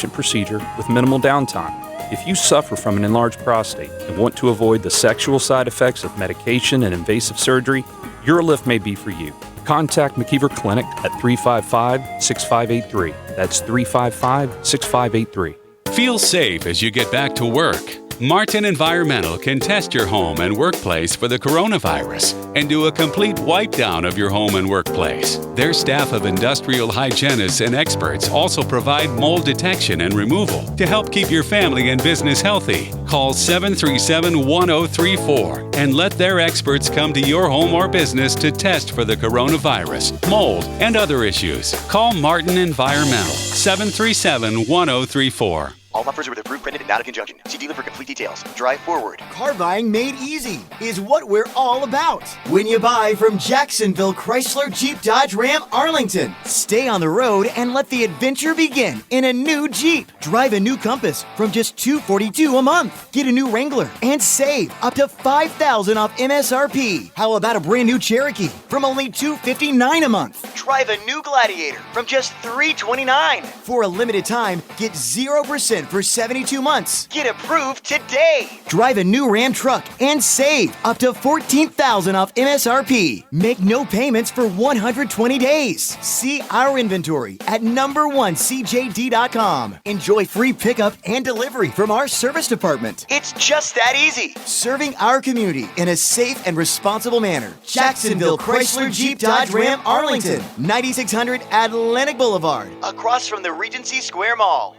procedure with minimal downtime. If you suffer from an enlarged prostate and want to avoid the sexual side effects of medication and invasive surgery, UroLift may be for you. Contact McKeever Clinic at 355-6583. That's 355-6583. Feel safe as you get back to work. Martin Environmental can test your home and workplace for the coronavirus and do a complete wipe down of your home and workplace. Their staff of industrial hygienists and experts also provide mold detection and removal to help keep your family and business healthy. Call 737-1034 and let their experts come to your home or business to test for the coronavirus, mold, and other issues. Call Martin Environmental, 737-1034. All offers are with approved printed and not a conjunction. See dealer for complete details. Drive forward. Car buying made easy is what we're all about. When you buy from Jacksonville Chrysler Jeep Dodge Ram Arlington, stay on the road and let the adventure begin in a new Jeep. Drive a new Compass from just $242 a month. Get a new Wrangler and save up to $5,000 off MSRP. How about a brand new Cherokee from only $259 a month? Drive a new Gladiator from just $329. For a limited time, get 0% for 72 months. Get approved today. Drive a new Ram truck and save up to $14,000 off MSRP. Make no payments for 120 days. See our inventory at number1cjd.com. Enjoy free pickup and delivery from our service department. It's just that easy. Serving our community in a safe and responsible manner. Jacksonville Chrysler Jeep Dodge Ram Arlington, 9600 Atlantic Boulevard, across from the Regency Square Mall.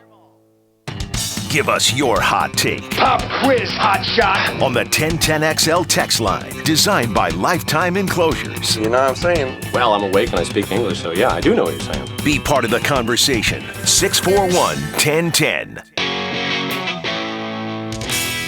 Give us your hot take. Pop quiz, hot shot. On the 1010XL text line, designed by Lifetime Enclosures. You know what I'm saying? Well, I'm awake and I speak English, so yeah, I do know what you're saying. Be part of the conversation. 641-1010.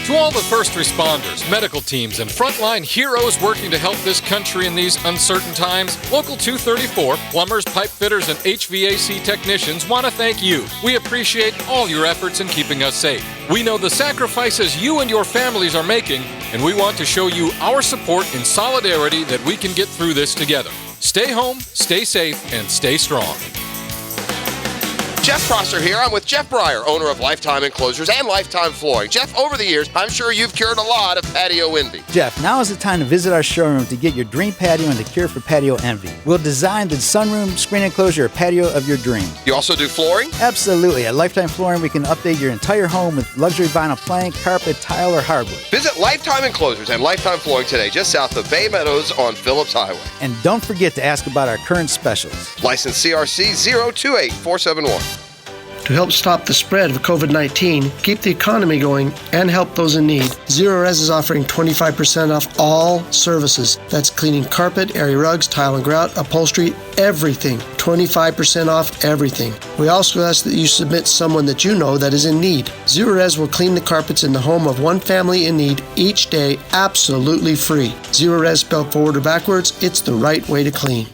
To all the first responders, medical teams, and frontline heroes working to help this country in these uncertain times, Local 234, plumbers, pipe fitters, and HVAC technicians want to thank you. We appreciate all your efforts in keeping us safe. We know the sacrifices you and your families are making, and we want to show you our support in solidarity that we can get through this together. Stay home, stay safe, and stay strong. Jeff Prosser here. I'm with Jeff Breyer, owner of Lifetime Enclosures and Lifetime Flooring. Jeff, over the years, I'm sure you've cured a lot of patio envy. Jeff, now is the time to visit our showroom to get your dream patio and the cure for patio envy. We'll design the sunroom, screen enclosure, or patio of your dreams. You also do flooring? Absolutely. At Lifetime Flooring, we can update your entire home with luxury vinyl plank, carpet, tile, or hardwood. Visit Lifetime Enclosures and Lifetime Flooring today, just south of Bay Meadows on Phillips Highway. And don't forget to ask about our current specials. License CRC 028471. To help stop the spread of COVID-19, keep the economy going, and help those in need, Zero Res is offering 25% off all services. That's cleaning carpet, area rugs, tile and grout, upholstery, everything. 25% off everything. We also ask that you submit someone that you know that is in need. Zero Res will clean the carpets in the home of one family in need each day, absolutely free. Zero Res spelled forward or backwards, it's the right way to clean.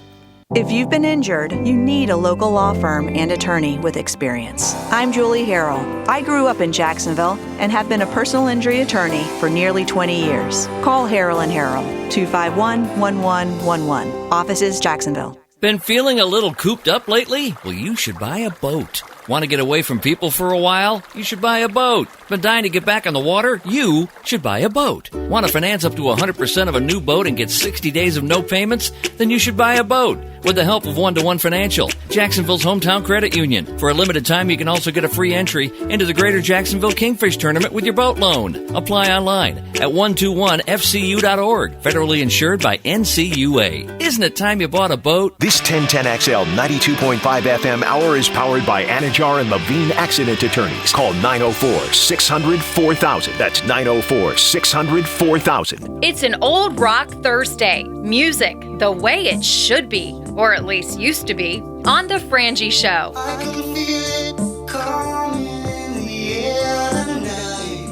If you've been injured, you need a local law firm and attorney with experience. I'm Julie Harrell. I grew up in Jacksonville and have been a personal injury attorney for nearly 20 years. Call Harrell & Harrell, 251-1111. Offices, Jacksonville. Been feeling a little cooped up lately? Well, you should buy a boat. Want to get away from people for a while? You should buy a boat. Been dying to get back on the water? You should buy a boat. Want to finance up to 100% of a new boat and get 60 days of no payments? Then you should buy a boat. With the help of One-to-One Financial, Jacksonville's hometown credit union. For a limited time, you can also get a free entry into the Greater Jacksonville Kingfish Tournament with your boat loan. Apply online at 121fcu.org. Federally insured by NCUA. Isn't it time you bought a boat? This 1010XL 92.5 FM hour is powered by Anajar and Levine Accident Attorneys. Call 904-600-4000. That's 904-600-4000. It's an Old Rock Thursday. Music the way it should be, or at least used to be, on The Frangie Show. I can feel it coming in the air tonight.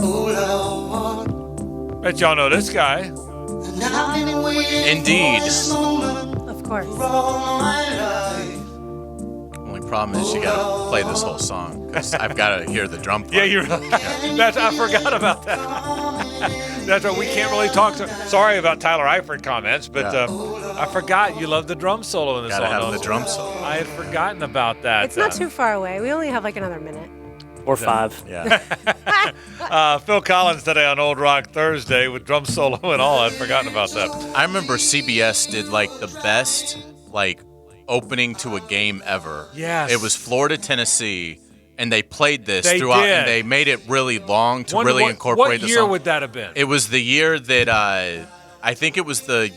Oh, Lord. Bet y'all know this guy. And I've been waiting Indeed. for this moment of course. for all my life. Only problem is you got to play this whole song because I've got to hear the drum part. Yeah, I forgot about that. That's right. We can't really talk to. Sorry about Tyler Eifert comments, but I forgot you love the drum solo in the song. Gotta have the drum solo. I had forgotten about that. It's not too far away. We only have like another minute. Or 5. Yeah. Phil Collins today on Old Rock Thursday with drum solo and all. I'd forgotten about that. I remember CBS did like the best opening to a game ever. Yes. It was Florida, Tennessee, and they played this They throughout, did. and they made it really long to Wonder really what incorporate the song. year would that have been? It was the year that I think it was the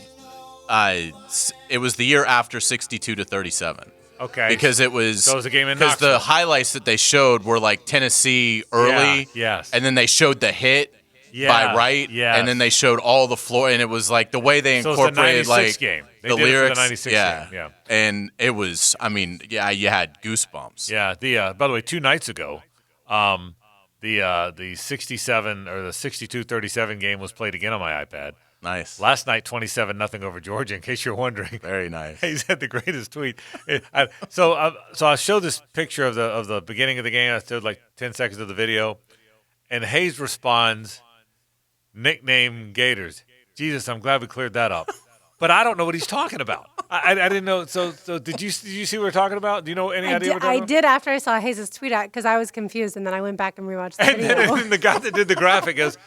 year after 62-37. Okay. Because it was So it was a game in because the Knoxville. highlights that they showed were like Tennessee early. Yeah, yes. And then they showed the hit Yeah, by Wright. yes. And then they showed all the floor, and it was like the way they So it's the incorporated 96 game. They the did it for the lyrics. 96 yeah. game, yeah. And it was, I mean, yeah, you had goosebumps. Yeah. By the way, 2 nights ago, the 67 or the 62-37 game was played again on my iPad. Nice. Last night, 27-0 over Georgia. In case you're wondering, Very nice. Hayes had the greatest tweet. So I showed this picture of the beginning of the game. I showed like 10 seconds of the video, and Hayes responds, "Nickname Gators." Jesus, I'm glad we cleared that up. But I don't know what he's talking about. I didn't know. So did you see what we're talking about? Do you know any idea what we're I talking did after I saw Hayes' tweet out because I was confused, and then I went back and rewatched the about? video. And then the guy that did the graphic goes,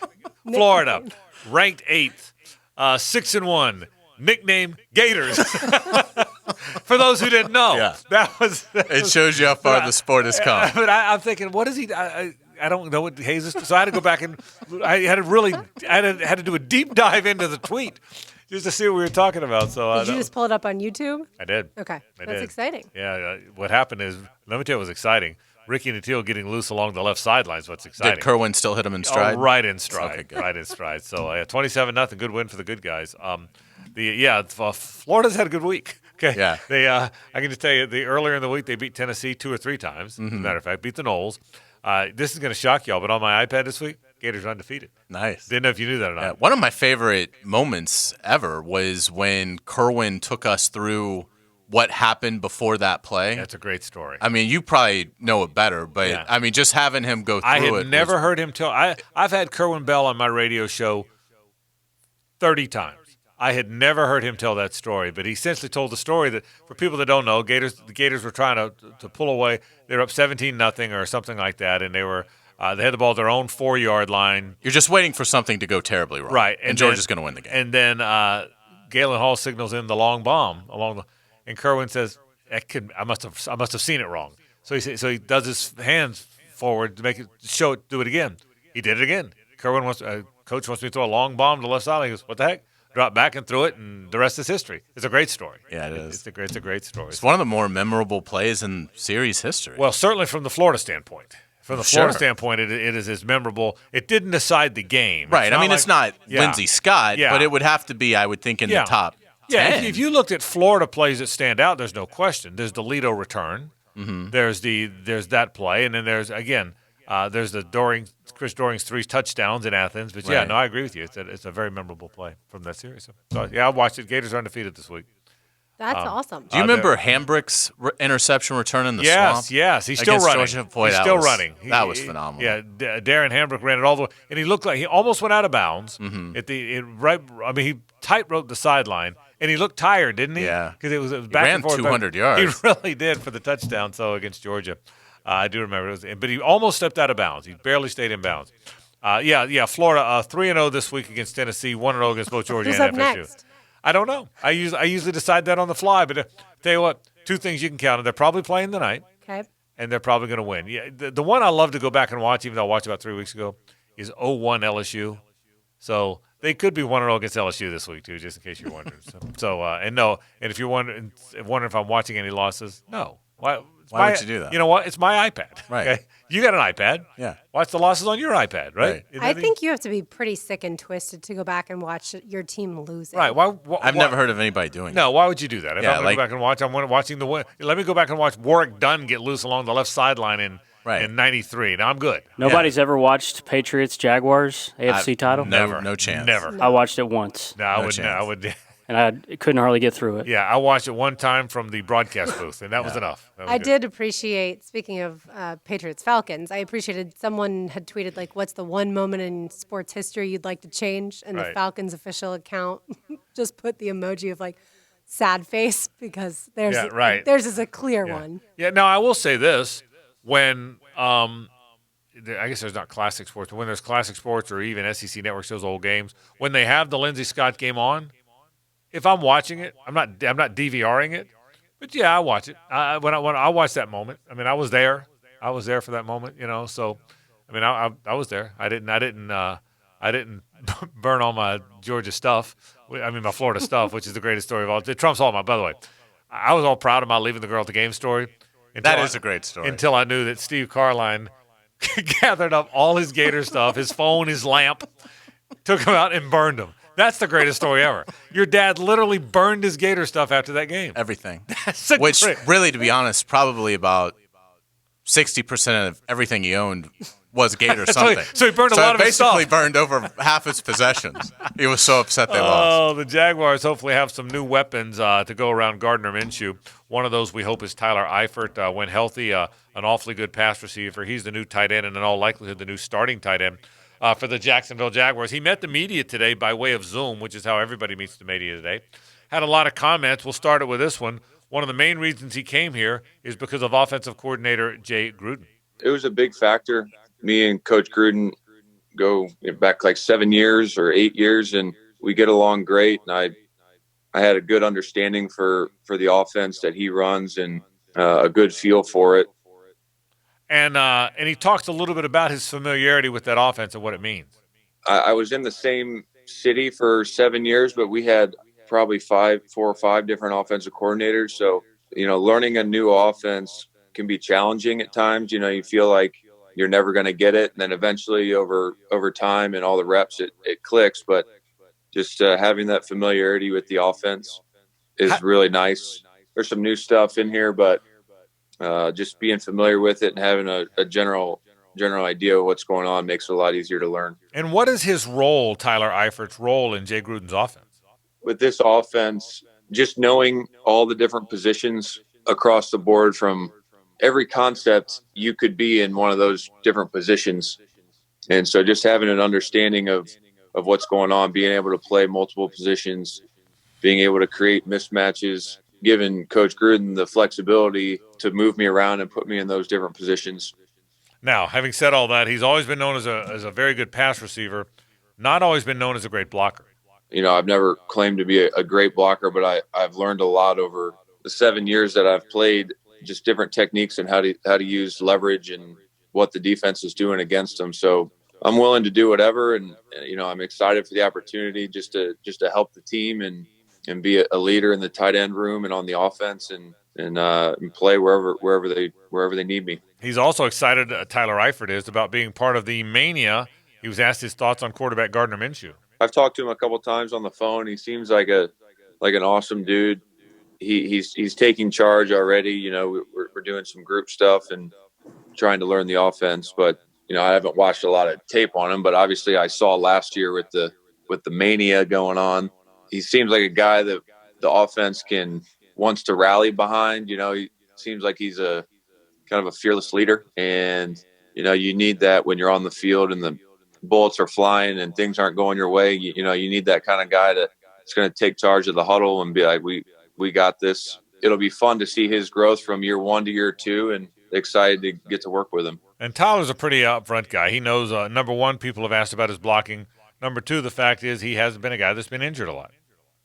Florida, ranked 8th, 6-1, nickname Gators. For those who didn't know, Yeah. that was. It shows you how far the sport has come. But I'm thinking, what is he? I don't know what Hayes is. So I had to go back and I had to do a deep dive into the tweet just to see what we were talking about. So Did you just pull it up on YouTube? I did. Okay, I that's did. exciting. Yeah. What happened is, let me tell you, what was exciting. Ricky Nattil getting loose along the left sideline is what's exciting. Did Kerwin still hit him in stride? Oh, right in stride. Okay, good. Right in stride. So 27-0, good win for the good guys. Florida's had a good week. Okay. Yeah. They I can just tell you, earlier in the week they beat Tennessee 2 or 3 times. As a matter of fact, beat the Noles. This is going to shock y'all, but on my iPad this week, Gators are undefeated. Nice. Didn't know if you knew that or not. Yeah, one of my favorite moments ever was when Kerwin took us through what happened before that play. That's a great story. I mean, you probably know it better, but Yeah. I mean, just having him go through I it. had never heard him tell. I've had Kerwin Bell on my radio show 30 times. I had never heard him tell that story, but he essentially told the story that, for people that don't know, the Gators were trying to pull away. They were up 17-0 or something like that, and they had the ball at their own 4-yard line. You're just waiting for something to go terribly wrong. Right. And Georgia's going to win the game. And then Galen Hall signals in the long bomb and Kerwin says, I must have seen it wrong. So he does his hands forward to do it again. He did it again. Coach wants me to throw a long bomb to the left side. He goes, what the heck? Dropped back and threw it, and the rest is history. It's a great story. Yeah, it is. It's a great story. It's one of the more memorable plays in series history. Well, certainly from the Florida standpoint. From the Florida standpoint, it is as memorable. It didn't decide the game. Right. I mean, it's not Lindsey Scott, Yeah. but it would have to be, I would think, in the top 10. Yeah, if you looked at Florida plays that stand out, there's no question. There's the Lido return. Mm-hmm. There's that play, and then there's the Chris Doring's 3 touchdowns in Athens. But yeah, Right. no, I agree with you. It's a very memorable play from that series. So yeah, I watched it. Gators are undefeated this week. That's awesome. Do you remember Hambrick's interception return in the swamp? Yes, he's still against running. Georgia? Boy, He's that still was- running. That was phenomenal. Yeah, Darren Hambrick ran it all the way, and he looked like he almost went out of bounds. Mm-hmm. He tightrope the sideline, and he looked tired, didn't he? Yeah. because it was back ran and forth. 200 yards. He really did for the touchdown. So against Georgia, I do remember but he almost stepped out of bounds. He barely stayed in bounds. Florida 3-0 this week against Tennessee, 1-0 against both Georgia Who's and up FSU. next? I don't know. I usually decide that on the fly, but tell you what, 2 things you can count on. They're probably playing tonight. Okay. And they're probably going to win. Yeah, the one I love to go back and watch, even though I watched about 3 weeks ago, is 0-1 LSU. So they could be 1-0 against LSU this week too, just in case you're wondering. And if you're wondering if I'm watching any losses, no. Why would you do that? You know what? It's my iPad. Right. Okay? You got an iPad. Yeah. Watch the losses on your iPad, right? I think you have to be pretty sick and twisted to go back and watch your team losing. Right. I've never heard of anybody doing No, why would you do that? If Yeah, I'm going to go back and watch, I'm watching the win. Let me go back and watch Warwick Dunn get loose along the left sideline in 93. Now I'm good. Nobody's ever watched Patriots Jaguars AFC title? No chance. Never. I watched it once. No, I would. and I couldn't hardly get through it. Yeah, I watched it one time from the broadcast booth, and that was enough. That was I good. did appreciate, speaking of Patriots-Falcons, I appreciated someone had tweeted, like, what's the one moment in sports history you'd like to change? And the Right. Falcons official account just put the emoji of, like, sad face because theirs is a clear one. Yeah, now I will say this. When, I guess there's not classic sports, but when there's classic sports or even SEC Network shows old games, when they have the Lindsey Scott game on, if I'm watching it, I'm not DVRing it, but yeah, I watch it. When I watch that moment, I mean, I was there for that moment, So, I mean, I was there. I didn't burn all my Georgia stuff. I mean, my Florida stuff, which is the greatest story of all. It trumps all my. By the way, I was all proud of my leaving the girl at the game story. That is a great story. Until I knew that Steve Carline gathered up all his Gator stuff, his phone, his lamp, took him out and burned them. That's the greatest story ever. Your dad literally burned his Gator stuff after that game. Everything. That's Which, really, to be honest, probably about 60% of everything he owned was Gator something. So he burned a lot of his stuff. basically burned over half his possessions. He was so upset they lost. Oh, the Jaguars hopefully have some new weapons to go around Gardner Minshew. One of those we hope is Tyler Eifert when healthy, an awfully good pass receiver. He's the new tight end and in all likelihood the new starting tight end for the Jacksonville Jaguars. He met the media today by way of Zoom, which is how everybody meets the media today. Had a lot of comments. We'll start it with this one. One of the main reasons he came here is because of offensive coordinator Jay Gruden. It was a big factor. Me and Coach Gruden go back like 7 years or 8 years, and we get along great. And I had a good understanding for the offense that he runs and a good feel for it. And he talks a little bit about his familiarity with that offense and what it means. I was in the same city for 7 years, but we had probably 4 or 5 different offensive coordinators. So, learning a new offense can be challenging at times. You feel like you're never going to get it. And then eventually over time and all the reps, it clicks. But just having that familiarity with the offense is really nice. There's some new stuff in here, but just being familiar with it and having a general idea of what's going on makes it a lot easier to learn. And what is his role, Tyler Eifert's role in Jay Gruden's offense? With this offense, just knowing all the different positions across the board from every concept, you could be in one of those different positions. And so just having an understanding of what's going on, being able to play multiple positions, being able to create mismatches, giving Coach Gruden the flexibility to move me around and put me in those different positions. Now, having said all that, he's always been known as a very good pass receiver, not always been known as a great blocker. I've never claimed to be a great blocker, but I've learned a lot over the 7 years that I've played, just different techniques and how to use leverage and what the defense is doing against them. So I'm willing to do whatever. And, I'm excited for the opportunity just to help the team and be a leader in the tight end room and on the offense and play wherever they need me. He's also excited, Tyler Eifert is, about being part of the mania. He was asked his thoughts on quarterback Gardner Minshew. I've talked to him a couple times on the phone. He seems like an awesome dude. He's taking charge already. We're doing some group stuff and trying to learn the offense, but I haven't watched a lot of tape on him, but obviously I saw last year with the mania going on. He seems like a guy that the offense wants to rally behind. He seems like he's a kind of a fearless leader, and you need that when you're on the field and the bullets are flying and things aren't going your way. You need that kind of guy that's going to take charge of the huddle and be like, we got this. It'll be fun to see his growth from year 1 to year 2, and excited to get to work with him. And Tyler's a pretty upfront guy. He knows, number one, people have asked about his blocking. Number two, the fact is he hasn't been a guy that's been injured a lot.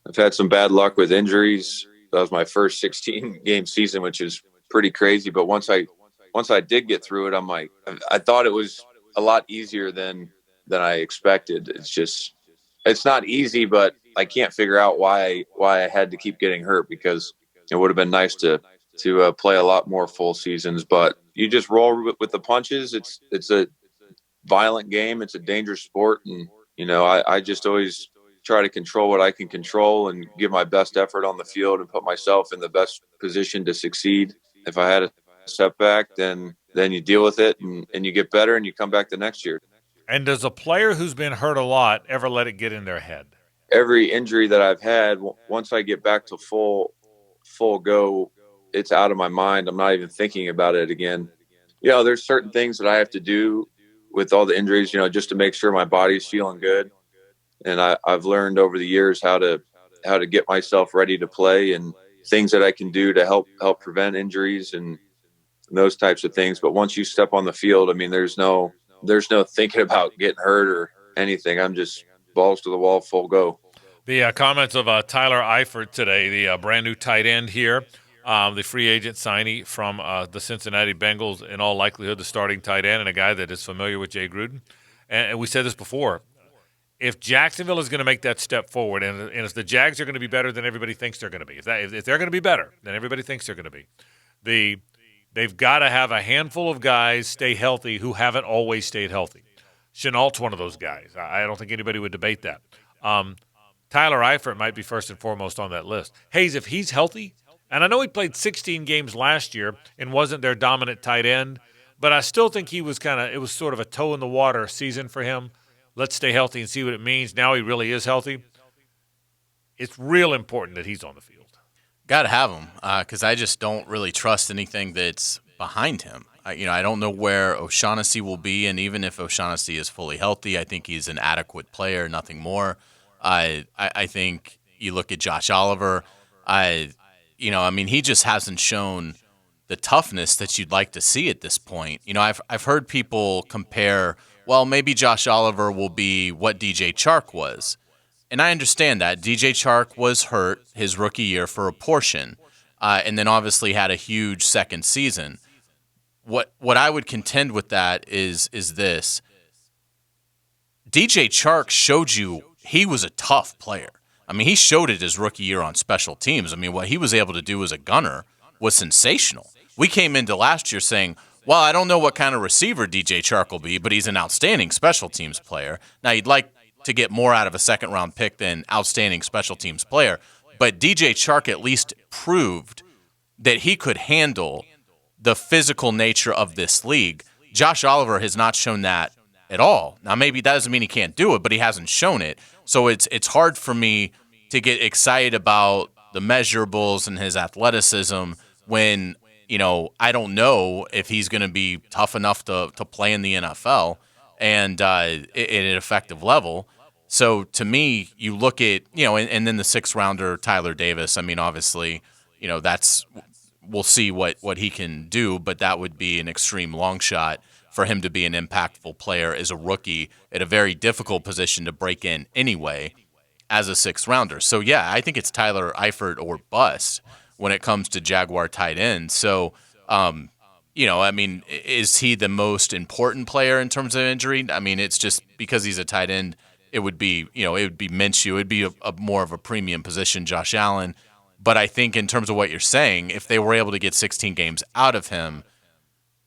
I've had some bad luck with injuries. That was my first 16-game season, which is pretty crazy. But once I did get through it, I'm like, I thought it was a lot easier than I expected. It's not easy, but I can't figure out why I had to keep getting hurt, because it would have been nice to play a lot more full seasons. But you just roll with the punches. It's a violent game. It's a dangerous sport. And, I just always try to control what I can control and give my best effort on the field and put myself in the best position to succeed. If I had a setback, then you deal with it and you get better and you come back the next year. And does a player who's been hurt a lot ever let it get in their head? every injury that I've had, once I get back to full go, it's out of my mind. I'm not even thinking about it again. There's certain things that I have to do with all the injuries, just to make sure my body's feeling good. And I've learned over the years how to get myself ready to play, and things that I can do to help prevent injuries and those types of things. But once you step on the field, I mean, there's no thinking about getting hurt or anything. I'm just balls to the wall, full go. The comments of Tyler Eifert today, the brand new tight end here, the free agent signee from the Cincinnati Bengals, in all likelihood the starting tight end, and a guy that is familiar with Jay Gruden. And we said this before. If Jacksonville is going to make that step forward, and if the Jags are going to be better than everybody thinks they're going to be, if they're going to be better than everybody thinks they're going to be, they've got to have a handful of guys stay healthy who haven't always stayed healthy. Chenault's one of those guys. I don't think anybody would debate that. Tyler Eifert might be first and foremost on that list. Hayes, if he's healthy, and I know he played 16 games last year and wasn't their dominant tight end, but I still think it was sort of a toe in the water season for him. Let's stay healthy and see what it means. Now he really is healthy. It's real important that he's on the field. Got to have him because I just don't really trust anything that's behind him. I don't know where O'Shaughnessy will be, and even if O'Shaughnessy is fully healthy, I think he's an adequate player, nothing more. I think you look at Josh Oliver. He just hasn't shown the toughness that you'd like to see at this point. I've heard people compare, well, maybe Josh Oliver will be what DJ Chark was. And I understand that. DJ Chark was hurt his rookie year for a portion, and then obviously had a huge second season. What I would contend with that is this. DJ Chark showed you he was a tough player. I mean, he showed it his rookie year on special teams. I mean, what he was able to do as a gunner was sensational. We came into last year saying, well, I don't know what kind of receiver DJ Chark will be, but he's an outstanding special teams player. Now, you'd like to get more out of a second-round pick than outstanding special teams player, but DJ Chark at least proved that he could handle the physical nature of this league. Josh Oliver has not shown that at all. Now, maybe that doesn't mean he can't do it, but he hasn't shown it. So it's hard for me to get excited about the measurables and his athleticism when, I don't know if he's going to be tough enough to play in the NFL and at an effective level. So to me, you look at, and then the sixth rounder, Tyler Davis, I mean, obviously, we'll see what he can do, but that would be an extreme long shot for him to be an impactful player as a rookie at a very difficult position to break in anyway as a sixth rounder. So, yeah, I think it's Tyler Eifert or bust when it comes to Jaguar tight end. So, is he the most important player in terms of injury? I mean, it's just because he's a tight end, it would be Minshew. It would be a more of a premium position, Josh Allen. But I think in terms of what you're saying, if they were able to get 16 games out of him,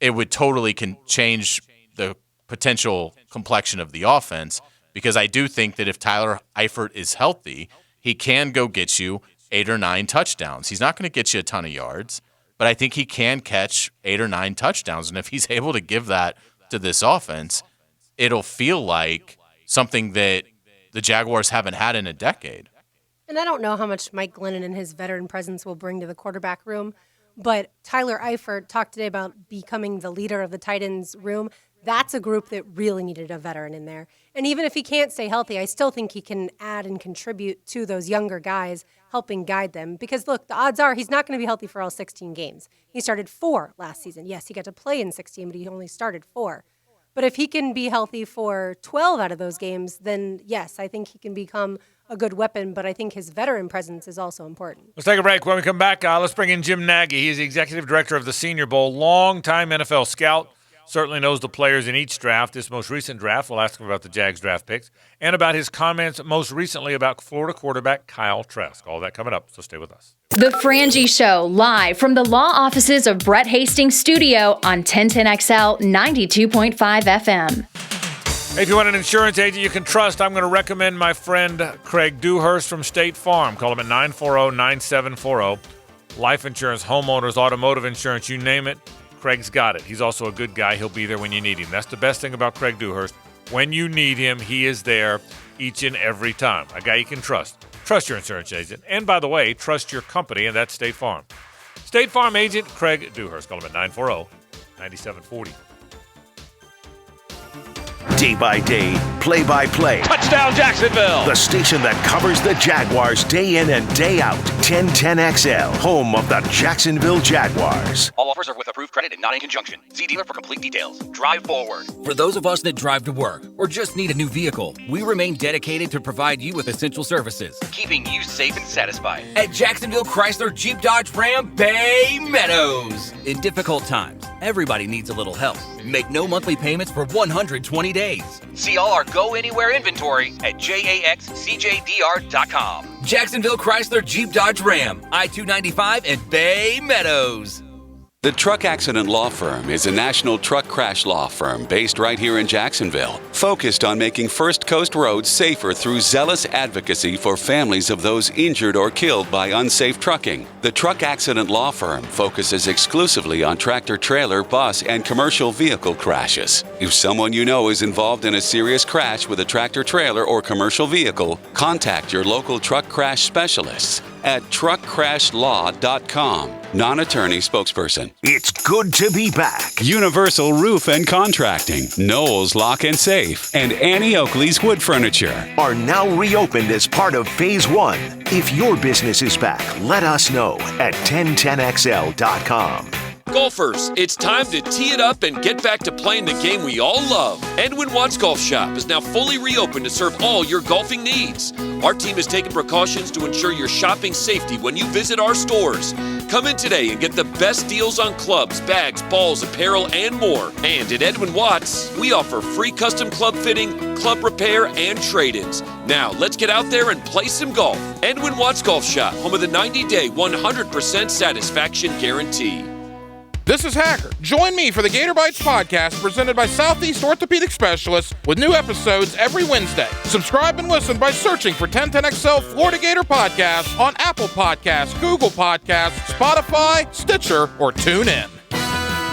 it would totally change the potential complexion of the offense, because I do think that if Tyler Eifert is healthy, he can go get you 8 or 9 touchdowns. He's not going to get you a ton of yards, but I think he can catch 8 or 9 touchdowns. And if he's able to give that to this offense, it'll feel like something that the Jaguars haven't had in a decade. And I don't know how much Mike Glennon and his veteran presence will bring to the quarterback room, but Tyler Eifert talked today about becoming the leader of the tight ends room. That's a group that really needed a veteran in there. And even if he can't stay healthy, I still think he can add and contribute to those younger guys, helping guide them. Because, look, the odds are he's not going to be healthy for all 16 games. He started 4 last season. Yes, he got to play in 16, but he only started 4. But if he can be healthy for 12 out of those games, then, yes, I think he can become a good weapon, but I think his veteran presence is also important. Let's take a break. When we come back, let's bring in Jim Nagy. He's the executive director of the Senior Bowl, longtime NFL scout, certainly knows the players in each draft. This most recent draft, we'll ask him about the Jags draft picks, and about his comments most recently about Florida quarterback Kyle Trask. All that coming up, so stay with us. The Frangie Show, live from the law offices of Brett Hastings' studio on 1010XL 92.5 FM. Hey, if you want an insurance agent you can trust, I'm going to recommend my friend Craig Dewhurst from State Farm. Call him at 940-9740. Life insurance, homeowners, automotive insurance, you name it, Craig's got it. He's also a good guy. He'll be there when you need him. That's the best thing about Craig Dewhurst. When you need him, he is there each and every time. A guy you can trust. Trust your insurance agent. And by the way, trust your company, and that's State Farm. State Farm agent Craig Dewhurst. Call him at 940-9740. Day by day, play by play. Touchdown, Jacksonville. The station that covers the Jaguars day in and day out. 1010XL, home of the Jacksonville Jaguars. All offers are with approved credit and not in conjunction. See dealer for complete details. Drive forward. For those of us that drive to work or just need a new vehicle, we remain dedicated to provide you with essential services, Keeping you safe and satisfied. at Jacksonville Chrysler Jeep Dodge Ram Bay Meadows. In difficult times, everybody needs a little help. Make no monthly payments for 120 days. See all our Go Anywhere inventory at JAXCJDR.com. Jacksonville Chrysler Jeep Dodge Ram, I-295 and Bay Meadows. The Truck Accident Law Firm is a national truck crash law firm based right here in Jacksonville, focused on making First Coast roads safer through zealous advocacy for families of those injured or killed by unsafe trucking. The Truck Accident Law Firm focuses exclusively on tractor-trailer, bus, and commercial vehicle crashes. If someone you know is involved in a serious crash with a tractor-trailer or commercial vehicle, contact your local truck crash specialists at truckcrashlaw.com. Non-attorney spokesperson. It's good to be back. Universal Roof and Contracting, Knowles Lock and Safe, and Annie Oakley's Wood Furniture are now reopened as part of Phase 1. If your business is back, let us know at 1010XL.com. Golfers, it's time to tee it up and get back to playing the game we all love. Edwin Watts Golf Shop is now fully reopened to serve all your golfing needs. Our team has taken precautions to ensure your shopping safety when you visit our stores. Come in today and get the best deals on clubs, bags, balls, apparel, and more. And at Edwin Watts, we offer free custom club fitting, club repair, and trade-ins. Now, let's get out there and play some golf. Edwin Watts Golf Shop, home of the 90-day, 100% satisfaction guarantee. This is Hacker. Join me for the Gator Bites podcast presented by Southeast Orthopedic Specialists with new episodes every Wednesday. Subscribe and listen by searching for 1010XL Florida Gator Podcast on Apple Podcasts, Google Podcasts, Spotify, Stitcher, or TuneIn.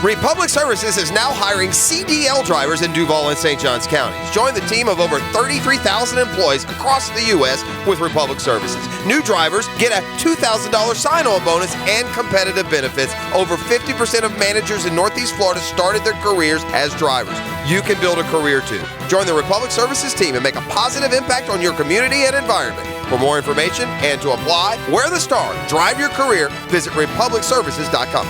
Republic Services is now hiring CDL drivers in Duval and St. Johns counties. Join the team of over 33,000 employees across the U.S. with Republic Services. New drivers get a $2,000 sign-on bonus and competitive benefits. Over 50% of managers in Northeast Florida started their careers as drivers. You can build a career too. Join the Republic Services team and make a positive impact on your community and environment. For more information and to apply, wear the star, drive your career, visit republicservices.com.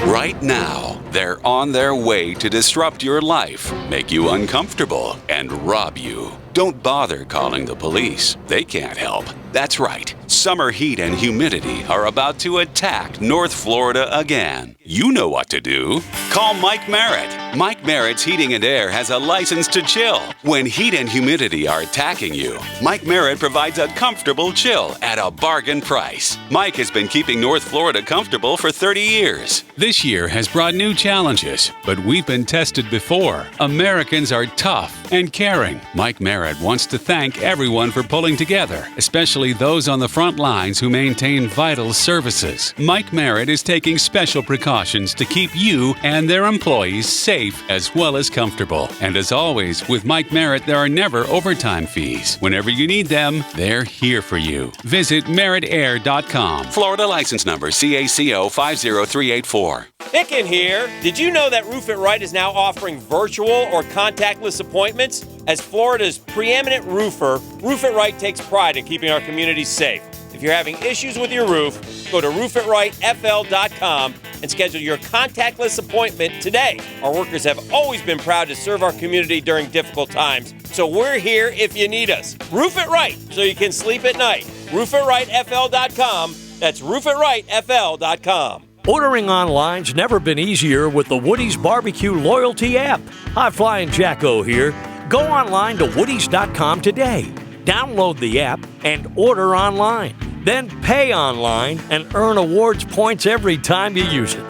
Right now, they're on their way to disrupt your life, make you uncomfortable, and rob you. Don't bother calling the police. They can't help. That's right. Summer heat and humidity are about to attack North Florida again. You know what to do. Call Mike Merritt. Mike Merritt's Heating and Air has a license to chill. When heat and humidity are attacking you, Mike Merritt provides a comfortable chill at a bargain price. Mike has been keeping North Florida comfortable for 30 years. This year has brought new challenges, but we've been tested before. Americans are tough and caring. Mike Merritt wants to thank everyone for pulling together, especially those on the front lines who maintain vital services. Mike Merritt is taking special precautions to keep you and their employees safe as well as comfortable. And as always, with Mike Merritt, there are never overtime fees. Whenever you need them, they're here for you. Visit merrittair.com. Florida license number CACO 50384. Pickin' here. Did you know that Roof It Right is now offering virtual or contactless appointments? As Florida's preeminent roofer, Roof It Right takes pride in keeping our communities safe. If you're having issues with your roof, go to roofitRightFL.com and schedule your contactless appointment today. Our workers have always been proud to serve our community during difficult times, so we're here if you need us. Roof It Right so you can sleep at night. RoofItRightFL.com. That's RoofItRightFL.com. Ordering online's never been easier with the Woody's Barbecue Loyalty app. Hi, Flying Jacko here. Go online to woodys.com today. Download the app and order online. Then pay online and earn awards points every time you use it.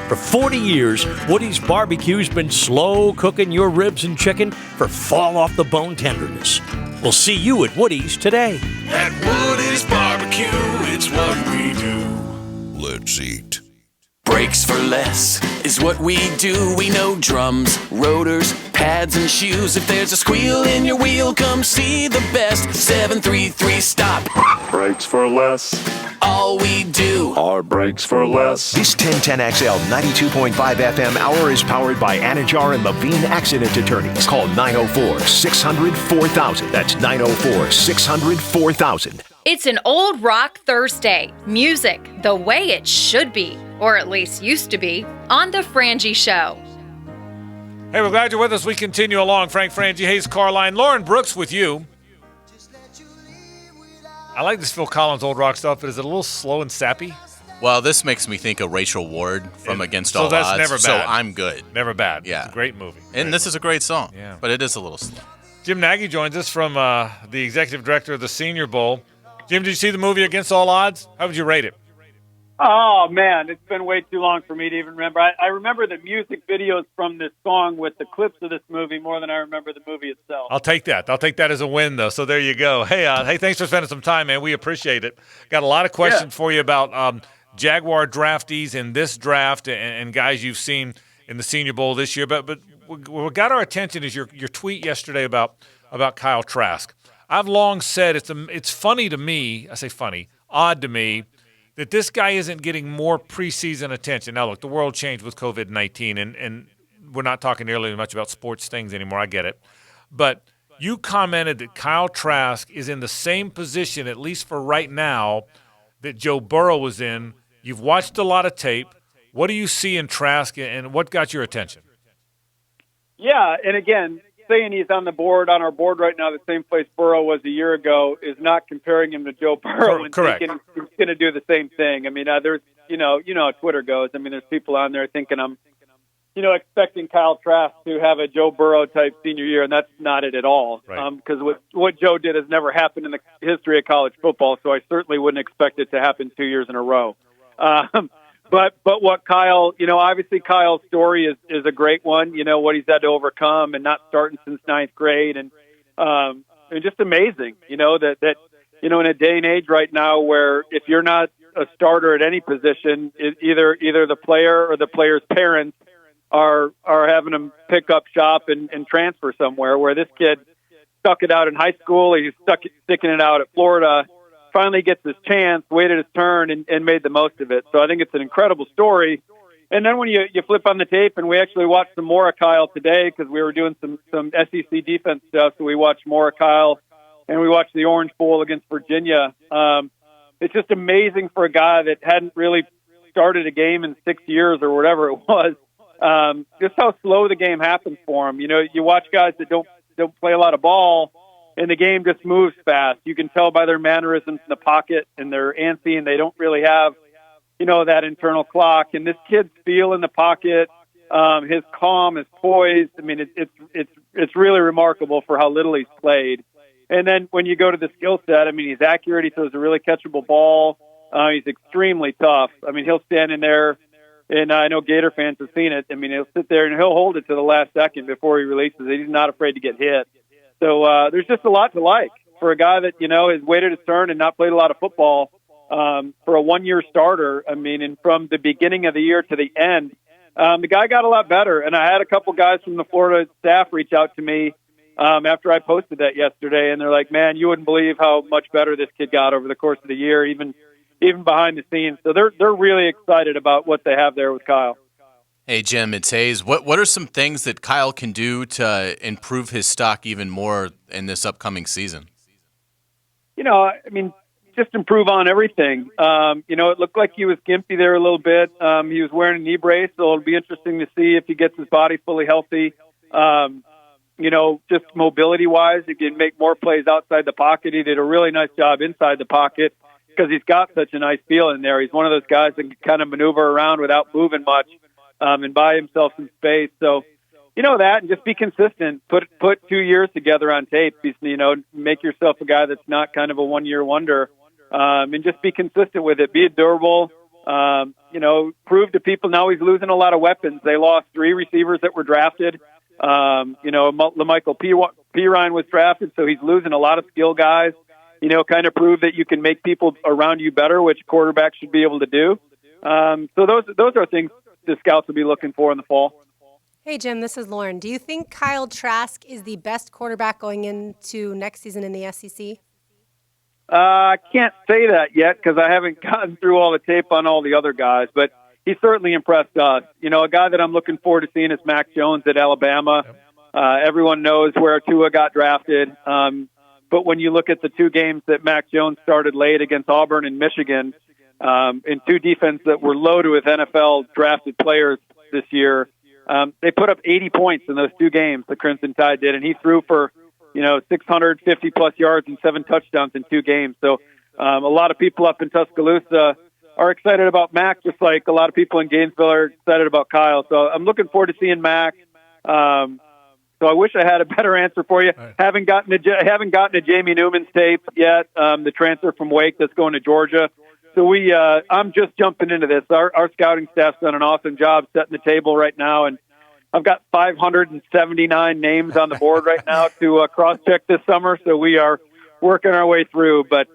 For 40 years, Woody's Barbecue's been slow cooking your ribs and chicken for fall-off-the-bone tenderness. We'll see you at Woody's today. At Woody's Barbecue, it's what we do. Let's eat. Brakes for less is what we do. We know drums, rotors, pads and shoes. If there's a squeal in your wheel, come see the best. 733 Stop. Brakes for less. All we do are brakes for less. This 1010XL 92.5 FM hour is powered by Anajar and Levine Accident Attorneys. Call 904-600-4000. That's 904-600-4000. It's an old rock Thursday. Music the way it should be, or at least used to be, on The Frangie Show. Hey, we're glad you're with us. We continue along. Frank Frangie, Hayes Carline, Lauren Brooks with you. I like this Phil Collins old rock stuff, but is it a little slow and sappy? Well, this makes me think of Rachel Ward from Against so All that's Odds. Never bad. So I'm good. Never bad. Yeah. It's a great movie. And this is a great song. Yeah. But it is a little slow. Jim Nagy joins us from the executive director of the Senior Bowl. Jim, did you see the movie Against All Odds? How would you rate it? Oh, man, it's been way too long for me to even remember. I remember the music videos from this song with the clips of this movie more than I remember the movie itself. I'll take that. I'll take that as a win, though. So there you go. Hey, thanks for spending some time, man. We appreciate it. Got a lot of questions for you about Jaguar draftees in this draft and guys you've seen in the Senior Bowl this year. But what got our attention is your tweet yesterday about Kyle Trask. I've long said it's funny to me. I say funny, odd to me, that this guy isn't getting more preseason attention. Now, look, the world changed with COVID-19, and we're not talking nearly as much about sports things anymore. I get it. But you commented that Kyle Trask is in the same position, at least for right now, that Joe Burrow was in. You've watched a lot of tape. What do you see in Trask, and what got your attention? Yeah, and again, saying he's on our board right now, the same place Burrow was a year ago, is not comparing him to Joe Burrow and thinking he's going to do the same thing. I mean, there's, you know how Twitter goes. I mean, there's people on there thinking I'm, expecting Kyle Trask to have a Joe Burrow type senior year, and that's not it at all. Because what Joe did has never happened in the history of college football, so I certainly wouldn't expect it to happen 2 years in a row. But what Kyle, obviously Kyle's story is a great one. What he's had to overcome and not starting since ninth grade, and just amazing. That in a day and age right now where if you're not a starter at any position, either the player or the player's parents are having him pick up shop and transfer somewhere. Where this kid stuck it out in high school, he's sticking it out at Florida. Finally gets his chance, waited his turn, and made the most of it. So I think it's an incredible story. And then when you flip on the tape, and we actually watched some more of Kyle today because we were doing some SEC defense stuff, so we watched more of Kyle, and we watched the Orange Bowl against Virginia. It's just amazing for a guy that hadn't really started a game in 6 years or whatever it was, just how slow the game happens for him. You watch guys that don't play a lot of ball, and the game just moves fast. You can tell by their mannerisms in the pocket, and they're antsy, and they don't really have, that internal clock. And this kid's feel in the pocket, his calm, his poise. I mean, it's really remarkable for how little he's played. And then when you go to the skill set, I mean, he's accurate. He throws a really catchable ball. He's extremely tough. I mean, he'll stand in there, and I know Gator fans have seen it. I mean, he'll sit there and he'll hold it to the last second before he releases it. He's not afraid to get hit. So there's just a lot to like for a guy that, has waited his turn and not played a lot of football for a one-year starter. I mean, and from the beginning of the year to the end, the guy got a lot better. And I had a couple guys from the Florida staff reach out to me after I posted that yesterday, and they're like, man, you wouldn't believe how much better this kid got over the course of the year, even behind the scenes. So they're really excited about what they have there with Kyle. Hey, Jim, it's Hayes. What are some things that Kyle can do to improve his stock even more in this upcoming season? I mean, just improve on everything. It looked like he was gimpy there a little bit. He was wearing a knee brace, so it'll be interesting to see if he gets his body fully healthy. Just mobility-wise, he can make more plays outside the pocket. He did a really nice job inside the pocket because he's got such a nice feel in there. He's one of those guys that can kind of maneuver around without moving much. And buy himself some space. So, that, and just be consistent. Put 2 years together on tape. Make yourself a guy that's not kind of a one-year wonder. And just be consistent with it. Be durable. Prove to people now he's losing a lot of weapons. They lost 3 receivers that were drafted. LaMichael Pirine was drafted, so he's losing a lot of skill guys. Kind of prove that you can make people around you better, which quarterbacks should be able to do. So those are things the scouts will be looking for in the fall. Hey, Jim, this is Lauren. Do you think Kyle Trask is the best quarterback going into next season in the SEC? I can't say that yet because I haven't gotten through all the tape on all the other guys, but he certainly impressed us. You know, a guy that I'm looking forward to seeing is Mac Jones at Alabama. Everyone knows where Tua got drafted. But when you look at the two games that Mac Jones started late against Auburn and Michigan, in two defenses that were loaded with NFL drafted players this year, they put up 80 points in those two games, the Crimson Tide did, and he threw for 650-plus yards and 7 touchdowns in 2 games. So a lot of people up in Tuscaloosa are excited about Mac, just like a lot of people in Gainesville are excited about Kyle. So I'm looking forward to seeing Mac. So I wish I had a better answer for you. Right. Haven't gotten to Jamie Newman's tape yet, the transfer from Wake that's going to Georgia. So I'm just jumping into this. Our scouting staff's done an awesome job setting the table right now, and I've got 579 names on the board right now to cross-check this summer, so we are working our way through. But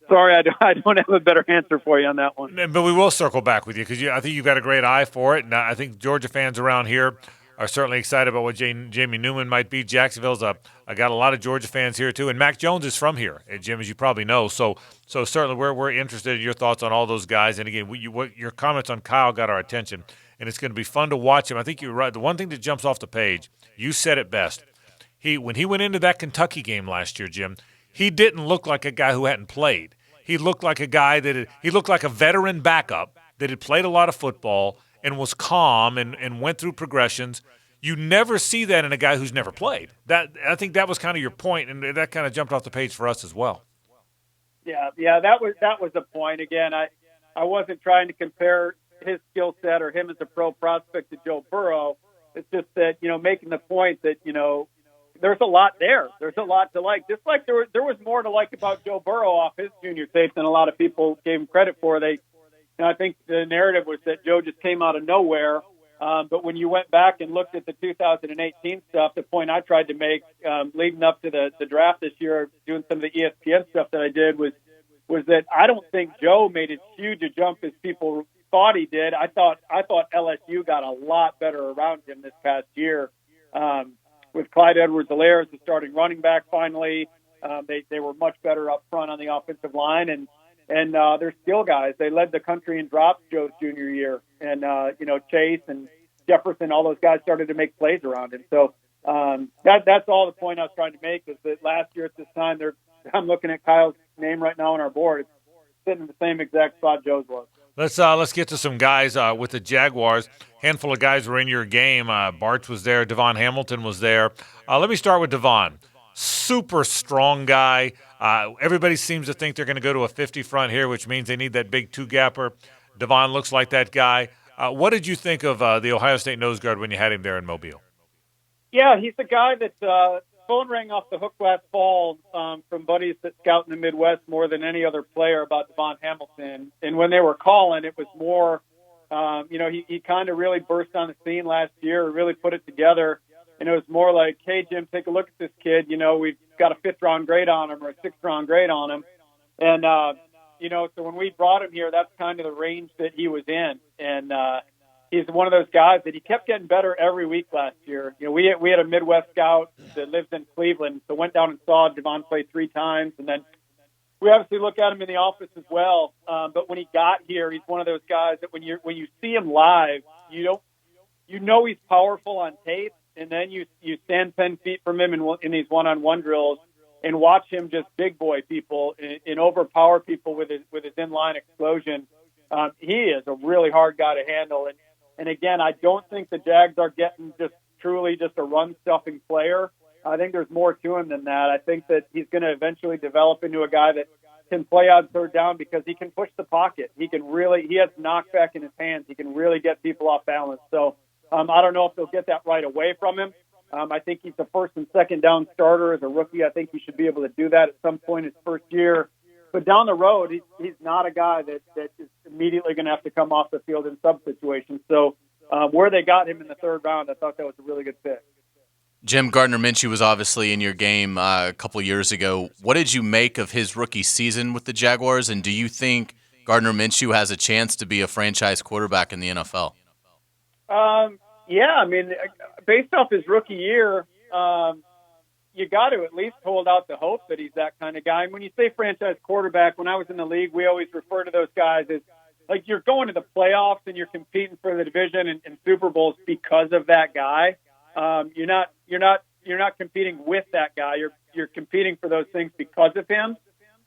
sorry, I don't have a better answer for you on that one. But we will circle back with you because I think you've got a great eye for it, and I think Georgia fans around here are certainly excited about what Jamie Newman might be. Jacksonville's I got a lot of Georgia fans here too, and Mac Jones is from here, Jim, as you probably know. So certainly we're interested in your thoughts on all those guys. And again, your comments on Kyle got our attention, and it's going to be fun to watch him. I think you're right. The one thing that jumps off the page, you said it best. When he went into that Kentucky game last year, Jim, he didn't look like a guy who hadn't played. He looked like a guy he looked like a veteran backup that had played a lot of football and was calm and went through progressions. You never see that in a guy who's never played. I think that was kind of your point, and that kind of jumped off the page for us as well. Yeah, that was the point. Again, I wasn't trying to compare his skill set or him as a pro prospect to Joe Burrow. It's just that, making the point that, there's a lot there. There's a lot to like. Just like there was more to like about Joe Burrow off his junior tape than a lot of people gave him credit for. I think the narrative was that Joe just came out of nowhere. But when you went back and looked at the 2018 stuff, the point I tried to make leading up to the draft this year, doing some of the ESPN stuff that I did, was that I don't think Joe made as huge a jump as people thought he did. I thought LSU got a lot better around him this past year. With Clyde Edwards-Helaire as the starting running back finally, they were much better up front on the offensive line, and they're skill guys. They led the country in drops Joe's junior year. And, Chase and Jefferson, all those guys started to make plays around him. So that's all the point I was trying to make, is that last year at this time, I'm looking at Kyle's name right now on our board. It's sitting in the same exact spot Joe's was. Let's get to some guys with the Jaguars. Handful of guys were in your game. Bartz was there. Devon Hamilton was there. Let me start with Devon. Super strong guy. Everybody seems to think they're going to go to a 50 front here, which means they need that big two-gapper. Devon looks like that guy. What did you think of the Ohio State nose guard when you had him there in Mobile? Yeah, he's the guy that phone rang off the hook last fall from buddies that scout in the Midwest more than any other player about Devon Hamilton. And when they were calling, it was more, he kind of really burst on the scene last year, really put it together. And it was more like, hey, Jim, take a look at this kid. We've got a 5th-round grade on him or a 6th-round grade on him. And, so when we brought him here, that's kind of the range that he was in. And he's one of those guys that he kept getting better every week last year. We had a Midwest scout that lives in Cleveland, so went down and saw Devon play 3 times. And then we obviously look at him in the office as well. But when he got here, he's one of those guys that when you see him live, he's powerful on tape. And then you stand 10 feet from him in these one-on-one drills and watch him just big boy people and overpower people with his inline explosion. He is a really hard guy to handle. And again, I don't think the Jags are getting truly a run-stuffing player. I think there's more to him than that. I think that he's going to eventually develop into a guy that can play on third down because he can push the pocket. He has knockback in his hands. He can really get people off balance. So, I don't know if they'll get that right away from him. I think he's the first and second down starter as a rookie. I think he should be able to do that at some point his first year. But down the road, he's not a guy that is immediately going to have to come off the field in some situations. So where they got him in the 3rd round, I thought that was a really good fit. Jim, Gardner Minshew was obviously in your game a couple years ago. What did you make of his rookie season with the Jaguars, and do you think Gardner Minshew has a chance to be a franchise quarterback in the NFL? Yeah, I mean, based off his rookie year, you got to at least hold out the hope that he's that kind of guy. And when you say franchise quarterback, when I was in the league, we always refer to those guys as like you're going to the playoffs and you're competing for the division and Super Bowls because of that guy. You're not competing with that guy. You're competing for those things because of him.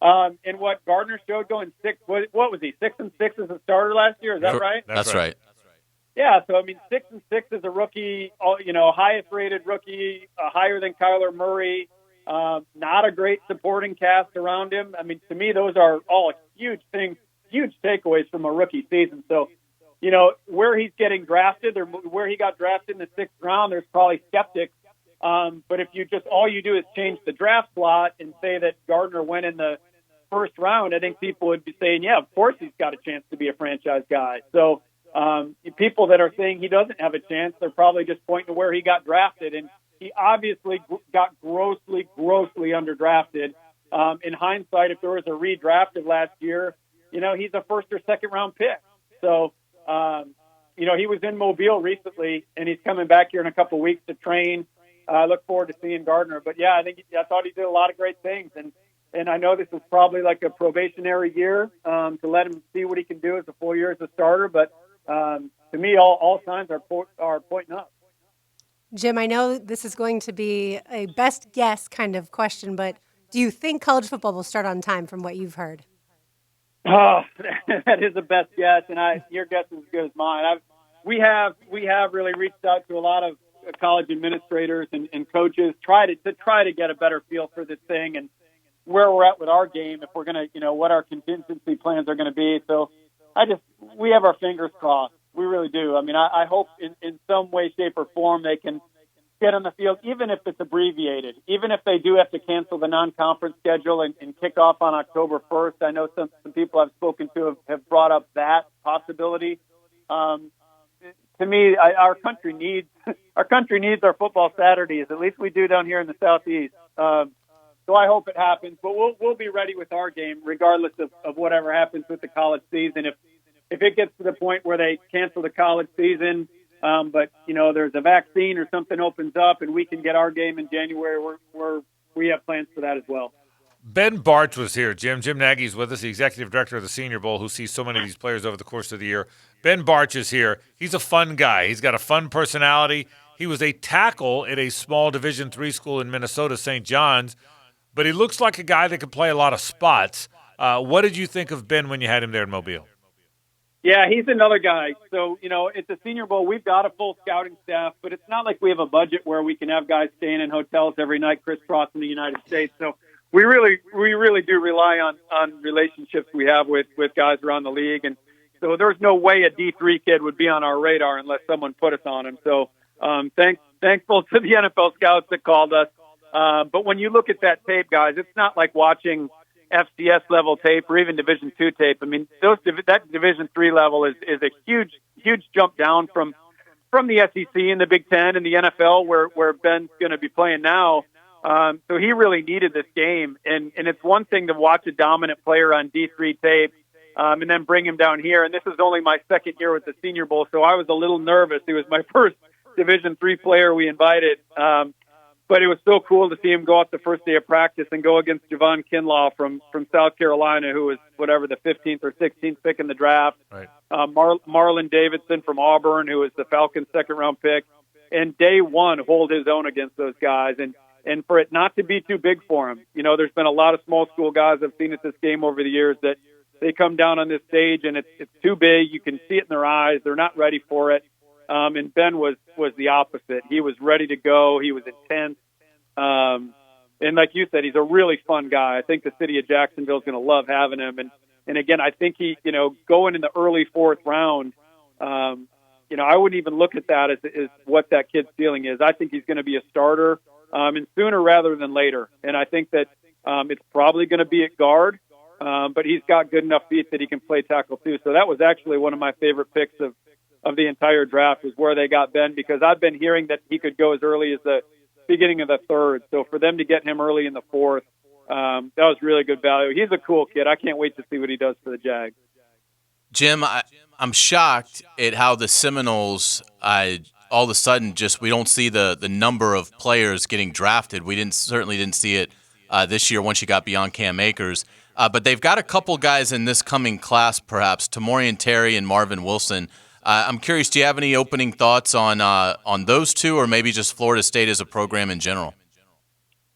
And what Gardner showed going what was he 6-6 as a starter last year? Is that right? That's right. Yeah, so I mean, 6-6 as a rookie, highest rated rookie, higher than Kyler Murray. Not a great supporting cast around him. I mean, to me, those are all huge things, huge takeaways from a rookie season. So, where he's getting drafted or where he got drafted in the 6th round, there's probably skeptics. But if all you do is change the draft slot and say that Gardner went in the 1st round, I think people would be saying, yeah, of course he's got a chance to be a franchise guy. So people that are saying he doesn't have a chance, they're probably just pointing to where he got drafted. And he obviously got grossly underdrafted. In hindsight, if there was a redraft of last year, he's a 1st or 2nd round pick. So, he was in Mobile recently, and he's coming back here in a couple of weeks to train. I look forward to seeing Gardner. But, yeah, I thought he did a lot of great things. And I know this is probably like a probationary year to let him see what he can do as a full year as a starter. But to me, all signs are pointing up. Jim, I know this is going to be a best guess kind of question, but do you think college football will start on time from what you've heard? Oh, that is the best guess, and your guess is as good as mine. We have really reached out to a lot of college administrators and coaches try to get a better feel for this thing and where we're at with our game, if we're going to, what our contingency plans are going to be. So we have our fingers crossed. We really do. I mean, I hope in some way, shape, or form they can get on the field, even if it's abbreviated, even if they do have to cancel the non-conference schedule and kick off on October 1st. I know some people I've spoken to have brought up that possibility. To me, our country needs our football Saturdays. At least we do down here in the Southeast. So I hope it happens, but we'll be ready with our game regardless of whatever happens with the college season. If it gets to the point where they cancel the college season, but there's a vaccine or something opens up and we can get our game in January, we have plans for that as well. Ben Barch was here, Jim. Jim Nagy's with us, the executive director of the Senior Bowl, who sees so many of these players over the course of the year. Ben Barch is here. He's a fun guy. He's got a fun personality. He was a tackle at a small Division III school in Minnesota, St. John's, but he looks like a guy that can play a lot of spots. What did you think of Ben when you had him there in Mobile? Yeah, he's another guy. So, at the Senior Bowl, we've got a full scouting staff, but it's not like we have a budget where we can have guys staying in hotels every night crisscrossing the United States. So we really do rely on relationships we have with guys around the league. And so there's no way a D3 kid would be on our radar unless someone put us on him. So thankful to the NFL scouts that called us. But when you look at that tape, guys, it's not like watching FCS level tape or even Division II tape. I mean, that Division III level is a huge jump down from the SEC and the Big Ten and the NFL where Ben's going to be playing now. So he really needed this game. And it's one thing to watch a dominant player on D3 tape and then bring him down here. And this is only my 2nd year with the Senior Bowl, so I was a little nervous. He was my first Division III player we invited. But it was so cool to see him go out the first day of practice and go against Javon Kinlaw from South Carolina, who was the 15th or 16th pick in the draft. Right. Marlon Davidson from Auburn, who was the Falcons' 2nd-round pick. And day one, hold his own against those guys. And for it not to be too big for him, there's been a lot of small school guys I've seen at this game over the years that they come down on this stage and it's too big. You can see it in their eyes. They're not ready for it. And Ben was the opposite. He was ready to go. He was intense. And like you said, he's a really fun guy. I think the city of Jacksonville is going to love having him. And again, I think he, going in the early 4th round, I wouldn't even look at that as what that kid's ceiling is. I think he's going to be a starter, and sooner rather than later. And I think that it's probably going to be at guard, but he's got good enough feet that he can play tackle too. So that was actually one of my favorite picks of the entire draft was where they got Ben, because I've been hearing that he could go as early as the beginning of the 3rd. So for them to get him early in the 4th, that was really good value. He's a cool kid. I can't wait to see what he does for the Jags. Jim, I'm shocked at how the Seminoles all of a sudden we don't see the number of players getting drafted. We certainly didn't see it this year once you got beyond Cam Akers. But they've got a couple guys in this coming class, perhaps, Tamorrion Terry and Marvin Wilson. I'm curious, do you have any opening thoughts on those two, or maybe just Florida State as a program in general?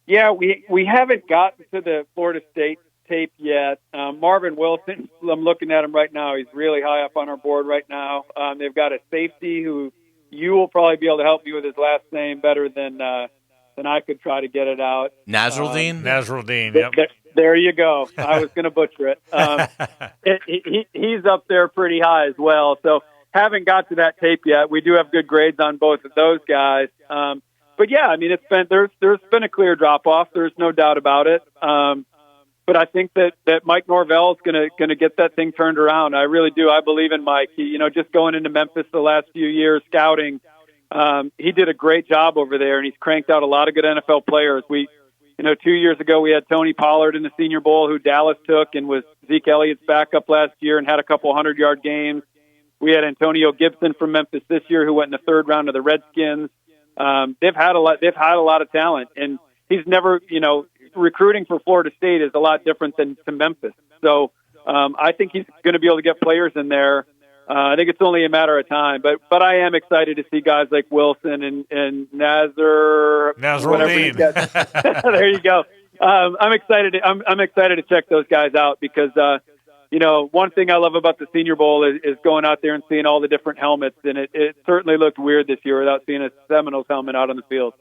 Yeah, we haven't gotten to the Florida State tape yet. Marvin Wilson, I'm looking at him right now. He's really high up on our board right now. They've got a safety who you will probably be able to help me with his last name better than I could try to get it out. Nasruddin? Nasruddin, yep. There you go. I was going to butcher it. He's up there pretty high as well. So haven't got to that tape yet. We do have good grades on both of those guys. But yeah, I mean, there's been a clear drop off. There's no doubt about it. But I think that Mike Norvell is going to get that thing turned around. I really do. I believe in Mike. He, just going into Memphis the last few years scouting, he did a great job over there, and he's cranked out a lot of good NFL players. 2 years ago we had Tony Pollard in the Senior Bowl, who Dallas took and was Zeke Elliott's backup last year and had a couple 100-yard games. We had Antonio Gibson from Memphis this year, who went in the third round of the Redskins. They've had a lot of talent, and he's never, recruiting for Florida State is a lot different than to Memphis. So I think he's going to be able to get players in there. I think it's only a matter of time, but I am excited to see guys like Wilson and Nasruddin. There you go. I'm excited. I'm excited to check those guys out because one thing I love about the Senior Bowl is going out there and seeing all the different helmets, and it certainly looked weird this year without seeing a Seminoles helmet out on the field.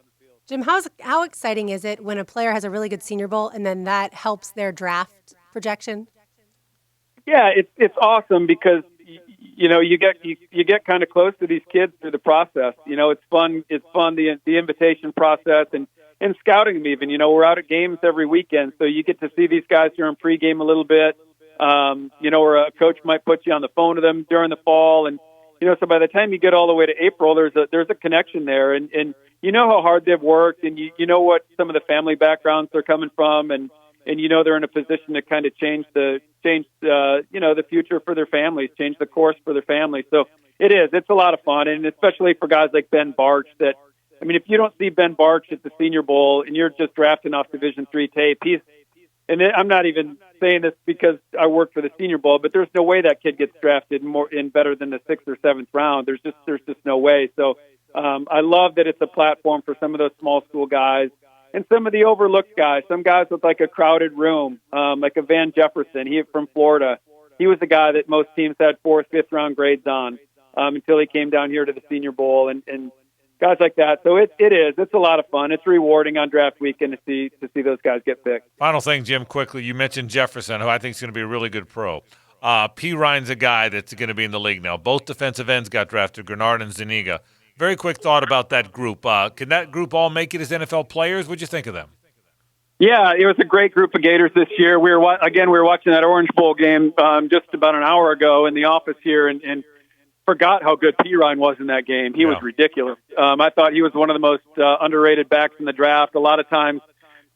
Jim, how exciting is it when a player has a really good Senior Bowl and then that helps their draft projection? Yeah, it's awesome because you get kind of close to these kids through the process. It's fun. It's fun the invitation process and scouting them even. We're out at games every weekend, so you get to see these guys during pregame a little bit. Or a coach might put you on the phone to them during the fall, and so by the time you get all the way to April, there's a connection there, and you know how hard they've worked, and you know what some of the family backgrounds they're coming from, and they're in a position to kind of change the future for their families, change the course for their families. So it's a lot of fun, and especially for guys like Ben Barch. If you don't see Ben Barch at the Senior Bowl and you're just drafting off Division III tape, and I'm not even saying this because I work for the Senior Bowl, but there's no way that kid gets drafted in better than the 6th or 7th round. There's just no way. So I love that it's a platform for some of those small school guys and some of the overlooked guys. Some guys with like a crowded room, like a Van Jefferson. He from Florida. He was the guy that most teams had 4th, 5th round grades on until he came down here to the Senior Bowl and guys like that. So it's a lot of fun. It's rewarding on draft weekend to see those guys get picked. Final thing, Jim, quickly. You mentioned Jefferson, who I think is going to be a really good pro. P. Ryan's a guy that's going to be in the league now. Both defensive ends got drafted, Grenard and Zuniga. Very quick thought about that group. Can that group all make it as NFL players? What'd you think of them? Yeah, it was a great group of Gators this year. We were watching that Orange Bowl game just about an hour ago in the office here, and forgot how good P. Ryan was in that game. He was ridiculous. I thought he was one of the most underrated backs in the draft. A lot of times,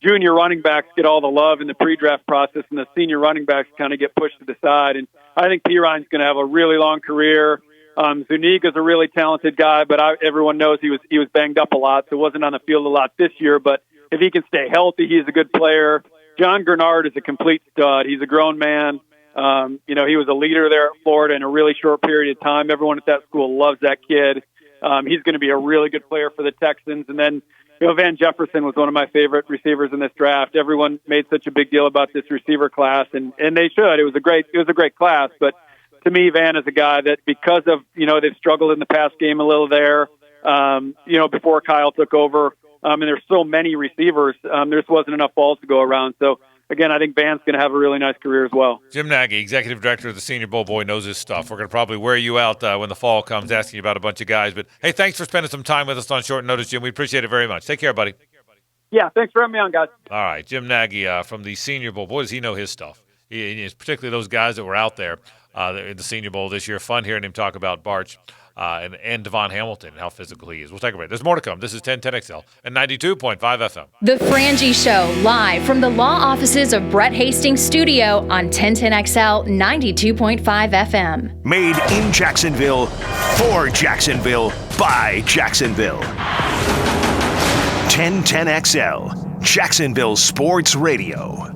junior running backs get all the love in the pre-draft process, and the senior running backs kind of get pushed to the side. And I think P. Ryan's going to have a really long career. Zuniga's a really talented guy, but everyone knows he was banged up a lot, so wasn't on the field a lot this year. But if he can stay healthy, he's a good player. John Grenard is a complete stud. He's a grown man. He was a leader there at Florida in a really short period of time. Everyone at that school loves that kid. He's going to be a really good player for the Texans. And then, Van Jefferson was one of my favorite receivers in this draft. Everyone made such a big deal about this receiver class, and they should. It was a great class. But to me, Van is a guy that because of, they've struggled in the pass game a little there, before Kyle took over. And there's so many receivers. There just wasn't enough balls to go around. So, again, I think Van's going to have a really nice career as well. Jim Nagy, Executive Director of the Senior Bowl, boy, knows his stuff. We're going to probably wear you out when the fall comes, asking you about a bunch of guys. But, hey, thanks for spending some time with us on short notice, Jim. We appreciate it very much. Take care, buddy. Yeah, thanks for having me on, guys. All right, Jim Nagy from the Senior Bowl. Boy, does he know his stuff. Particularly those guys that were out there in the Senior Bowl this year. Fun hearing him talk about Barch and Devon Hamilton and how physical he is. We'll take a break. There's more to come. This is 1010XL and 92.5 FM. The Frangie Show, live from the law offices of Brett Hastings' studio on 1010XL 92.5 FM. Made in Jacksonville For Jacksonville, by Jacksonville. 1010XL, Jacksonville Sports Radio.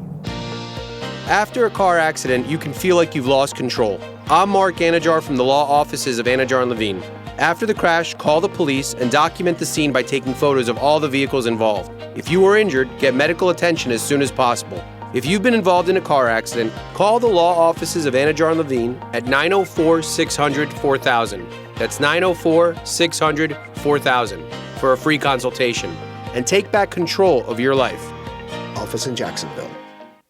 After a car accident, you can feel like you've lost control. I'm Mark Anajar from the law offices of Anajar and Levine. After the crash, call the police and document the scene by taking photos of all the vehicles involved. If you were injured, get medical attention as soon as possible. If you've been involved in a car accident, call the law offices of Anajar and Levine at 904-600-4000. That's 904-600-4000 for a free consultation. And take back control of your life. Office in Jacksonville.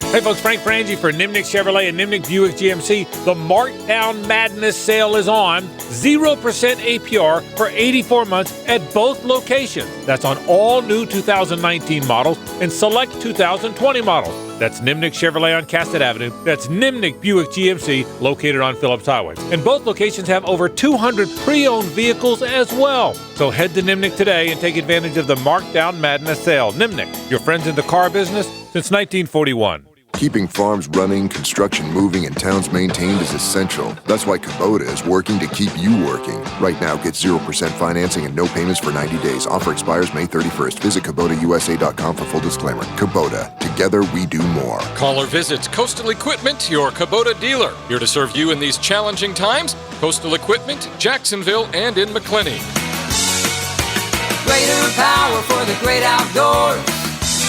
Hey folks, Frank Frangie for Nimnick Chevrolet and Nimnick Buick GMC. The Markdown Madness sale is on. 0% APR for 84 months at both locations. That's on all new 2019 models and select 2020 models. That's Nimnick Chevrolet on Cassett Avenue. That's Nimnick Buick GMC located on Phillips Highway. And both locations have over 200 pre-owned vehicles as well. So head to Nimnick today and take advantage of the Markdown Madness sale. Nimnick, your friends in the car business since 1941. Keeping farms running, construction moving, and towns maintained is essential. That's why Kubota is working to keep you working. Right now, get 0% financing and no payments for 90 days. Offer expires May 31st. Visit KubotaUSA.com for full disclaimer. Kubota. Together, we do more. Call or visit Coastal Equipment, your Kubota dealer. Here to serve you in these challenging times, Coastal Equipment, Jacksonville, and in McClenny. Greater power for the great outdoors.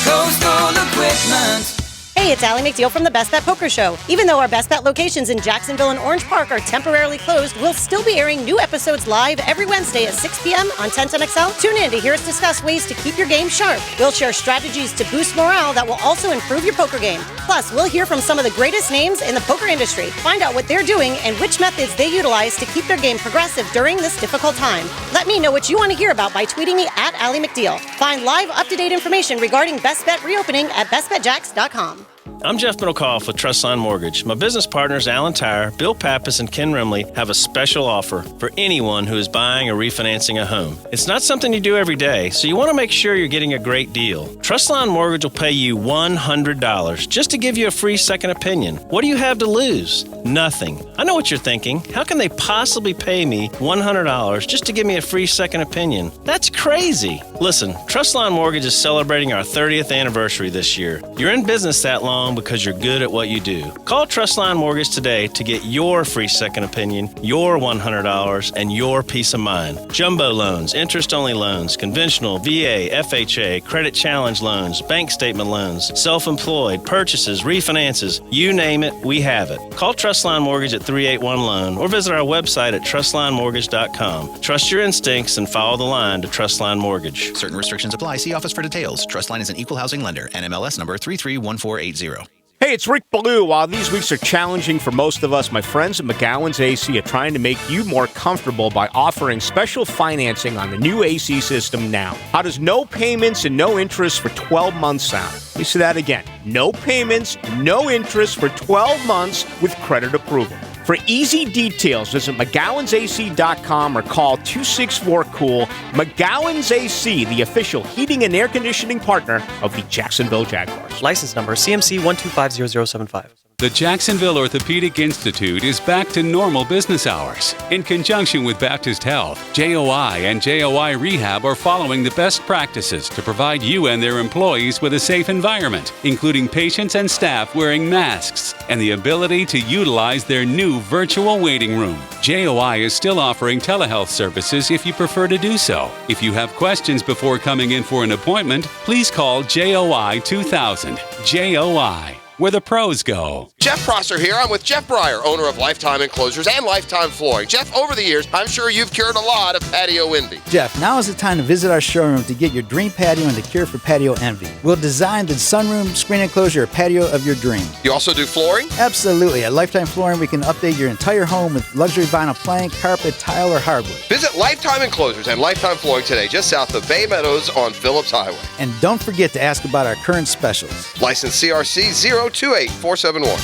Coastal Equipment. Hey, it's Allie McDeal from the Best Bet Poker Show. Even though our Best Bet locations in Jacksonville and Orange Park are temporarily closed, we'll still be airing new episodes live every Wednesday at 6 p.m. on 1010XL. Tune in to hear us discuss ways to keep your game sharp. We'll share strategies to boost morale that will also improve your poker game. Plus, we'll hear from some of the greatest names in the poker industry. Find out what they're doing and which methods they utilize to keep their game progressive during this difficult time. Let me know what you want to hear about by tweeting me at Allie McDeal. Find live, up-to-date information regarding Best Bet reopening at bestbetjacks.com. I'm Jeff Middlecoff with Trustline Mortgage. My business partners, Alan Tyre, Bill Pappas, and Ken Rimley, have a special offer for anyone who is buying or refinancing a home. It's not something you do every day, so you want to make sure you're getting a great deal. Trustline Mortgage will pay you $100 just to give you a free second opinion. What do you have to lose? Nothing. I know what you're thinking. How can they possibly pay me $100 just to give me a free second opinion? That's crazy. Listen, Trustline Mortgage is celebrating our 30th anniversary this year. You're in business that long because you're good at what you do. Call Trustline Mortgage today to get your free second opinion, your $100, and your peace of mind. Jumbo loans, interest-only loans, conventional, VA, FHA, credit challenge loans, bank statement loans, self-employed, purchases, refinances, you name it, we have it. Call Trustline Mortgage at 381-LOAN or visit our website at trustlinemortgage.com. Trust your instincts and follow the line to Trustline Mortgage. Certain restrictions apply. See office for details. Trustline is an equal housing lender. NMLS number 331480. Hey, it's Rick Ballou. While these weeks are challenging for most of us, my friends at McGowan's AC are trying to make you more comfortable by offering special financing on the new AC system now. How does no payments and no interest for 12 months sound? Let me say that again. No payments, no interest for 12 months with credit approval. For easy details, visit McGowan'sAC.com or call 264-COOL. McGowan's AC, the official heating and air conditioning partner of the Jacksonville Jaguars. License number CMC 1250075. The Jacksonville Orthopedic Institute is back to normal business hours. In conjunction with Baptist Health, JOI and JOI Rehab are following the best practices to provide you and their employees with a safe environment, including patients and staff wearing masks and the ability to utilize their new virtual waiting room. JOI is still offering telehealth services if you prefer to do so. If you have questions before coming in for an appointment, please call JOI 2000. JOI, where the pros go. Jeff Prosser here. I'm with Jeff Breyer, owner of Lifetime Enclosures and Lifetime Flooring. Jeff, over the years, I'm sure you've cured a lot of patio envy. Jeff, now is the time to visit our showroom to get your dream patio and the cure for patio envy. We'll design the sunroom, screen enclosure, or patio of your dream. You also do flooring? Absolutely. At Lifetime Flooring, we can update your entire home with luxury vinyl plank, carpet, tile, or hardwood. Visit Lifetime Enclosures and Lifetime Flooring today, just south of Bay Meadows on Phillips Highway. And don't forget to ask about our current specials. License CRC 028471.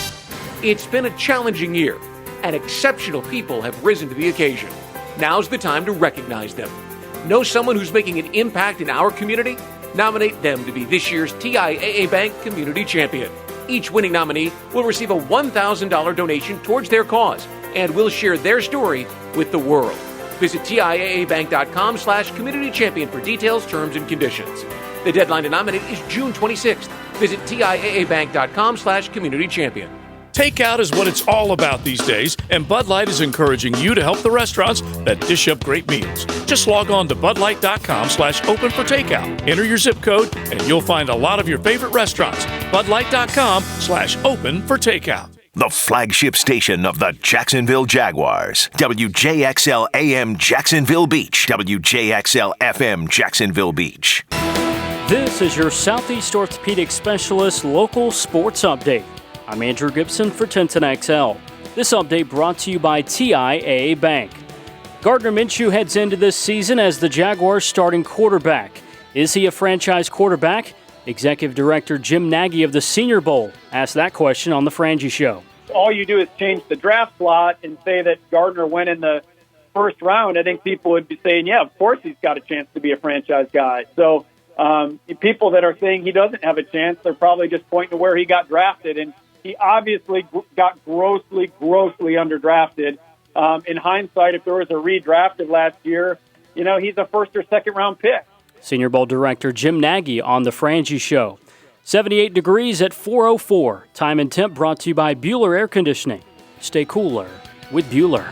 It's been a challenging year, and exceptional people have risen to the occasion. Now's the time to recognize them. Know someone who's making an impact in our community? Nominate them to be this year's TIAA Bank Community Champion. Each winning nominee will receive a $1,000 donation towards their cause, and will share their story with the world. Visit TIAABank.com/community champion for details, terms, and conditions. The deadline to nominate is June 26th. Visit TIAABank.com/community champion. Takeout is what it's all about these days, and Bud Light is encouraging you to help the restaurants that dish up great meals. Just log on to budlight.com/open for takeout. Enter your zip code, and you'll find a lot of your favorite restaurants. budlight.com/open for takeout. The flagship station of the Jacksonville Jaguars. WJXL AM Jacksonville Beach. WJXL FM Jacksonville Beach. This is your Southeast Orthopedic Specialist local sports update. I'm Andrew Gibson for 1010XL. This update brought to you by TIAA Bank. Gardner Minshew heads into this season as the Jaguars' starting quarterback. Is he a franchise quarterback? Executive Director Jim Nagy of the Senior Bowl asked that question on The Frangie Show. All you do is change the draft slot and say that Gardner went in the first round. I think people would be saying, yeah, of course he's got a chance to be a franchise guy. So people that are saying he doesn't have a chance, they're probably just pointing to where he got drafted. And he obviously got grossly underdrafted. In hindsight, if there was a redrafted last year, he's a first or second round pick. Senior Bowl Director Jim Nagy on The Frangie Show. 78 degrees at 4:04. Time and temp brought to you by Bueller Air Conditioning. Stay cooler with Bueller.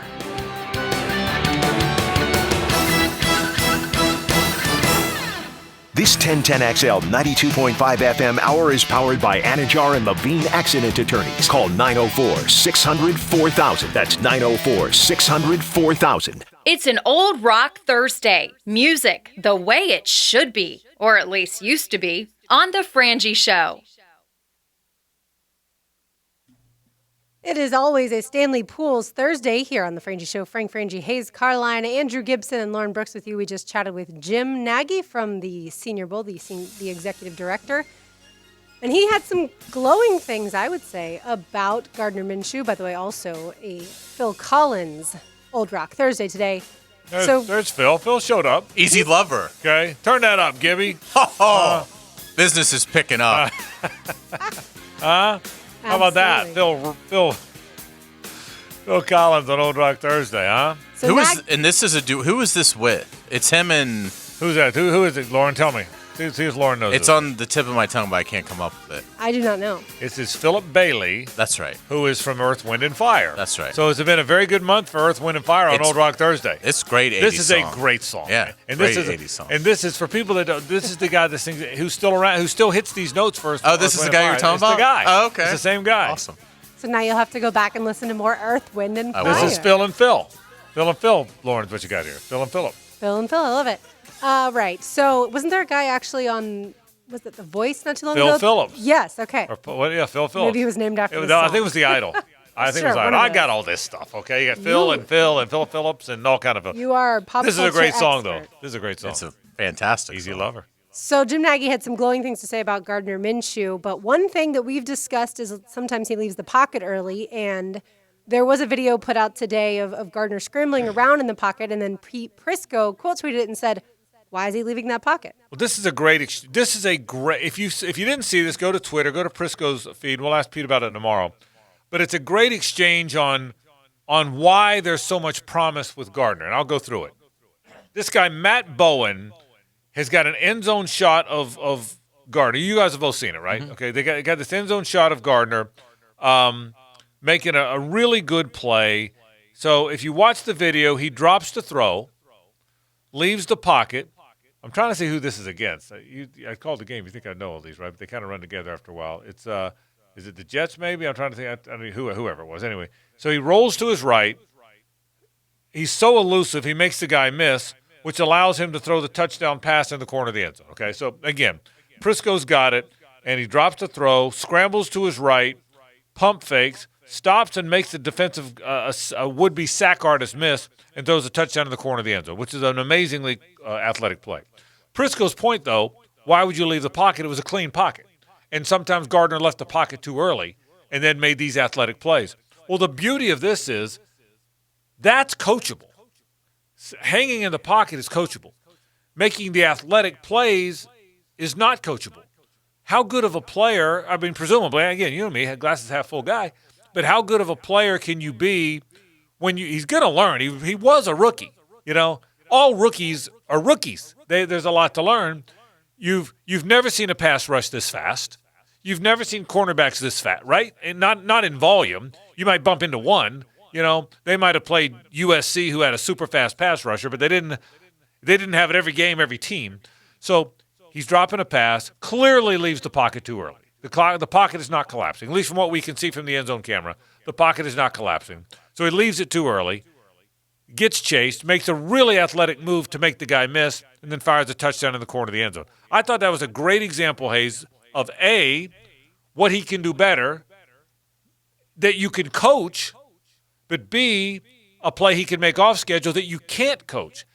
This 1010XL 92.5 FM hour is powered by Anajar and Levine Accident Attorneys. Call 904-600-4000. That's 904-600-4000. It's an old rock Thursday. Music the way it should be, or at least used to be, on The Frangie Show. It is always a Stanley Pools Thursday here on The Frangie Show. Frank Frangie, Hayes Carline, Andrew Gibson, and Lauren Brooks with you. We just chatted with Jim Nagy from the Senior Bowl, the executive director. And he had some glowing things, I would say, about Gardner Minshew. By the way, also a Phil Collins Old Rock Thursday today. There's Phil. Phil showed up. Easy lover. Okay. Turn that up, Gibby. Business is picking up. How about that? Phil Collins on Old Rock Thursday, huh? So who is this with? It's him and... Who's that? Who is it? Lauren, tell me. See if Lauren knows. It's on the tip of my tongue, but I can't come up with it. I do not know. It's Philip Bailey. That's right. Who is from Earth, Wind, and Fire. That's right. So it's been a very good month for Earth, Wind, and Fire on Old Rock Thursday. It's great 80s This is song. a great song. Yeah, and great this is 80s song. And this is for people that don't. This is the guy that sings, who's still around, who still hits these notes first. Oh, this is the guy you're talking about? It's the guy. Oh, okay. It's the same guy. Awesome. So now you'll have to go back and listen to more Earth, Wind, and Fire. This is Phil and Phil. Phil and Phil, Lauren's what you got here. Phil and Philip. Phil and Phil, I love it. Right. So wasn't there a guy actually on, was it The Voice not too long ago? Phil Phillips. Yes, okay. Yeah, Phil Phillips. Maybe he was named after the No, I song. think it was The Idol. I think it was Sure, Idol. one of I got those. all this stuff, okay? You got Phil and Phil Phillips and all kind of Phil. You are a pop This is a culture great song, expert. though. This is a great song. It's a fantastic Easy song. lover. So Jim Nagy had some glowing things to say about Gardner Minshew, but one thing that we've discussed is sometimes he leaves the pocket early, and there was a video put out today of Gardner scrambling around in the pocket, and then Pete Prisco quote tweeted it and said, "Why is he leaving that pocket?" Well, this is a great. If you didn't see this, go to Twitter, go to Prisco's feed. We'll ask Pete about it tomorrow. But it's a great exchange on why there's so much promise with Gardner, and I'll go through it. This guy Matt Bowen has got an end zone shot of Gardner. You guys have both seen it, right? Mm-hmm. Okay, they got this end zone shot of Gardner making a really good play. So if you watch the video, he drops the throw, leaves the pocket. I'm trying to see who this is against. I called the game. You think I know all these, right? But they kind of run together after a while. It's is it the Jets maybe? I'm trying to think. I mean, whoever it was. Anyway, so he rolls to his right. He's so elusive, he makes the guy miss, which allows him to throw the touchdown pass in the corner of the end zone. Okay, so again, Prisco's got it, and he drops the throw, scrambles to his right, pump fakes, stops and makes the defensive a would-be sack artist miss, and throws a touchdown in the corner of the end zone, which is an amazingly athletic play. Prisco's point, though, why would you leave the pocket? It was a clean pocket. And sometimes Gardner left the pocket too early and then made these athletic plays. Well, the beauty of this is that's coachable. Hanging in the pocket is coachable. Making the athletic plays is not coachable. How good of a player, I mean, presumably, again, you and me, glasses half full guy, but how good of a player can you be when he's going to learn? He was a rookie. All rookies are rookies. There's a lot to learn. You've never seen a pass rush this fast. You've never seen cornerbacks this fat, right? And not in volume. You might bump into one. They might have played USC, who had a super fast pass rusher, but they didn't have it every game, every team. So he's dropping a pass, clearly leaves the pocket too early. The pocket is not collapsing, at least from what we can see from the end zone camera. The pocket is not collapsing. So he leaves it too early, gets chased, makes a really athletic move to make the guy miss, and then fires a touchdown in the corner of the end zone. I thought that was a great example, Hayes, of A, what he can do better, that you can coach, but B, a play he can make off schedule that you can't coach.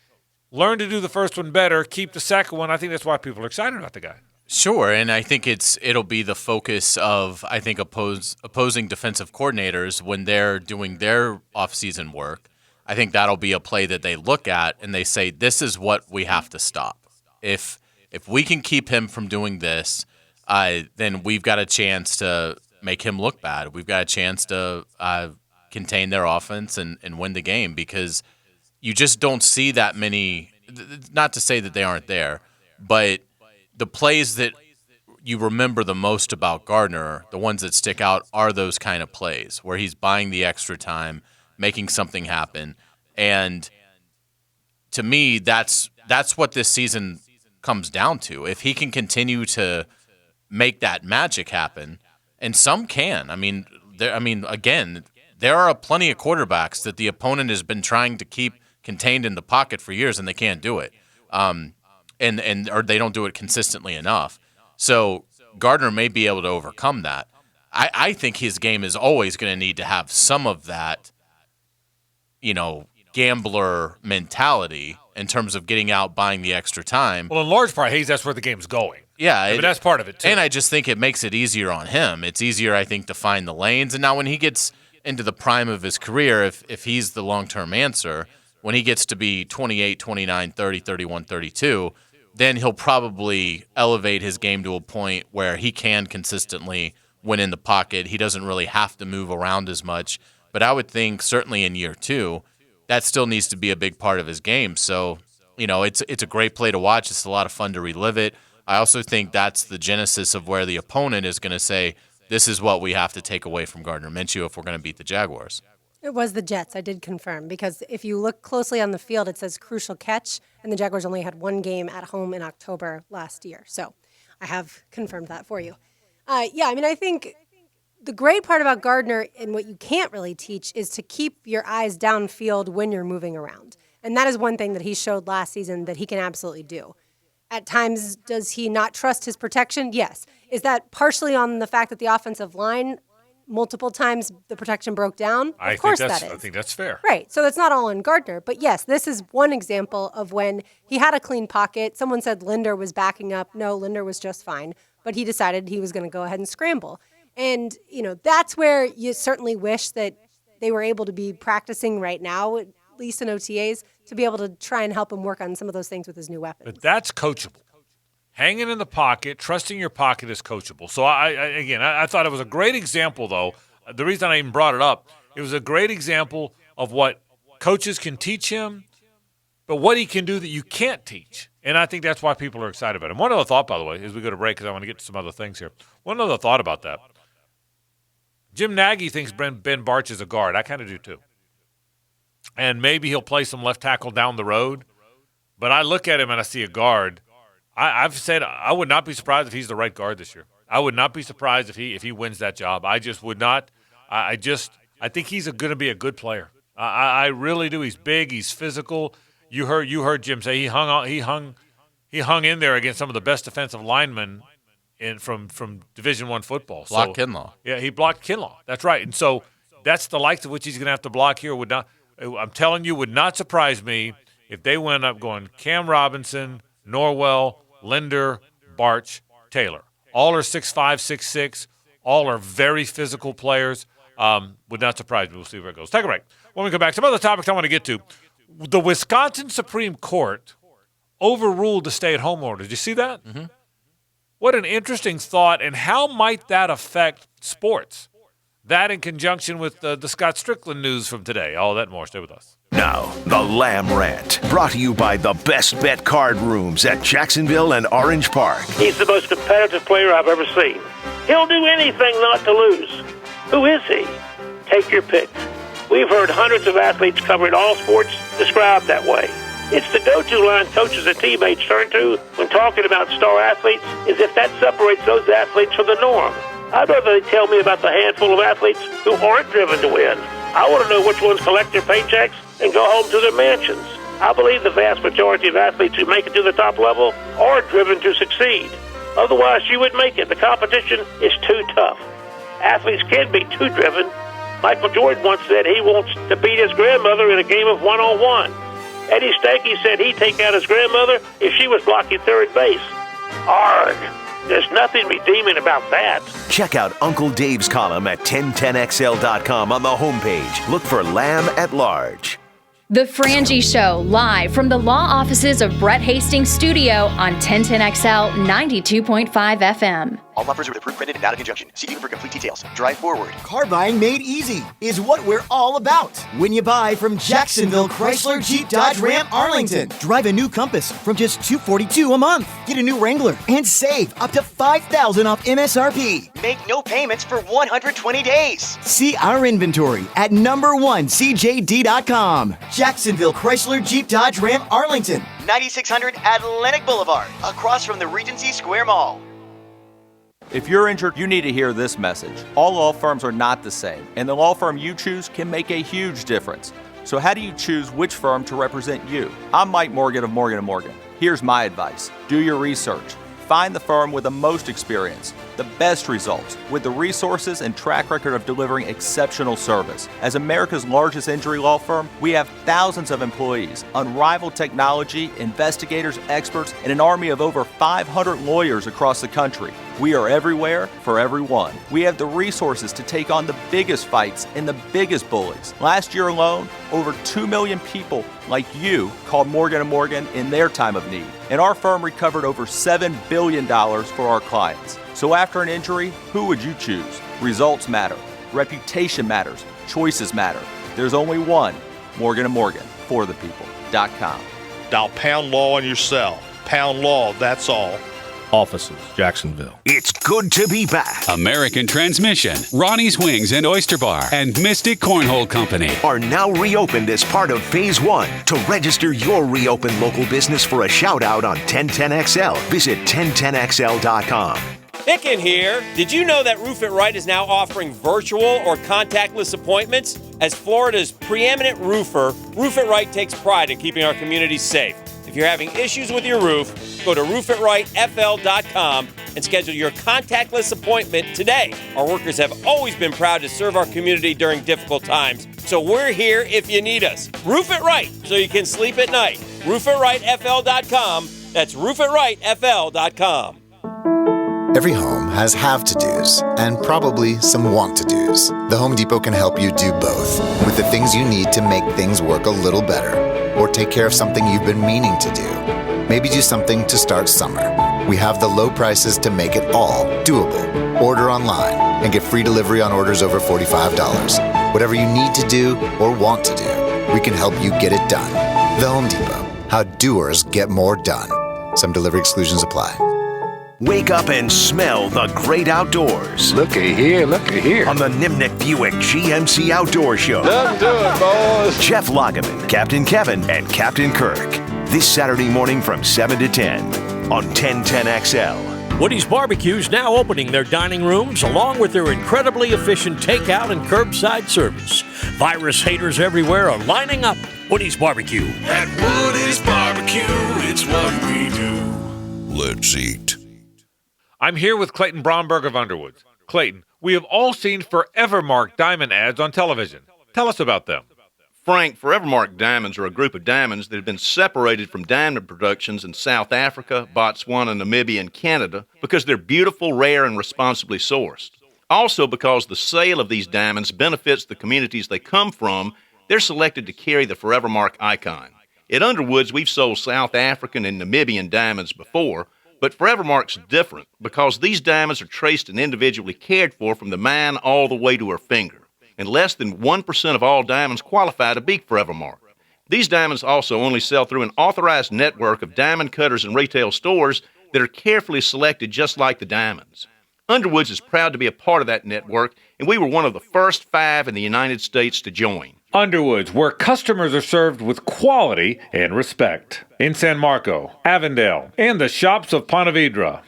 Learn to do the first one better, keep the second one. I think that's why people are excited about the guy. Sure, and I think it'll be the focus of, I think, opposing defensive coordinators when they're doing their offseason work. I think that'll be a play that they look at and they say, this is what we have to stop. If we can keep him from doing this, then we've got a chance to make him look bad. We've got a chance to contain their offense and win the game, because you just don't see that many. Not to say that they aren't there, but the plays that you remember the most about Gardner, the ones that stick out, are those kind of plays where he's buying the extra time, making something happen. And to me, that's what this season comes down to. If he can continue to make that magic happen, and some can. Again, there are plenty of quarterbacks that the opponent has been trying to keep contained in the pocket for years, and they can't do it. Or they don't do it consistently enough. So Gardner may be able to overcome that. I think his game is always going to need to have some of that, gambler mentality in terms of getting out, buying the extra time. Well, in large part, Hayes, that's where the game's going. Yeah. But that's part of it, too. And I just think it makes it easier on him. It's easier, I think, to find the lanes. And now when he gets into the prime of his career, if he's the long-term answer, when he gets to be 28, 29, 30, 31, 32, then he'll probably elevate his game to a point where he can consistently win in the pocket. He doesn't really have to move around as much. But I would think certainly in year 2, that still needs to be a big part of his game. So, it's a great play to watch. It's a lot of fun to relive it. I also think that's the genesis of where the opponent is going to say, this is what we have to take away from Gardner Minshew if we're going to beat the Jaguars. It was the Jets, I did confirm, because if you look closely on the field, it says crucial catch, and the Jaguars only had one game at home in October last year. So I have confirmed that for you. I think the great part about Gardner and what you can't really teach is to keep your eyes downfield when you're moving around. And that is one thing that he showed last season that he can absolutely do. At times, does he not trust his protection? Yes. Is that partially on the fact that the offensive line, multiple times the protection broke down? Of course that is. I think that's fair. Right. So that's not all on Gardner. But yes, this is one example of when he had a clean pocket. Someone said Linder was backing up. No, Linder was just fine. But he decided he was going to go ahead and scramble. And, that's where you certainly wish that they were able to be practicing right now, at least in OTAs, to be able to try and help him work on some of those things with his new weapons. But that's coachable. Hanging in the pocket, trusting your pocket is coachable. So, I thought it was a great example, though. The reason I even brought it up, it was a great example of what coaches can teach him, but what he can do that you can't teach. And I think that's why people are excited about him. One other thought, by the way, as we go to break, because I want to get to some other things here. One other thought about that. Jim Nagy thinks Ben Bartch is a guard. I kind of do, too. And maybe he'll play some left tackle down the road. But I look at him and I see a guard. I've said I would not be surprised if he's the right guard this year. I would not be surprised if he wins that job. I just would not. I think he's going to be a good player. I really do. He's big. He's physical. You heard Jim say he hung in there against some of the best defensive linemen from Division I football. Blocked Kinlaw. Yeah, he blocked Kinlaw. That's right. And so that's the likes of which he's going to have to block here. I'm telling you, would not surprise me if they went up going Cam Robinson, Norwell, Linder, Bartch, Taylor. All are 6'5", 6'6". All are very physical players. Would not surprise me. We'll see where it goes. Take a break. When we come back, some other topics I want to get to. The Wisconsin Supreme Court overruled the stay-at-home order. Did you see that? Mm-hmm. What an interesting thought, and how might that affect sports? That in conjunction with the Scott Strickland news from today. All that and more. Stay with us. Now, the Lamb Rant, brought to you by the Best Bet Card Rooms at Jacksonville and Orange Park. He's the most competitive player I've ever seen. He'll do anything not to lose. Who is he? Take your pick. We've heard hundreds of athletes covering all sports described that way. It's the go-to line coaches and teammates turn to when talking about star athletes, as if that separates those athletes from the norm. I'd rather they tell me about the handful of athletes who aren't driven to win. I want to know which ones collect their paychecks and go home to their mansions. I believe the vast majority of athletes who make it to the top level are driven to succeed. Otherwise, you wouldn't make it. The competition is too tough. Athletes can be too driven. Michael Jordan once said he wants to beat his grandmother in a game of one-on-one. Eddie Stanky said he'd take out his grandmother if she was blocking third base. Arg! There's nothing redeeming about that. Check out Uncle Dave's column at 1010XL.com on the homepage. Look for Lamb at Large. The Frangie Show, live from the law offices of Brett Hastings' studio on 1010XL 92.5 FM. All offers are approved, printed, and out of conjunction. See dealer for complete details. Drive forward. Car buying made easy is what we're all about. When you buy from Jacksonville Chrysler Jeep Dodge Ram Arlington, drive a new Compass from just $242 a month. Get a new Wrangler and save up to $5,000 off MSRP. Make no payments for 120 days. See our inventory at #1CJD.com. Jacksonville Chrysler Jeep Dodge Ram Arlington, 9600 Atlantic Boulevard, across from the Regency Square Mall. If you're injured, you need to hear this message. All law firms are not the same, and the law firm you choose can make a huge difference. So how do you choose which firm to represent you? I'm Mike Morgan of Morgan & Morgan. Here's my advice. Do your research. Find the firm with the most experience, the best results, with the resources and track record of delivering exceptional service. As America's largest injury law firm, we have thousands of employees, unrivaled technology, investigators, experts, and an army of over 500 lawyers across the country. We are everywhere for everyone. We have the resources to take on the biggest fights and the biggest bullies. Last year alone, over 2 million people like you called Morgan & Morgan in their time of need. And our firm recovered over $7 billion for our clients. So after an injury, who would you choose? Results matter. Reputation matters. Choices matter. There's only one, Morgan & Morgan, for the people.com. Dial pound law on your cell. Pound law, that's all. Offices, Jacksonville. It's good to be back. American Transmission, Ronnie's Wings and Oyster Bar, and Mystic Cornhole Company are now reopened as part of Phase 1. To register your reopened local business for a shout-out on 1010XL, visit 1010XL.com. Pickin' here. Did you know that Roof It Right is now offering virtual or contactless appointments? As Florida's preeminent roofer, Roof It Right takes pride in keeping our communities safe. If you're having issues with your roof, go to roofitRightFL.com and schedule your contactless appointment today. Our workers have always been proud to serve our community during difficult times, so we're here if you need us. Roof It Right, so you can sleep at night. RoofitRightFL.com. That's RoofitRightFL.com. Every home has have-to-dos and probably some want-to-dos. The Home Depot can help you do both with the things you need to make things work a little better, or take care of something you've been meaning to do. Maybe do something to start summer. We have the low prices to make it all doable. Order online and get free delivery on orders over $45. Whatever you need to do or want to do, we can help you get it done. The Home Depot. How doers get more done. Some delivery exclusions apply. Wake up and smell the great outdoors. Looky here. On the Nimnik Buick GMC Outdoor Show. Let's do it, boys. Jeff Lageman, Captain Kevin, and Captain Kirk. This Saturday morning from 7 to 10 on 1010XL. Woody's Barbecue is now opening their dining rooms along with their incredibly efficient takeout and curbside service. Virus haters everywhere are lining up. Woody's Barbecue. At Woody's Barbecue, it's what we do. Let's eat. I'm here with Clayton Bromberg of Underwoods. Clayton, we have all seen Forevermark diamond ads on television. Tell us about them. Frank, Forevermark diamonds are a group of diamonds that have been separated from diamond productions in South Africa, Botswana, Namibia, and Canada because they're beautiful, rare, and responsibly sourced. Also, because the sale of these diamonds benefits the communities they come from, they're selected to carry the Forevermark icon. At Underwoods, we've sold South African and Namibian diamonds before, but Forevermark's different because these diamonds are traced and individually cared for from the mine all the way to her finger. And less than 1% of all diamonds qualify to be Forevermark. These diamonds also only sell through an authorized network of diamond cutters and retail stores that are carefully selected just like the diamonds. Underwoods is proud to be a part of that network, and we were one of the first 5 in the United States to join. Underwoods, where customers are served with quality and respect. In San Marco, Avondale, and the shops of Ponte Vedra.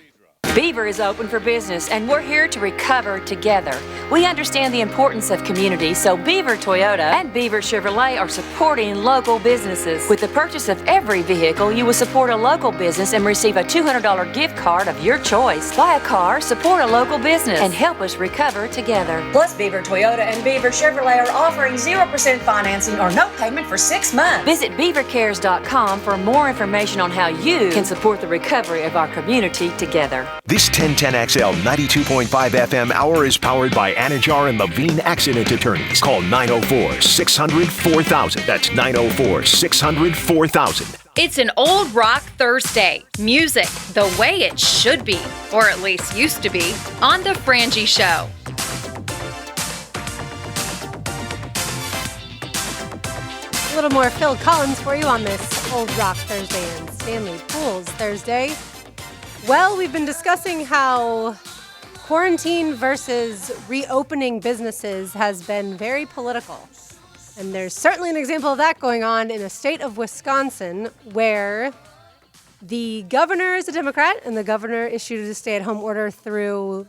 Beaver is open for business, and we're here to recover together. We understand the importance of community, so Beaver Toyota and Beaver Chevrolet are supporting local businesses. With the purchase of every vehicle, you will support a local business and receive a $200 gift card of your choice. Buy a car, support a local business, and help us recover together. Plus, Beaver Toyota and Beaver Chevrolet are offering 0% financing or no payment for 6 months. Visit beavercares.com for more information on how you can support the recovery of our community together. This 1010XL 92.5 FM hour is powered by Anajar and Levine Accident Attorneys. Call 904-600-4000. That's 904-600-4000. It's an old rock Thursday. Music the way it should be, or at least used to be, on The Frangie Show. A little more Phil Collins for you on this Old Rock Thursday and Stanley Pools Thursday. Well, we've been discussing how quarantine versus reopening businesses has been very political. And there's certainly an example of that going on in the state of Wisconsin, where the governor is a Democrat, and the governor issued a stay-at-home order through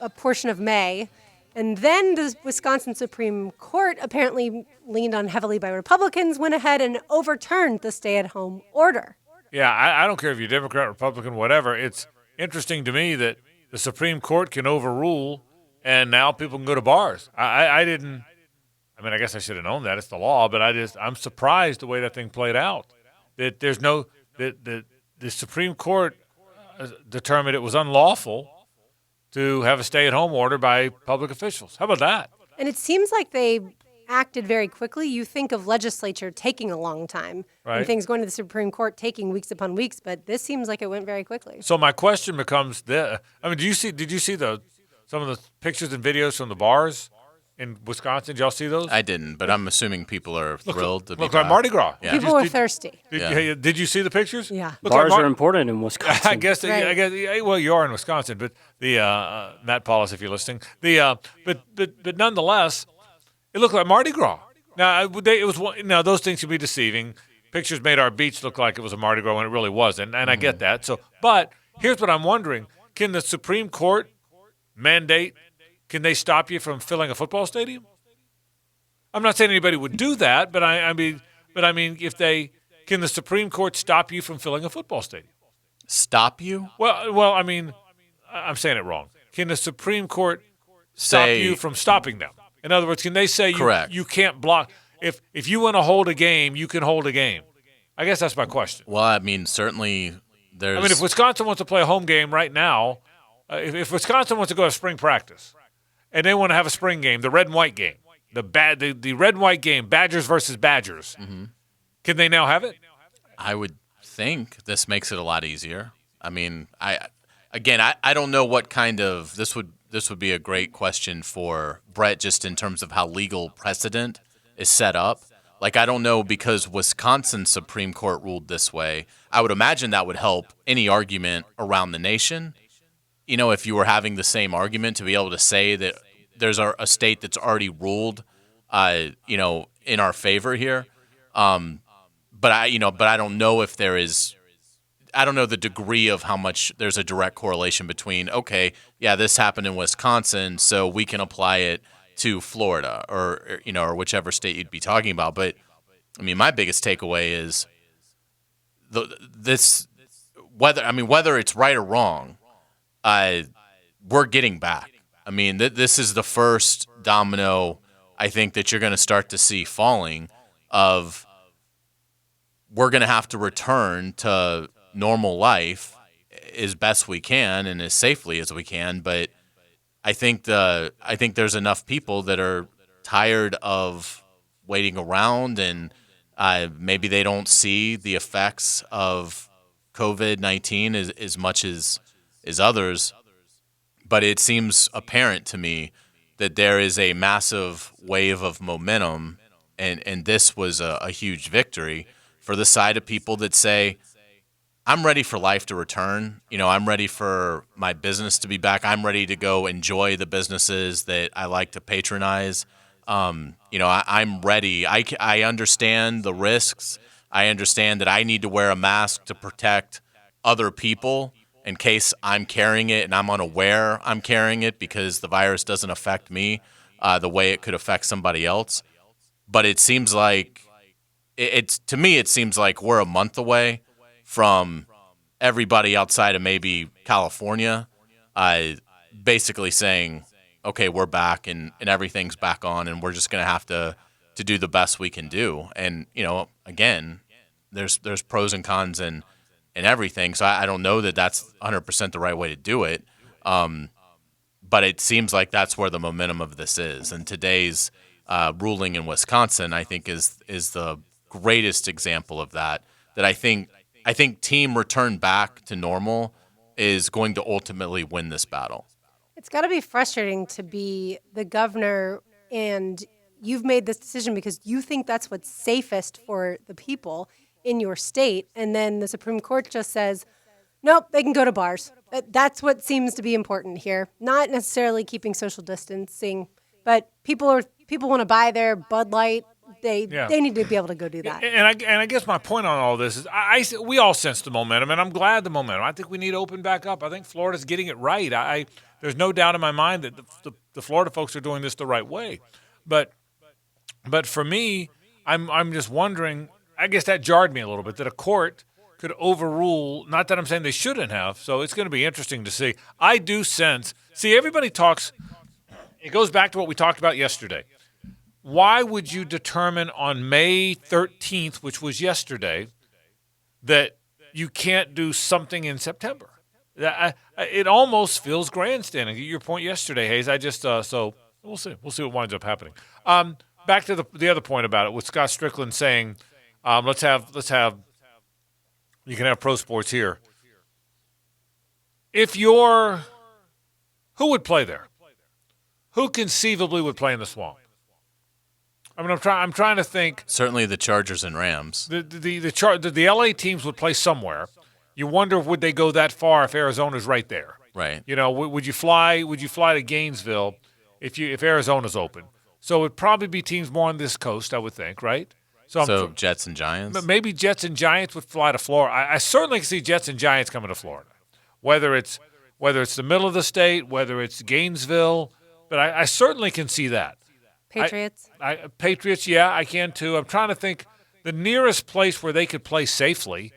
a portion of May. And then the Wisconsin Supreme Court, apparently leaned on heavily by Republicans, went ahead and overturned the stay-at-home order. Yeah, I don't care if you're Democrat, Republican, whatever. It's interesting to me that the Supreme Court can overrule, and now people can go to bars. I guess I should have known that. It's the law, but I'm surprised the way that thing played out. That the Supreme Court determined it was unlawful to have a stay-at-home order by public officials. How about that? And it seems like they acted very quickly. You think of legislature taking a long time, right, and things going to the Supreme Court taking weeks upon weeks, but this seems like it went very quickly. So my question becomes did you see some of the pictures and videos from the bars in Wisconsin? Did y'all see those? I didn't, but I'm assuming people are thrilled to be back. Like Mardi Gras. Yeah. People were thirsty. Did you see the pictures? Yeah. Bars are important in Wisconsin. I guess. Well, you are in Wisconsin, but the Matt Paulus, if you're listening, but nonetheless, it looked like Mardi Gras. Now those things can be deceiving. Pictures made our beach look like it was a Mardi Gras when it really wasn't, and I get that. So, but here's what I'm wondering: can the Supreme Court mandate? Can they stop you from filling a football stadium? I'm not saying anybody would do that, but I mean, if they can, the Supreme Court stop you from filling a football stadium? Stop you? Well, I mean, I'm saying it wrong. Can the Supreme Court stop you from stopping them? In other words, can they say you can't block? If you want to hold a game, you can hold a game. I guess that's my question. Well, I mean, certainly there's... I mean, if Wisconsin wants to play a home game right now, if Wisconsin wants to go to spring practice, and they want to have a spring game, the red and white game, the red and white game, Badgers versus Badgers, can they now have it? I would think this makes it a lot easier. I mean, I don't know what kind of this would be a great question for Brett, just in terms of how legal precedent is set up. Like, I don't know, because Wisconsin Supreme Court ruled this way. I would imagine that would help any argument around the nation. You know, if you were having the same argument, to be able to say that there's a state that's already ruled, in our favor here. But I don't know if there is. I don't know the degree of how much there's a direct correlation between, okay, yeah, this happened in Wisconsin, so we can apply it to Florida or whichever state you'd be talking about. But I mean, my biggest takeaway is whether it's right or wrong, we're getting back. I mean, this is the first domino I think that you're going to start to see falling of we're going to have to return to normal life as best we can and as safely as we can. But I think there's enough people that are tired of waiting around, and maybe they don't see the effects of COVID-19 as much as others. But it seems apparent to me that there is a massive wave of momentum And this was a huge victory for the side of people that say, I'm ready for life to return. I'm ready for my business to be back. I'm ready to go enjoy the businesses that I like to patronize. I'm ready. I understand the risks. I understand that I need to wear a mask to protect other people in case I'm carrying it and I'm unaware I'm carrying it because the virus doesn't affect me the way it could affect somebody else. But it seems like to me, it seems like we're a month away from everybody outside of maybe California basically saying, okay, we're back and everything's back on and we're just going to have to do the best we can do. And, again, there's pros and cons and everything. So I don't know that that's 100% the right way to do it. But it seems like that's where the momentum of this is. And today's ruling in Wisconsin, I think, is the greatest example of that I think team return back to normal is going to ultimately win this battle. It's got to be frustrating to be the governor and you've made this decision because you think that's what's safest for the people in your state. And then the Supreme Court just says, nope, they can go to bars. That's what seems to be important here. Not necessarily keeping social distancing, but people want to buy their Bud Light. They need to be able to go do that. And I guess my point on all this is we all sense the momentum, and I'm glad the momentum. I think we need to open back up. I think Florida's getting it right. There's no doubt in my mind that the Florida folks are doing this the right way. But for me, I'm just wondering, I guess that jarred me a little bit, that a court could overrule, not that I'm saying they shouldn't have, so it's going to be interesting to see. I do sense, everybody talks, it goes back to what we talked about yesterday. Why would you determine on May 13th, which was yesterday, that you can't do something in September? It almost feels grandstanding. Your point yesterday, Hayes. I just so we'll see. We'll see what winds up happening. Back to the other point about it, with Scott Strickland saying, let's have you can have pro sports here. Who would play there? Who conceivably would play in the Swamp? I mean, I'm trying to think. Certainly the Chargers and Rams. The LA teams would play somewhere. You wonder, would they go that far if Arizona's right there? Right. Would you fly to Gainesville if Arizona's open? So it'd probably be teams more on this coast, I would think, right? So Jets and Giants? Maybe Jets and Giants would fly to Florida. I certainly can see Jets and Giants coming to Florida, whether it's the middle of the state, whether it's Gainesville, but I certainly can see that. Patriots? Patriots, yeah, I can too. I'm trying to think the nearest place where they could play safely,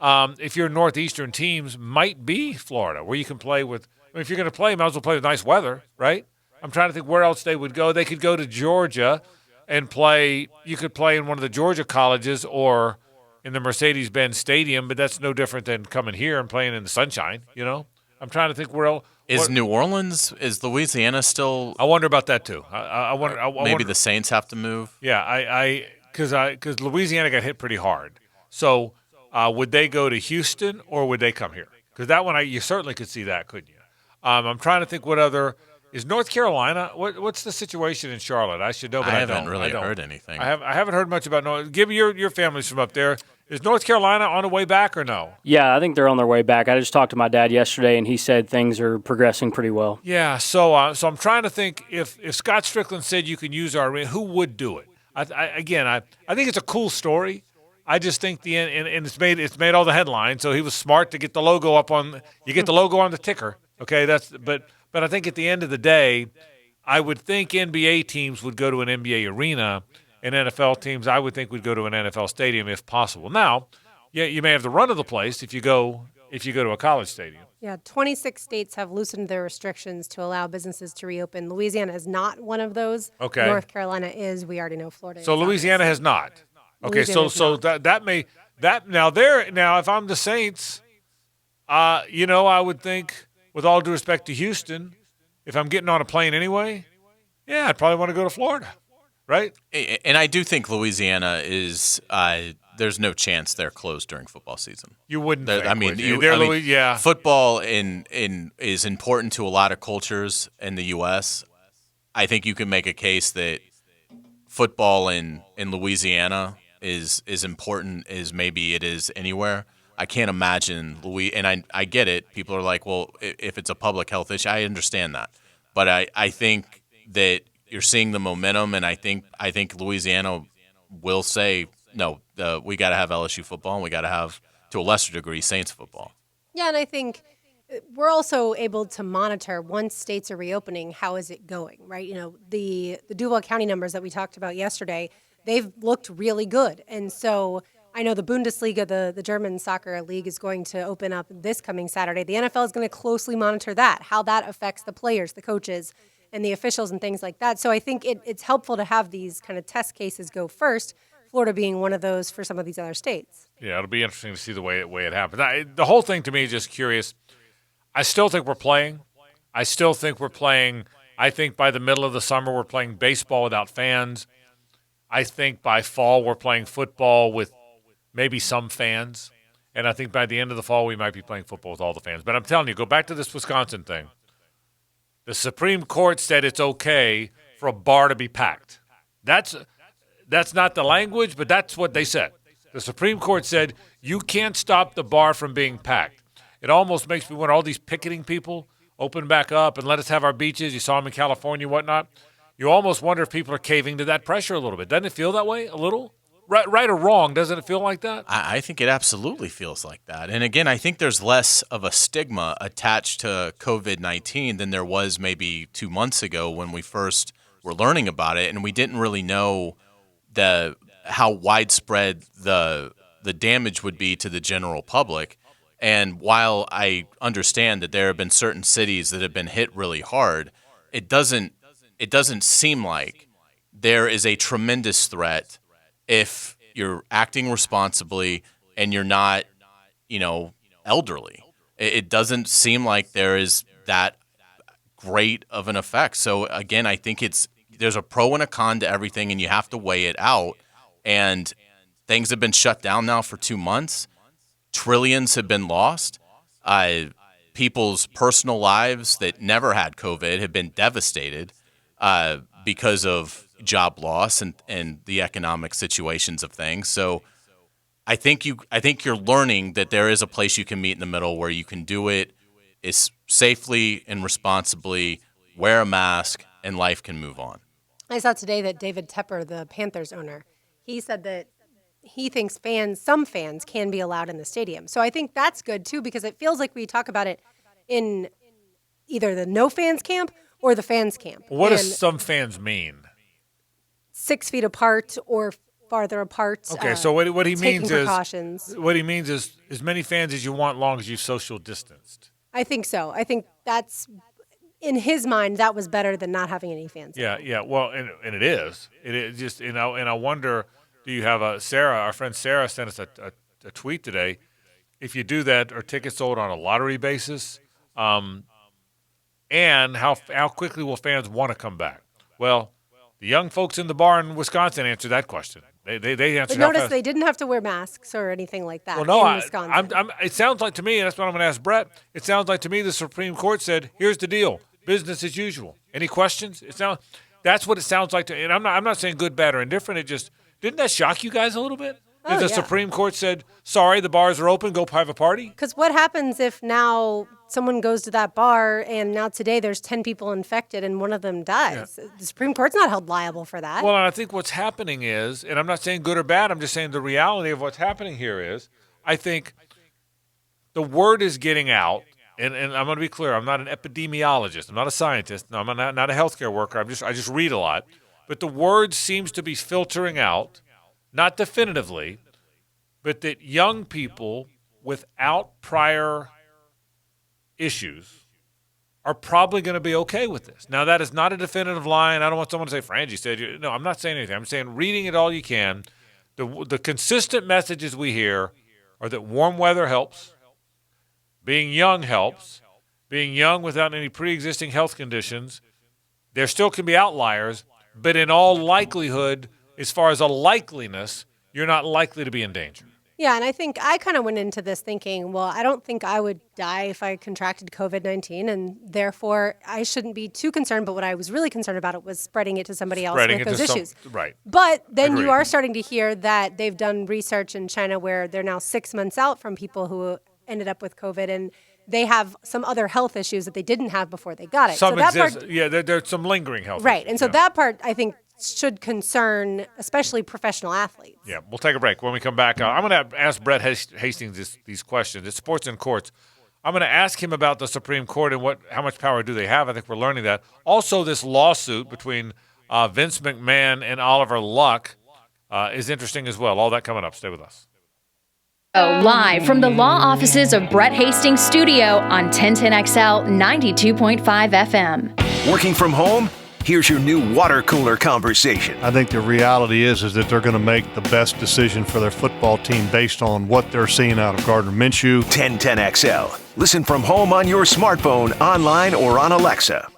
if you're Northeastern teams, might be Florida, where you can play with – if you're going to play, you might as well play with nice weather, right? I'm trying to think where else they would go. They could go to Georgia and play – you could play in one of the Georgia colleges or in the Mercedes-Benz Stadium, but that's no different than coming here and playing in the sunshine, I'm trying to think where else. Is Louisiana still? I wonder about that too. I wonder. Maybe the Saints have to move. Yeah, because Louisiana got hit pretty hard. So would they go to Houston or would they come here? Because that one, you certainly could see that, couldn't you? I'm trying to think what other is North Carolina. What's the situation in Charlotte? I should know, but I haven't really heard anything. I haven't heard much about North. Give me your family's from up there. Is North Carolina on the way back or no? Yeah, I think they're on their way back. I just talked to my dad yesterday, and he said things are progressing pretty well. Yeah, so I'm trying to think if Scott Strickland said you can use our arena, who would do it? I think it's a cool story. I just think and it's made all the headlines. So he was smart to get the logo up on. You get the logo on the ticker, okay? But I think at the end of the day, I would think NBA teams would go to an NBA arena. And NFL teams, I would think, would go to an NFL stadium if possible. Now, yeah, you may have the run of the place if you go to a college stadium. Yeah, 26 states have loosened their restrictions to allow businesses to reopen. Louisiana is not one of those. Okay. North Carolina is. We already know Florida. So Louisiana has not. Okay, so that may now if I'm the Saints, I would think, with all due respect to Houston, if I'm getting on a plane anyway, yeah, I'd probably want to go to Florida. Right? And I do think Louisiana is there's no chance they're closed during football season. You wouldn't think, I mean, yeah. Football is important to a lot of cultures in the U.S. I think you can make a case that football in Louisiana is as important as maybe it is anywhere. I can't imagine and I get it. People are like, well, if it's a public health issue, I understand that. But I think that you're seeing the momentum, and I think Louisiana will say, no, we got to have LSU football, and we got to have, to a lesser degree, Saints football. Yeah, and I think we're also able to monitor once states are reopening, how is it going, right? You know, the Duval County numbers that we talked about yesterday, they've looked really good. And so I know the Bundesliga, the German soccer league, is going to open up this coming Saturday. The NFL is going to closely monitor that, how that affects the players, the coaches, and the officials and things like that. So I think it's helpful to have these kind of test cases go first, Florida being one of those for some of these other states. Yeah, it'll be interesting to see the way it happens. The whole thing to me is just curious. I still think we're playing. I think by the middle of the summer we're playing baseball without fans. I think by fall we're playing football with maybe some fans. And I think by the end of the fall we might be playing football with all the fans. But I'm telling you, go back to this Wisconsin thing. The Supreme Court said it's okay for a bar to be packed. That's not the language, but that's what they said. The Supreme Court said you can't stop the bar from being packed. It almost makes me wonder, all these picketing people open back up and let us have our beaches. You saw them in California and whatnot. You almost wonder if people are caving to that pressure a little bit. Doesn't it feel that way a little? Right or wrong, doesn't it feel like that? I think it absolutely feels like that. And again, I think there's less of a stigma attached to COVID-19 than there was maybe 2 months ago when we first were learning about it, and we didn't really know how widespread the damage would be to the general public. And while I understand that there have been certain cities that have been hit really hard, it doesn't seem like there is a tremendous threat if you're acting responsibly and you're not, elderly. It doesn't seem like there is that great of an effect. So again, I think there's a pro and a con to everything, and you have to weigh it out. And things have been shut down now for 2 months. Trillions have been lost. People's personal lives that never had COVID have been devastated because of job loss and the economic situations of things. So I think you're learning that there is a place you can meet in the middle where you can do it is safely and responsibly, wear a mask, and life can move on. I saw today that David Tepper, the Panthers owner, he said that he thinks some fans can be allowed in the stadium. So I think that's good too, because it feels like we talk about it in either the no fans camp or the fans camp. What does some fans mean? 6 feet apart or farther apart. Okay, so what he means precautions. What he means is as many fans as you want, long as you've social distanced. I think so. I think that's, in his mind, that was better than not having any fans. Yeah. Well, and it is. It is just, and I wonder, do you have Sarah, our friend Sarah sent us a tweet today. If you do that, are tickets sold on a lottery basis? And how quickly will fans want to come back? Well, the young folks in the bar in Wisconsin answered that question. They answered. But notice they didn't have to wear masks or anything like that. Well, no, in Wisconsin. It sounds like to me, and that's what I'm going to ask Brett. It sounds like to me the Supreme Court said, "Here's the deal: business as usual." Any questions? That's what it sounds like to. And I'm not saying good, bad, or indifferent. It just didn't that shock you guys a little bit? That the Supreme Court said, "Sorry, the bars are open. Go have a party." Because what happens if now someone goes to that bar and now today there's 10 people infected and one of them dies? Yeah. The Supreme Court's not held liable for that. Well, and I think what's happening is, and I'm not saying good or bad, I'm just saying the reality of what's happening here is, I think the word is getting out, and I'm going to be clear, I'm not an epidemiologist, I'm not a scientist, no, I'm not a healthcare worker, I just read a lot, but the word seems to be filtering out, not definitively, but that young people without prior issues are probably going to be okay with this. Now, that is not a definitive line. I don't want someone to say, Frangie said, no, I'm not saying anything. I'm saying reading it all you can. The consistent messages we hear are that warm weather helps, being young helps, being young without any pre-existing health conditions. There still can be outliers, but in all likelihood, as far as a likeliness, you're not likely to be in danger. Yeah, and I think I kind of went into this thinking, well, I don't think I would die if I contracted COVID-19, and therefore I shouldn't be too concerned. But what I was really concerned about it was spreading it to somebody else with those issues. Right. But then Agreed. you are starting to hear that they've done research in China where they're now 6 months out from people who ended up with COVID, and they have some other health issues that they didn't have before they got it. Some so that exist. part, Yeah, there's some lingering health right. issues, And so yeah. that part, I think, should concern especially professional athletes. Yeah, we'll take a break. When we come back, I'm going to ask Brett Hastings these questions. It's Sports and Courts. I'm going to ask him about the Supreme Court and how much power do they have. I think we're learning that. Also, this lawsuit between Vince McMahon and Oliver Luck is interesting as well. All that coming up. Stay with us. Live from the law offices of Brett Hastings' studio on 1010XL 92.5 FM. Working from home? Here's your new water cooler conversation. I think the reality is that they're going to make the best decision for their football team based on what they're seeing out of Gardner Minshew. 1010XL. Listen from home on your smartphone, online, or on Alexa.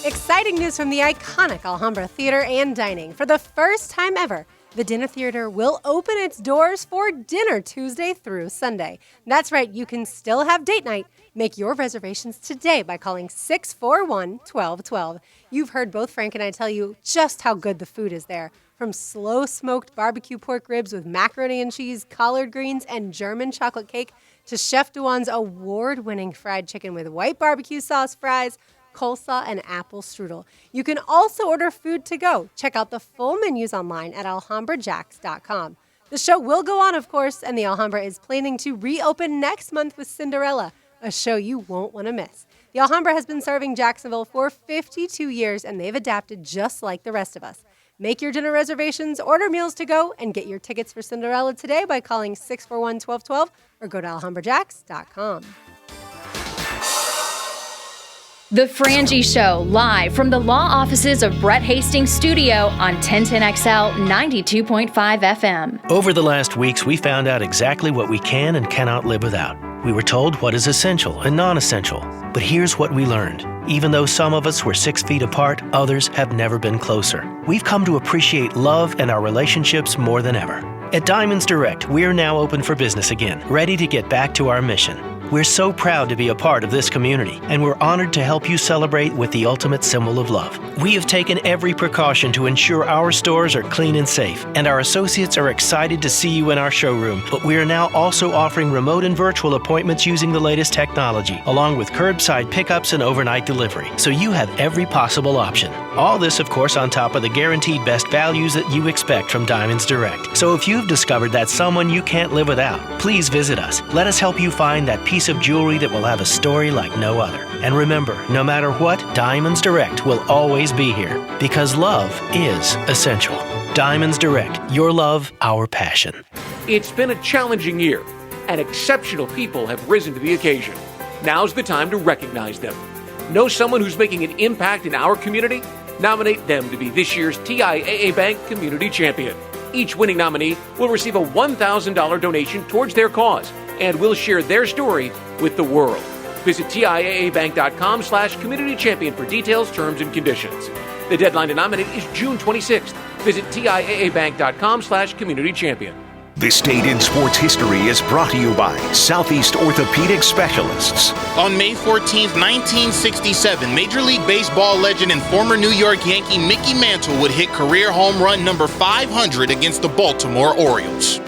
Exciting news from the iconic Alhambra Theater and Dining. For the first time ever, the Dinner Theater will open its doors for dinner Tuesday through Sunday. That's right, you can still have date night. Make your reservations today by calling 641-1212. You've heard both Frank and I tell you just how good the food is there. From slow-smoked barbecue pork ribs with macaroni and cheese, collard greens, and German chocolate cake, to Chef Duan's award-winning fried chicken with white barbecue sauce fries, coleslaw, and apple strudel. You can also order food to go. Check out the full menus online at alhambrajacks.com. The show will go on, of course, and the Alhambra is planning to reopen next month with Cinderella, a show you won't want to miss. The Alhambra has been serving Jacksonville for 52 years, and they've adapted just like the rest of us. Make your dinner reservations, order meals to go, and get your tickets for Cinderella today by calling 641-1212 or go to alhambrajacks.com. The Frangie Show, live from the law offices of Brett Hastings' studio on 1010XL 92.5 FM. Over the last weeks, we found out exactly what we can and cannot live without. We were told what is essential and non-essential. But here's what we learned. Even though some of us were 6 feet apart, others have never been closer. We've come to appreciate love and our relationships more than ever. At Diamonds Direct, we're now open for business again, ready to get back to our mission. We're so proud to be a part of this community, and we're honored to help you celebrate with the ultimate symbol of love. We have taken every precaution to ensure our stores are clean and safe, and our associates are excited to see you in our showroom. But we are now also offering remote and virtual appointments using the latest technology, along with curbside pickups and overnight delivery, so you have every possible option. All this, of course, on top of the guaranteed best values that you expect from Diamonds Direct. So if you've discovered that someone you can't live without, please visit us. Let us help you find that piece of jewelry that will have a story like no other. And remember, no matter what, Diamonds Direct will always be here, because love is essential. Diamonds Direct, your love, our passion. It's been a challenging year, and exceptional people have risen to the occasion. Now's the time to recognize them. Know someone who's making an impact in our community? Nominate them to be this year's TIAA Bank Community Champion. Each winning nominee will receive a $1,000 donation towards their cause, and will share their story with the world. Visit TIAABank.com/community champion for details, terms, and conditions. The deadline to nominate is June 26th. Visit TIAABank.com/community champion. This date in sports history is brought to you by Southeast Orthopedic Specialists. On May 14, 1967, Major League Baseball legend and former New York Yankee Mickey Mantle would hit career home run number 500 against the Baltimore Orioles.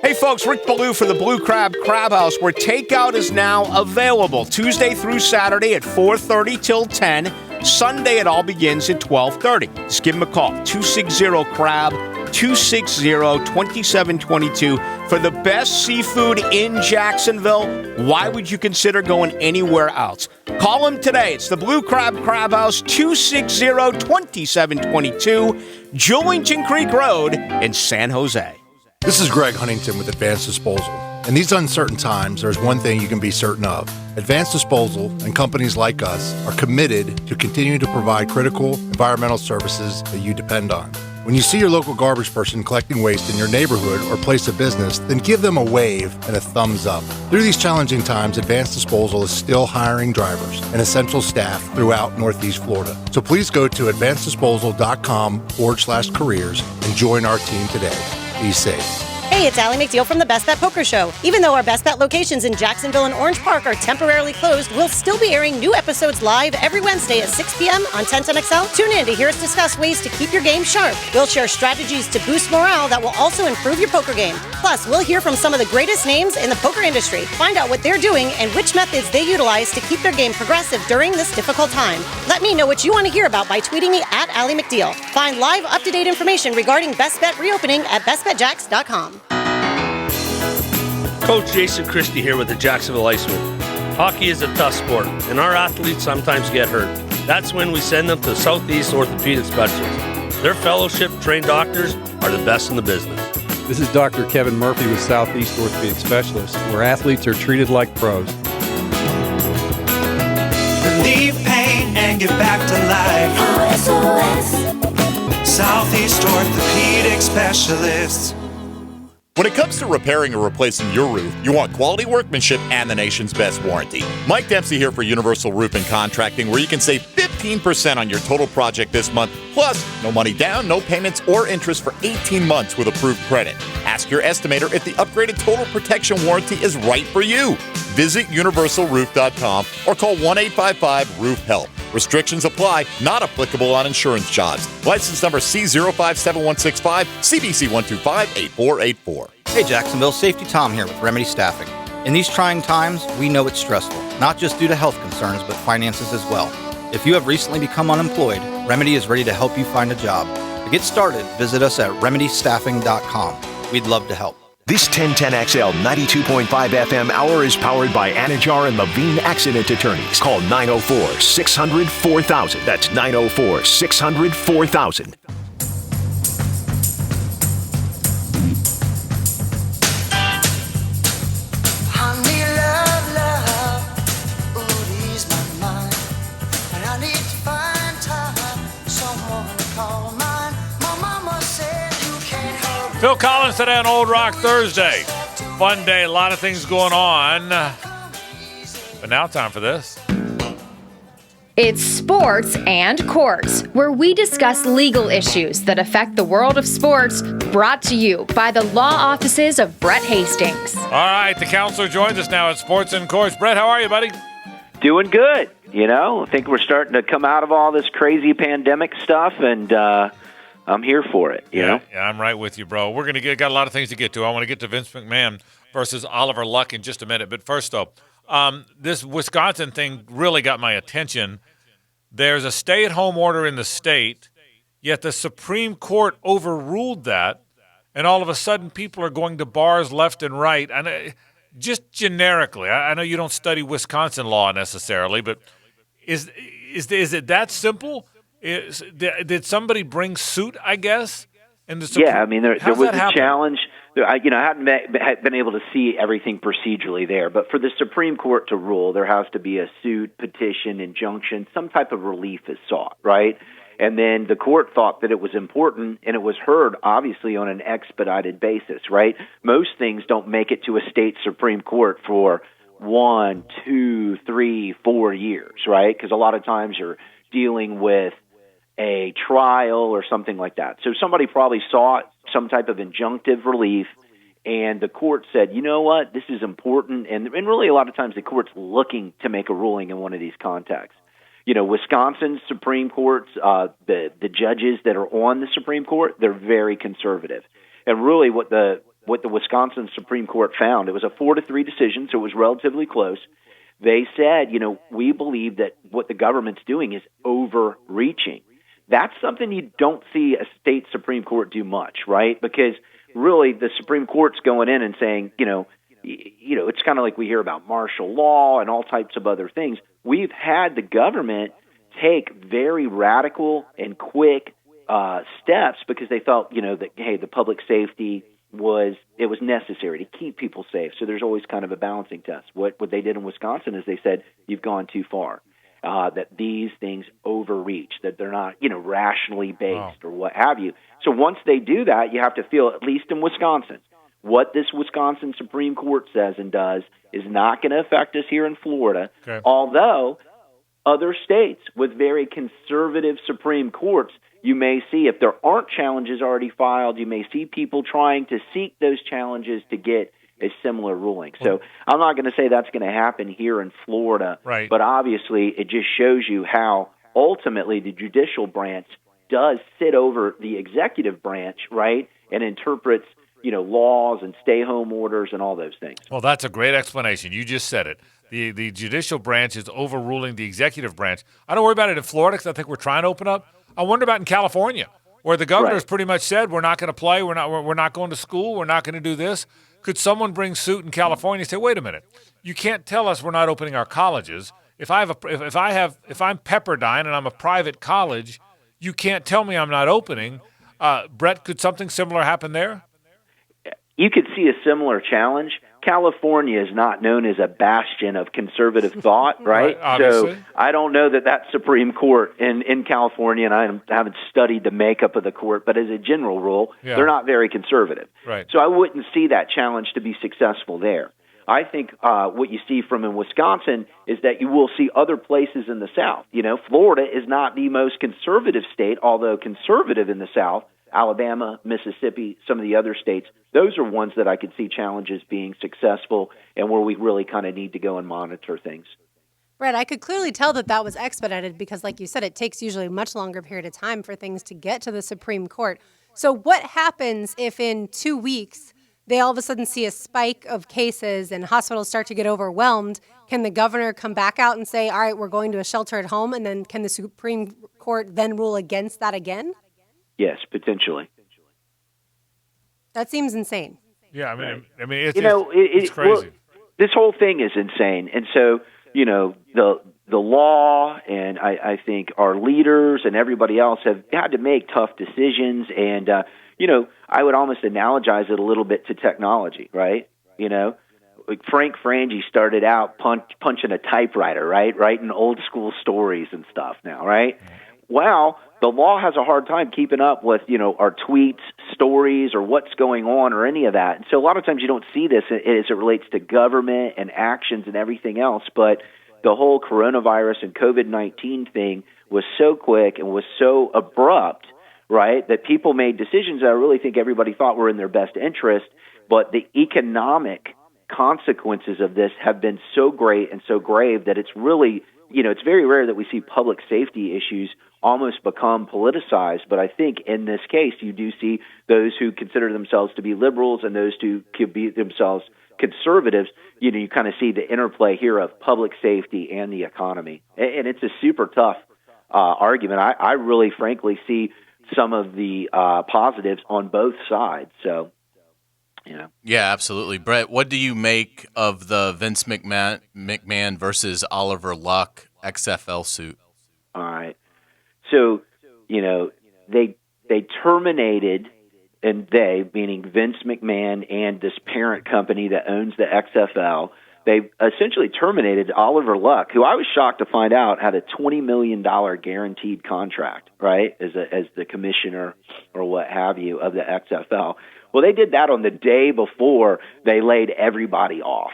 Hey folks, Rick Ballou for the Blue Crab Crab House, where takeout is now available Tuesday through Saturday at 4:30 till 10. Sunday it all begins at 12:30. Just give them a call, 260-CRAB, 260-2722 for the best seafood in Jacksonville. Why would you consider going anywhere else? Call them today. It's the Blue Crab Crab House, 260-2722, Julington Creek Road in San Jose. This is Greg Huntington with Advanced Disposal. In these uncertain times, there's one thing you can be certain of. Advanced Disposal and companies like us are committed to continuing to provide critical environmental services that you depend on. When you see your local garbage person collecting waste in your neighborhood or place of business, then give them a wave and a thumbs up. Through these challenging times, Advanced Disposal is still hiring drivers and essential staff throughout Northeast Florida. So please go to advanceddisposal.com/careers and join our team today. Be safe. Hey, it's Allie McDeal from the Best Bet Poker Show. Even though our Best Bet locations in Jacksonville and Orange Park are temporarily closed, we'll still be airing new episodes live every Wednesday at 6 p.m. on 1010XL. Tune in to hear us discuss ways to keep your game sharp. We'll share strategies to boost morale that will also improve your poker game. Plus, we'll hear from some of the greatest names in the poker industry. Find out what they're doing and which methods they utilize to keep their game progressive during this difficult time. Let me know what you want to hear about by tweeting me at Allie McDeal. Find live, up-to-date information regarding Best Bet reopening at bestbetjacks.com. Coach Jason Christie here with the Jacksonville Icemen. Hockey is a tough sport, and our athletes sometimes get hurt. That's when we send them to Southeast Orthopedic Specialists. Their fellowship-trained doctors are the best in the business. This is Dr. Kevin Murphy with Southeast Orthopedic Specialists, where athletes are treated like pros. Relieve pain and get back to life. SOS. Southeast Orthopedic Specialists. When it comes to repairing or replacing your roof, you want quality workmanship and the nation's best warranty. Mike Dempsey here for Universal Roof and Contracting, where you can save 15% on your total project this month. Plus, no money down, no payments or interest for 18 months with approved credit. Ask your estimator if the upgraded total protection warranty is right for you. Visit universalroof.com or call 1-855-ROOF-HELP. Restrictions apply, not applicable on insurance jobs. License number C057165, CBC 1258484. Hey Jacksonville, Safety Tom here with Remedy Staffing. In these trying times, we know it's stressful, not just due to health concerns, but finances as well. If you have recently become unemployed, Remedy is ready to help you find a job. To get started, visit us at remedystaffing.com. We'd love to help. This 1010XL 92.5 FM hour is powered by Anajar and Levine Accident Attorneys. Call 904-600-4000. That's 904-600-4000. Phil Collins today on Old Rock Thursday. Fun day, a lot of things going on. But now time for this. It's Sports and Courts, where we discuss legal issues that affect the world of sports, brought to you by the law offices of Brett Hastings. All right, the counselor joins us now at Sports and Courts. Brett, how are you, buddy? Doing good. I think we're starting to come out of all this crazy pandemic stuff, and I'm here for it, you know? Yeah, I'm right with you, bro. We're going to got a lot of things to get to. I want to get to Vince McMahon versus Oliver Luck in just a minute. But first, though, this Wisconsin thing really got my attention. There's a stay-at-home order in the state, yet the Supreme Court overruled that, and all of a sudden people are going to bars left and right. And just generically, I know you don't study Wisconsin law necessarily, but is it that simple? Did somebody bring suit, I guess? Yeah, I mean, there was a challenge. I hadn't been able to see everything procedurally there, but for the Supreme Court to rule, there has to be a suit, petition, injunction, some type of relief is sought, right? And then the court thought that it was important, and it was heard, obviously, on an expedited basis, right? Most things don't make it to a state Supreme Court for 1, 2, 3, 4 years, right? Because a lot of times you're dealing with a trial or something like that. So somebody probably sought some type of injunctive relief, and the court said, you know what, this is important. And really a lot of times the court's looking to make a ruling in one of these contexts. Wisconsin's Supreme Court's, the judges that are on the Supreme Court, they're very conservative. And really what the Wisconsin Supreme Court found, it was a 4-3 decision, so it was relatively close. They said, we believe that what the government's doing is overreaching. That's something you don't see a state Supreme Court do much, right? Because really the Supreme Court's going in and saying, it's kind of like we hear about martial law and all types of other things. We've had the government take very radical and quick steps because they felt, that, hey, the public safety was necessary to keep people safe. So there's always kind of a balancing test. What they did in Wisconsin is they said, you've gone too far. That these things overreach, that they're not, rationally based or what have you. So once they do that, you have to feel, at least in Wisconsin, what this Wisconsin Supreme Court says and does is not going to affect us here in Florida, although other states with very conservative Supreme Courts you may see, if there aren't challenges already filed, you may see people trying to seek those challenges to get a similar ruling. So I'm not going to say that's going to happen here in Florida, right. But obviously it just shows you how ultimately the judicial branch does sit over the executive branch, right, and interprets, laws and stay-home orders and all those things. Well, that's a great explanation. You just said it. The judicial branch is overruling the executive branch. I don't worry about it in Florida because I think we're trying to open up. I wonder about in California, where the governor's pretty much said we're not going to play, we're not going to school, we're not going to do this. Could someone bring suit in California and say, wait a minute, you can't tell us we're not opening our colleges. If I'm Pepperdine and I'm a private college, you can't tell me I'm not opening. Brett, could something similar happen there? You could see a similar challenge. California is not known as a bastion of conservative thought, right? Obviously. So I don't know that Supreme Court in California, and I haven't studied the makeup of the court, but as a general rule, they're not very conservative. Right. So I wouldn't see that challenge to be successful there. I think what you see from in Wisconsin is that you will see other places in the South. Florida is not the most conservative state, although conservative in the South. Alabama, Mississippi, some of the other states, those are ones that I could see challenges being successful and where we really kind of need to go and monitor things. Brett, I could clearly tell that was expedited because, like you said, it takes usually a much longer period of time for things to get to the Supreme Court. So what happens if in 2 weeks they all of a sudden see a spike of cases and hospitals start to get overwhelmed? Can the governor come back out and say, all right, we're going to a shelter at home, and then can the Supreme Court then rule against that again? Yes, potentially. That seems insane. Yeah, I mean, it's crazy. Well, this whole thing is insane, and so the law and I think our leaders and everybody else have had to make tough decisions, and I would almost analogize it a little bit to technology, right? Like Frank Frangie started out punching a typewriter, right, writing old school stories and stuff now, right? Well, the law has a hard time keeping up with, our tweets, stories, or what's going on or any of that. And so a lot of times you don't see this as it relates to government and actions and everything else. But the whole coronavirus and COVID-19 thing was so quick and was so abrupt, right, that people made decisions that I really think everybody thought were in their best interest. But the economic consequences of this have been so great and so grave that it's really, it's very rare that we see public safety issues almost become politicized. But I think in this case, you do see those who consider themselves to be liberals and those who could be themselves conservatives. You kind of see the interplay here of public safety and the economy. And it's a super tough argument. I really, frankly, see some of the positives on both sides. So, Yeah, absolutely. Brett, what do you make of the Vince McMahon versus Oliver Luck XFL suit? All right. So, they terminated, and they, meaning Vince McMahon and this parent company that owns the XFL, they essentially terminated Oliver Luck, who I was shocked to find out had a $20 million guaranteed contract, right, as the commissioner or what have you of the XFL. Well, they did that on the day before they laid everybody off,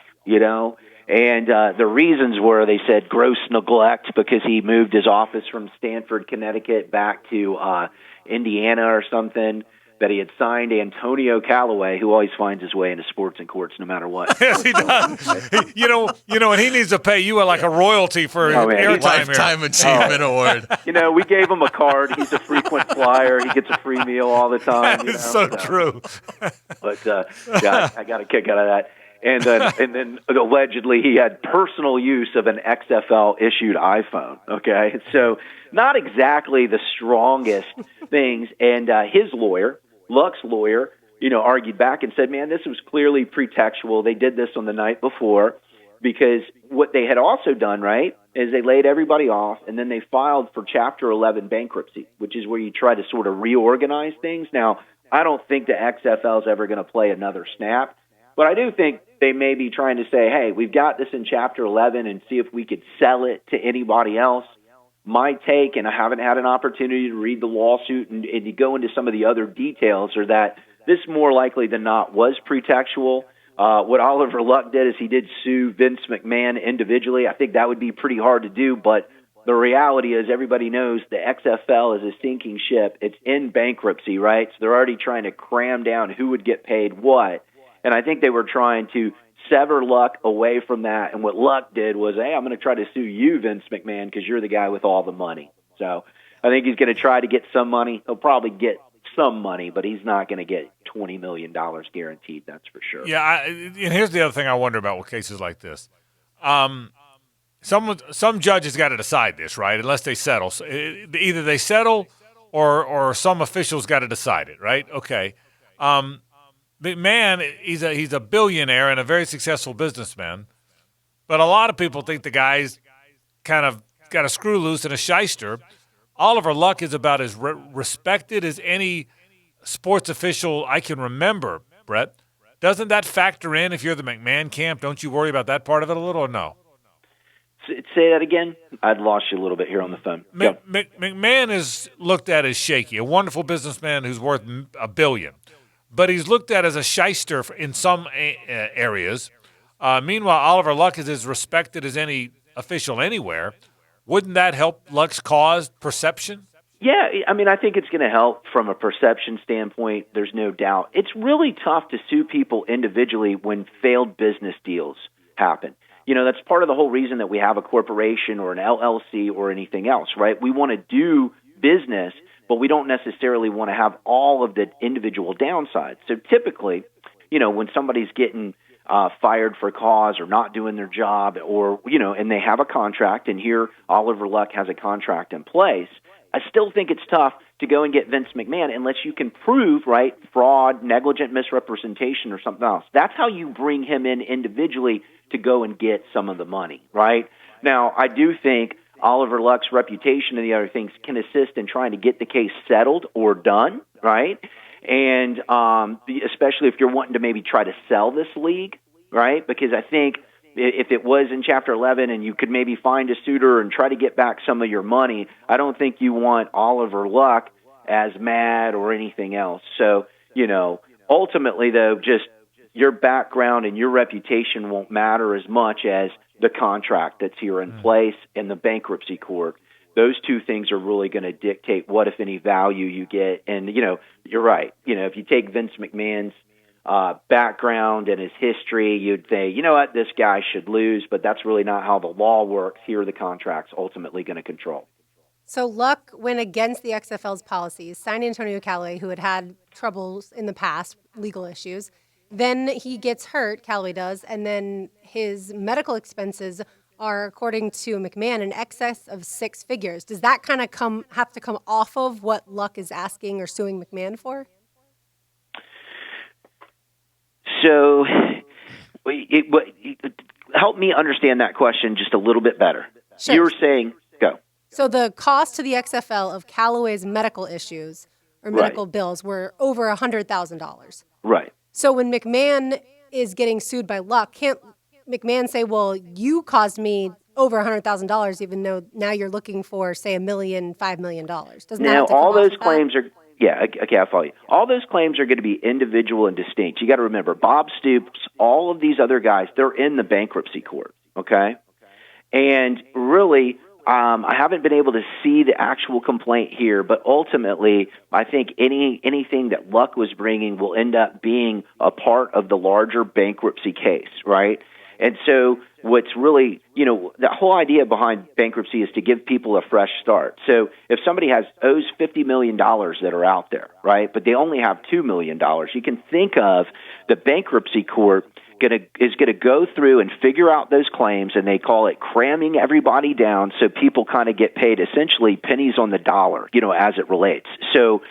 And the reasons were, they said, gross neglect because he moved his office from Stamford, Connecticut back to Indiana or something, that he had signed Antonio Callaway, who always finds his way into sports and courts no matter what. Yes, he does. And he needs to pay you like a royalty for airtime Lifetime Achievement Award. We gave him a card. He's a frequent flyer. He gets a free meal all the time. It's so true. But I got a kick out of that. And then allegedly he had personal use of an XFL-issued iPhone, okay? So not exactly the strongest things. And his lawyer, Luck's lawyer, argued back and said, man, this was clearly pretextual. They did this on the night before because what they had also done, right, is they laid everybody off, and then they filed for Chapter 11 bankruptcy, which is where you try to sort of reorganize things. Now, I don't think the XFL is ever going to play another snap. But I do think they may be trying to say, hey, we've got this in Chapter 11 and see if we could sell it to anybody else. My take, and I haven't had an opportunity to read the lawsuit and to go into some of the other details, are that this more likely than not was pretextual. What Oliver Luck did is he did sue Vince McMahon individually. I think that would be pretty hard to do, but the reality is everybody knows the XFL is a sinking ship. It's in bankruptcy, right? So they're already trying to cram down who would get paid what. And I think they were trying to sever Luck away from that. And what Luck did was, hey, I'm going to try to sue you, Vince McMahon, because you're the guy with all the money. So I think he's going to try to get some money. He'll probably get some money, but he's not going to get $20 million guaranteed, that's for sure. Yeah, and here's the other thing I wonder about with cases like this. Some judges got to decide this, right? Unless they settle. So either they settle or some officials got to decide it, right? Okay. McMahon, he's a billionaire and a very successful businessman, but a lot of people think the guy's kind of got a screw loose and a shyster. Oliver Luck is about as respected as any sports official I can remember, Brett. Doesn't that factor in if you're the McMahon camp? Don't you worry about that part of it a little or no? Say that again? I'd lost you a little bit here on the phone. McMahon is looked at as shaky, a wonderful businessman who's worth $1 billion. But he's looked at as a shyster in some areas. Meanwhile, Oliver Luck is as respected as any official anywhere. Wouldn't that help Luck's cause perception? Yeah, I mean, I think it's going to help from a perception standpoint. There's no doubt. It's really tough to sue people individually when failed business deals happen. That's part of the whole reason that we have a corporation or an LLC or anything else, right? We want to do business, but we don't necessarily want to have all of the individual downsides. So typically, when somebody's getting fired for cause or not doing their job or, and they have a contract, and here Oliver Luck has a contract in place, I still think it's tough to go and get Vince McMahon unless you can prove, right, fraud, negligent misrepresentation or something else. That's how you bring him in individually to go and get some of the money, right? Now, I do think Oliver Luck's reputation and the other things can assist in trying to get the case settled or done, right? And especially if you're wanting to maybe try to sell this league, right? Because I think if it was in Chapter 11 and you could maybe find a suitor and try to get back some of your money, I don't think you want Oliver Luck as mad or anything else. So, ultimately, though, just your background and your reputation won't matter as much as the contract that's here in place and the bankruptcy court. Those two things are really going to dictate what, if any, value you get. And, you're right. If you take Vince McMahon's background and his history, you'd say, you know what, this guy should lose, but that's really not how the law works. Here, the contract's ultimately going to control. So Luck went against the XFL's policies, signed Antonio Callaway, who had troubles in the past, legal issues. Then he gets hurt, Callaway does, and then his medical expenses are, according to McMahon, in excess of 6 figures. Does that kind of have to come off of what Luck is asking or suing McMahon for? So help me understand that question just a little bit better. Sure. You were saying, go. So the cost to the XFL of Callaway's medical issues or medical bills were over $100,000. Right. So when McMahon is getting sued by Luck, can't McMahon say, well, you caused me over $100,000, even though now you're looking for, say, $1 million, $5 million? Doesn't that have to come all off those of claims that? are... Yeah, okay, I follow you. All those claims are going to be individual and distinct. You got to remember, Bob Stoops, all of these other guys, they're in the bankruptcy court, okay? And really, I haven't been able to see the actual complaint here, but ultimately, I think anything that Luck was bringing will end up being a part of the larger bankruptcy case, right? And so what's really, the whole idea behind bankruptcy is to give people a fresh start. So if somebody owes $50 million that are out there, right, but they only have $2 million, you can think of the bankruptcy court is going to go through and figure out those claims, and they call it cramming everybody down so people kind of get paid essentially pennies on the dollar, as it relates. So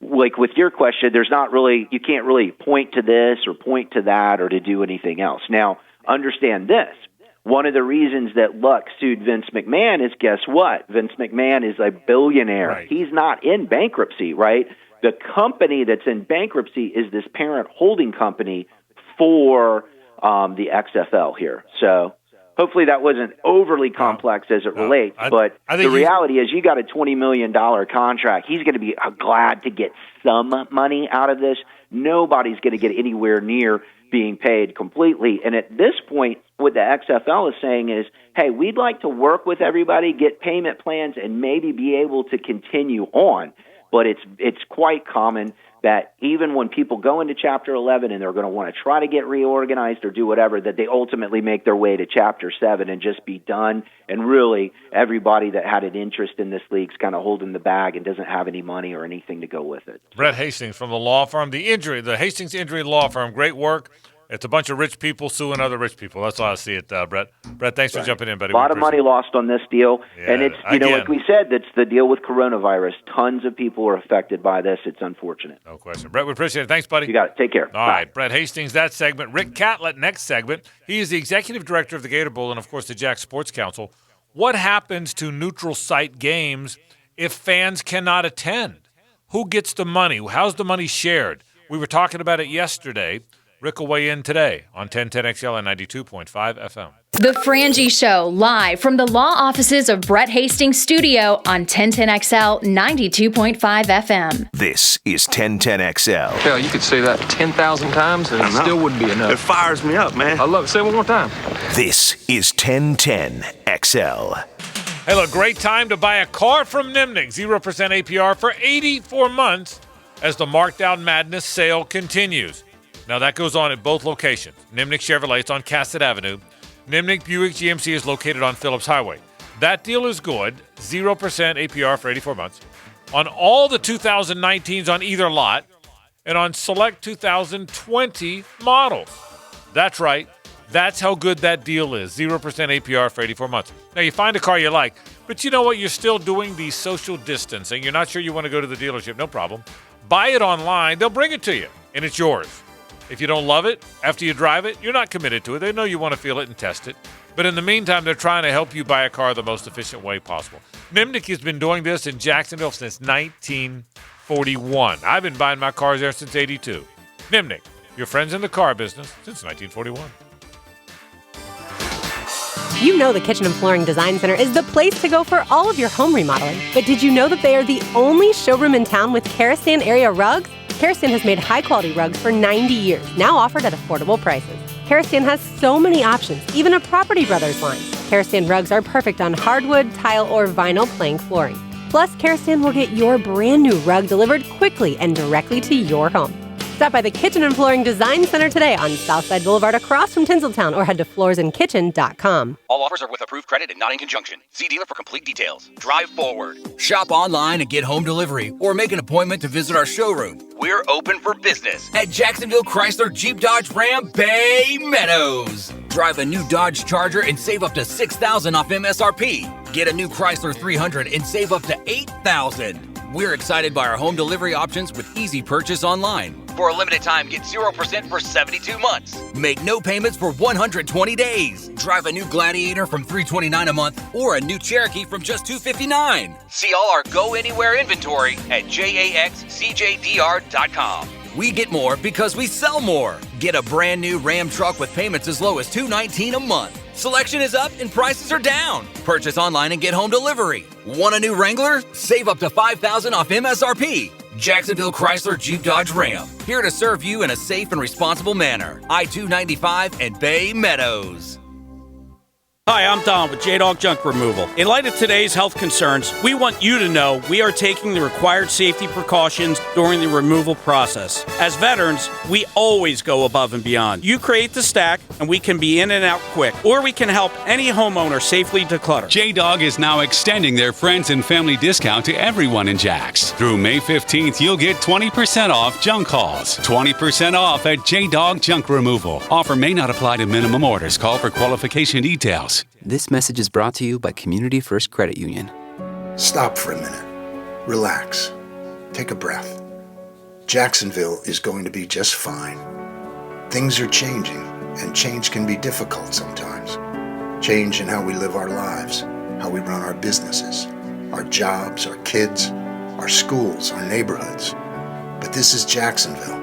like with your question, you can't really point to this or point to that or to do anything else. Now, understand this. One of the reasons that Luck sued Vince McMahon is, guess what? Vince McMahon is a billionaire. Right. He's not in bankruptcy, right? The company that's in bankruptcy is this parent holding company for the XFL here. So hopefully that wasn't overly complex as it relates, but the reality is you got a $20 million contract. He's going to be glad to get some money out of this. Nobody's going to get anywhere near being paid completely. And at this point, what the XFL is saying is, hey, we'd like to work with everybody, get payment plans, and maybe be able to continue on. But it's quite common that even when people go into Chapter 11 and they're going to want to try to get reorganized or do whatever, that they ultimately make their way to Chapter 7 and just be done. And really, everybody that had an interest in this league's kind of holding the bag and doesn't have any money or anything to go with it. Brett Hastings from the law firm, the Hastings Injury Law Firm. Great work. It's a bunch of rich people suing other rich people. That's how I see it, Brett. Brett, thanks for jumping in, buddy. A lot of money lost on this deal. Yeah, and it's, like we said, that's the deal with coronavirus. Tons of people are affected by this. It's unfortunate. No question. Brett, we appreciate it. Thanks, buddy. You got it. Take care. All right. Brett Hastings, that segment. Rick Catlett, next segment. He is the executive director of the Gator Bowl and, of course, the Jack Sports Council. What happens to neutral site games if fans cannot attend? Who gets the money? How's the money shared? We were talking about it yesterday. Rick will weigh in today on 1010XL and 92.5 FM. The Frangie Show, live from the law offices of Brett Hastings' studio on 1010XL 92.5 FM. This is 1010XL. Hell, you could say that 10,000 times and it still wouldn't be enough. It fires me up, man. I love it. Say it one more time. This is 1010XL. Hey, look, great time to buy a car from Nimnick. 0% APR for 84 months as the Markdown Madness sale continues. Now, that goes on at both locations. Nimnick Chevrolet is on Cassett Avenue. Nimnick Buick GMC is located on Phillips Highway. That deal is good, 0% APR for 84 months, on all the 2019s on either lot and on select 2020 models. That's right. That's how good that deal is, 0% APR for 84 months. Now, you find a car you like, but you know what? You're still doing the social distancing. You're not sure you want to go to the dealership. No problem. Buy it online. They'll bring it to you, and it's yours. If you don't love it, after you drive it, you're not committed to it. They know you want to feel it and test it. But in the meantime, they're trying to help you buy a car the most efficient way possible. Nimnick has been doing this in Jacksonville since 1941. I've been buying my cars there since 82. Nimnick, your friends in the car business since 1941. You know the Kitchen and Flooring Design Center is the place to go for all of your home remodeling. But did you know that they are the only showroom in town with Karastan area rugs? Karastan has made high-quality rugs for 90 years, now offered at affordable prices. Karastan has so many options, even a Property Brothers line. Karastan rugs are perfect on hardwood, tile, or vinyl plank flooring. Plus, Karastan will get your brand new rug delivered quickly and directly to your home. Stop by the Kitchen and Flooring Design Center today on Southside Boulevard across from Tinseltown or head to floorsandkitchen.com. All offers are with approved credit and not in conjunction. See dealer for complete details. Drive forward. Shop online and get home delivery or make an appointment to visit our showroom. We're open for business at Jacksonville Chrysler Jeep Dodge Ram Bay Meadows. Drive a new Dodge Charger and save up to $6,000 off MSRP. Get a new Chrysler 300 and save up to $8,000. We're excited by our home delivery options with easy purchase online. For a limited time, get 0% for 72 months. Make no payments for 120 days. Drive a new Gladiator from $329 a month or a new Cherokee from just $259. See all our Go Anywhere inventory at JAXCJDR.com. We get more because we sell more. Get a brand new Ram truck with payments as low as $219 a month. Selection is up and prices are down. Purchase online and get home delivery. Want a new Wrangler? Save up to $5,000 off MSRP. Jacksonville Chrysler Jeep Dodge Ram. Here to serve you in a safe and responsible manner. I-295 and Bay Meadows. Hi, I'm Don with J-Dog Junk Removal. In light of today's health concerns, we want you to know we are taking the required safety precautions during the removal process. As veterans, we always go above and beyond. You create the stack, and we can be in and out quick, or we can help any homeowner safely declutter. J-Dog is now extending their friends and family discount to everyone in Jax. Through May 15th, you'll get 20% off junk hauls. 20% off at J-Dog Junk Removal. Offer may not apply to minimum orders. Call for qualification details. This message is brought to you by Community First Credit Union. Stop for a minute. Relax. Take a breath. Jacksonville is going to be just fine. Things are changing, and change can be difficult sometimes. Change in how we live our lives, how we run our businesses, our jobs, our kids, our schools, our neighborhoods. But this is Jacksonville,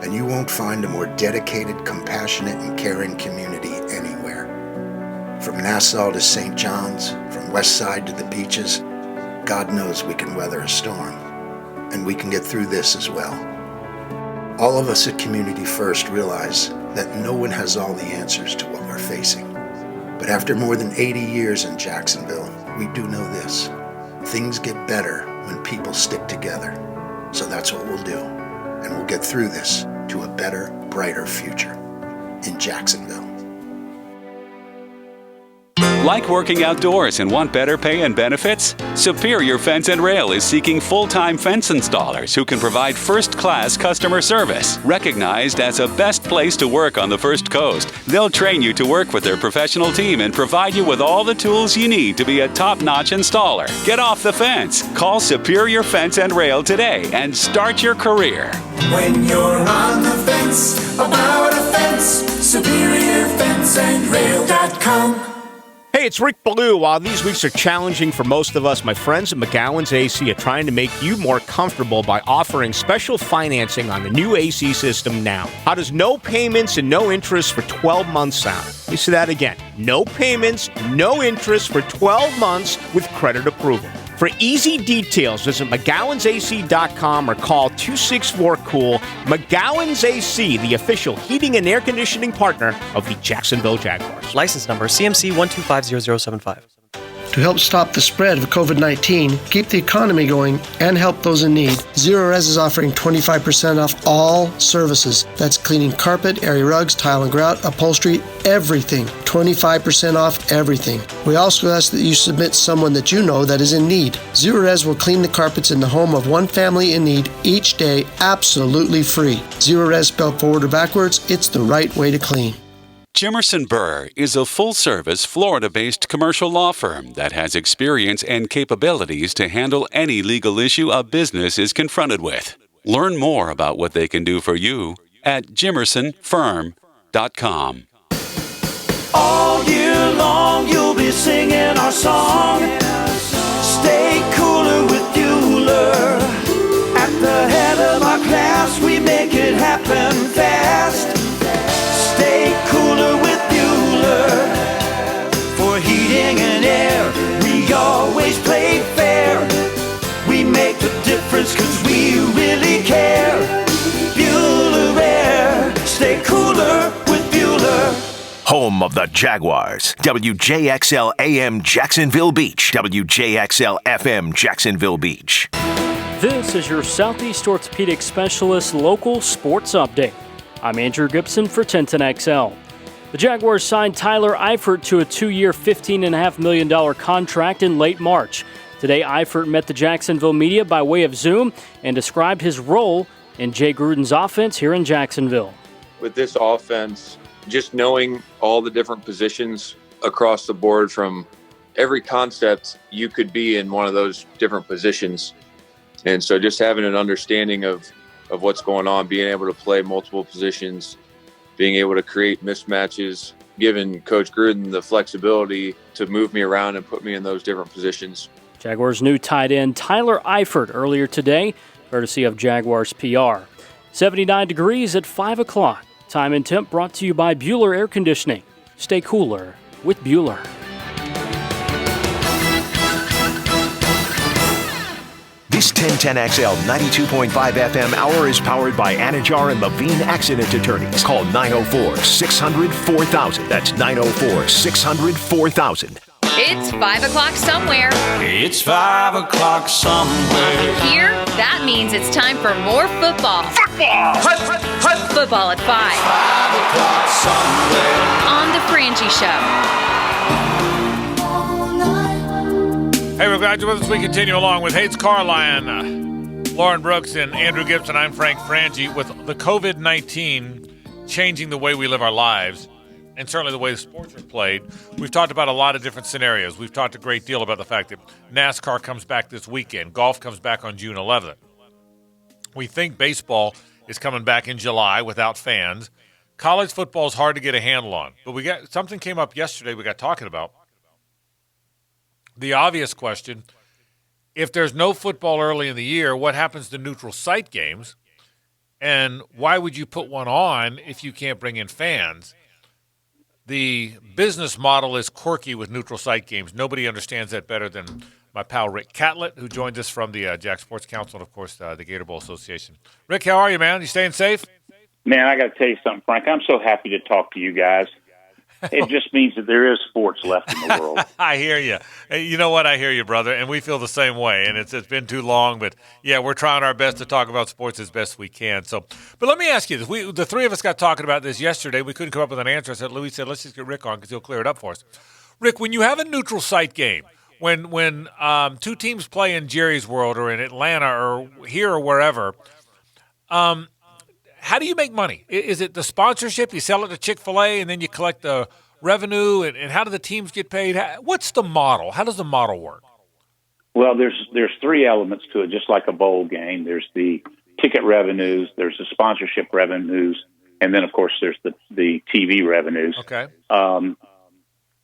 and you won't find a more dedicated, compassionate, and caring community anywhere. From Nassau to St. John's, from West Side to the beaches, God knows we can weather a storm, and we can get through this as well. All of us at Community First realize that no one has all the answers to what we're facing. But after more than 80 years in Jacksonville, we do know this. Things get better when people stick together. So that's what we'll do. And we'll get through this to a better, brighter future in Jacksonville. Like working outdoors and want better pay and benefits? Superior Fence and Rail is seeking full-time fence installers who can provide first-class customer service. Recognized as a best place to work on the First Coast, they'll train you to work with their professional team and provide you with all the tools you need to be a top-notch installer. Get off the fence. Call Superior Fence and Rail today and start your career. When you're on the fence, about a fence, SuperiorFenceandRail.com. Hey, it's Rick Ballou. While these weeks are challenging for most of us, my friends at McGowan's AC are trying to make you more comfortable by offering special financing on the new AC system now. How does no payments and no interest for 12 months sound? Let me say that again. No payments, no interest for 12 months with credit approval. For easy details, visit McGowan'sAC.com or call 264-COOL. McGowan's AC, the official heating and air conditioning partner of the Jacksonville Jaguars. License number CMC 1250075. To help stop the spread of COVID-19, keep the economy going, and help those in need, Zero Res is offering 25% off all services. That's cleaning carpet, area rugs, tile and grout, upholstery, everything. 25% off everything. We also ask that you submit someone that you know that is in need. Zero Res will clean the carpets in the home of one family in need each day, absolutely free. Zero Res spelled forward or backwards, it's the right way to clean. Jimerson Burr is a full-service, Florida-based commercial law firm that has experience and capabilities to handle any legal issue a business is confronted with. Learn more about what they can do for you at jimersonfirm.com. All year long you'll be singing our song. Stay cooler with Bueller. At the head of our class we make it happen fast. Stay cooler with Bueller. For heating and air, we always play fair. We make the difference cause we really care. Bueller Air. Stay cooler with Bueller. Home of the Jaguars. WJXL AM Jacksonville Beach. WJXL FM Jacksonville Beach. This is your Southeast Orthopedic Specialist local sports update. I'm Andrew Gibson for 1010XL. The Jaguars signed Tyler Eifert to a 2-year, $15.5 million contract in late March. Today, Eifert met the Jacksonville media by way of Zoom and described his role in Jay Gruden's offense here in Jacksonville. With this offense, just knowing all the different positions across the board from every concept, you could be in one of those different positions. And so just having an understanding of what's going on, being able to play multiple positions, being able to create mismatches, giving Coach Gruden the flexibility to move me around and put me in those different positions. Jaguars' new tight end Tyler Eifert earlier today, courtesy of Jaguars PR. 79 degrees at 5 o'clock. Time and temp brought to you by Bueller Air Conditioning. Stay cooler with Bueller. This 1010XL 92.5 FM hour is powered by Anajar and Levine Accident Attorneys. Call 904-600-4000. That's 904-600-4000. It's 5 o'clock somewhere. It's 5 o'clock somewhere. Here, that means it's time for more football. Football at 5. 5 o'clock somewhere. On the Frangie Show. Hey, we're glad you're with us. We continue along with Hayes Carline, Lauren Brooks, and Andrew Gibson. I'm Frank Frangie. With the COVID-19 changing the way we live our lives, and certainly the way the sports are played, we've talked about a lot of different scenarios. We've talked a great deal about the fact that NASCAR comes back this weekend. Golf comes back on June 11th. We think baseball is coming back in July without fans. College football is hard to get a handle on. But something came up yesterday we got talking about. The obvious question, if there's no football early in the year, what happens to neutral site games? And why would you put one on if you can't bring in fans? The business model is quirky with neutral site games. Nobody understands that better than my pal Rick Catlett, who joins us from the Jack Sports Council and, of course, the Gator Bowl Association. Rick, how are you, man? You staying safe? Man, I got to tell you something, Frank. I'm so happy to talk to you guys. It just means that there is sports left in the world. I hear you. You know what? I hear you, brother, and we feel the same way. And it's been too long, but yeah, we're trying our best to talk about sports as best we can. So, but let me ask you this: the three of us got talking about this yesterday. We couldn't come up with an answer. I said, Louis said, let's just get Rick on because he'll clear it up for us. Rick, when you have a neutral site game, when two teams play in Jerry's World or in Atlanta or here or wherever, how do you make money? Is it the sponsorship? You sell it to Chick-fil-A and then you collect the revenue, and how do the teams get paid? What's the model? How does the model work? Well, there's three elements to it, just like a bowl game. There's the ticket revenues, there's the sponsorship revenues, and then, of course, there's the TV revenues. Okay.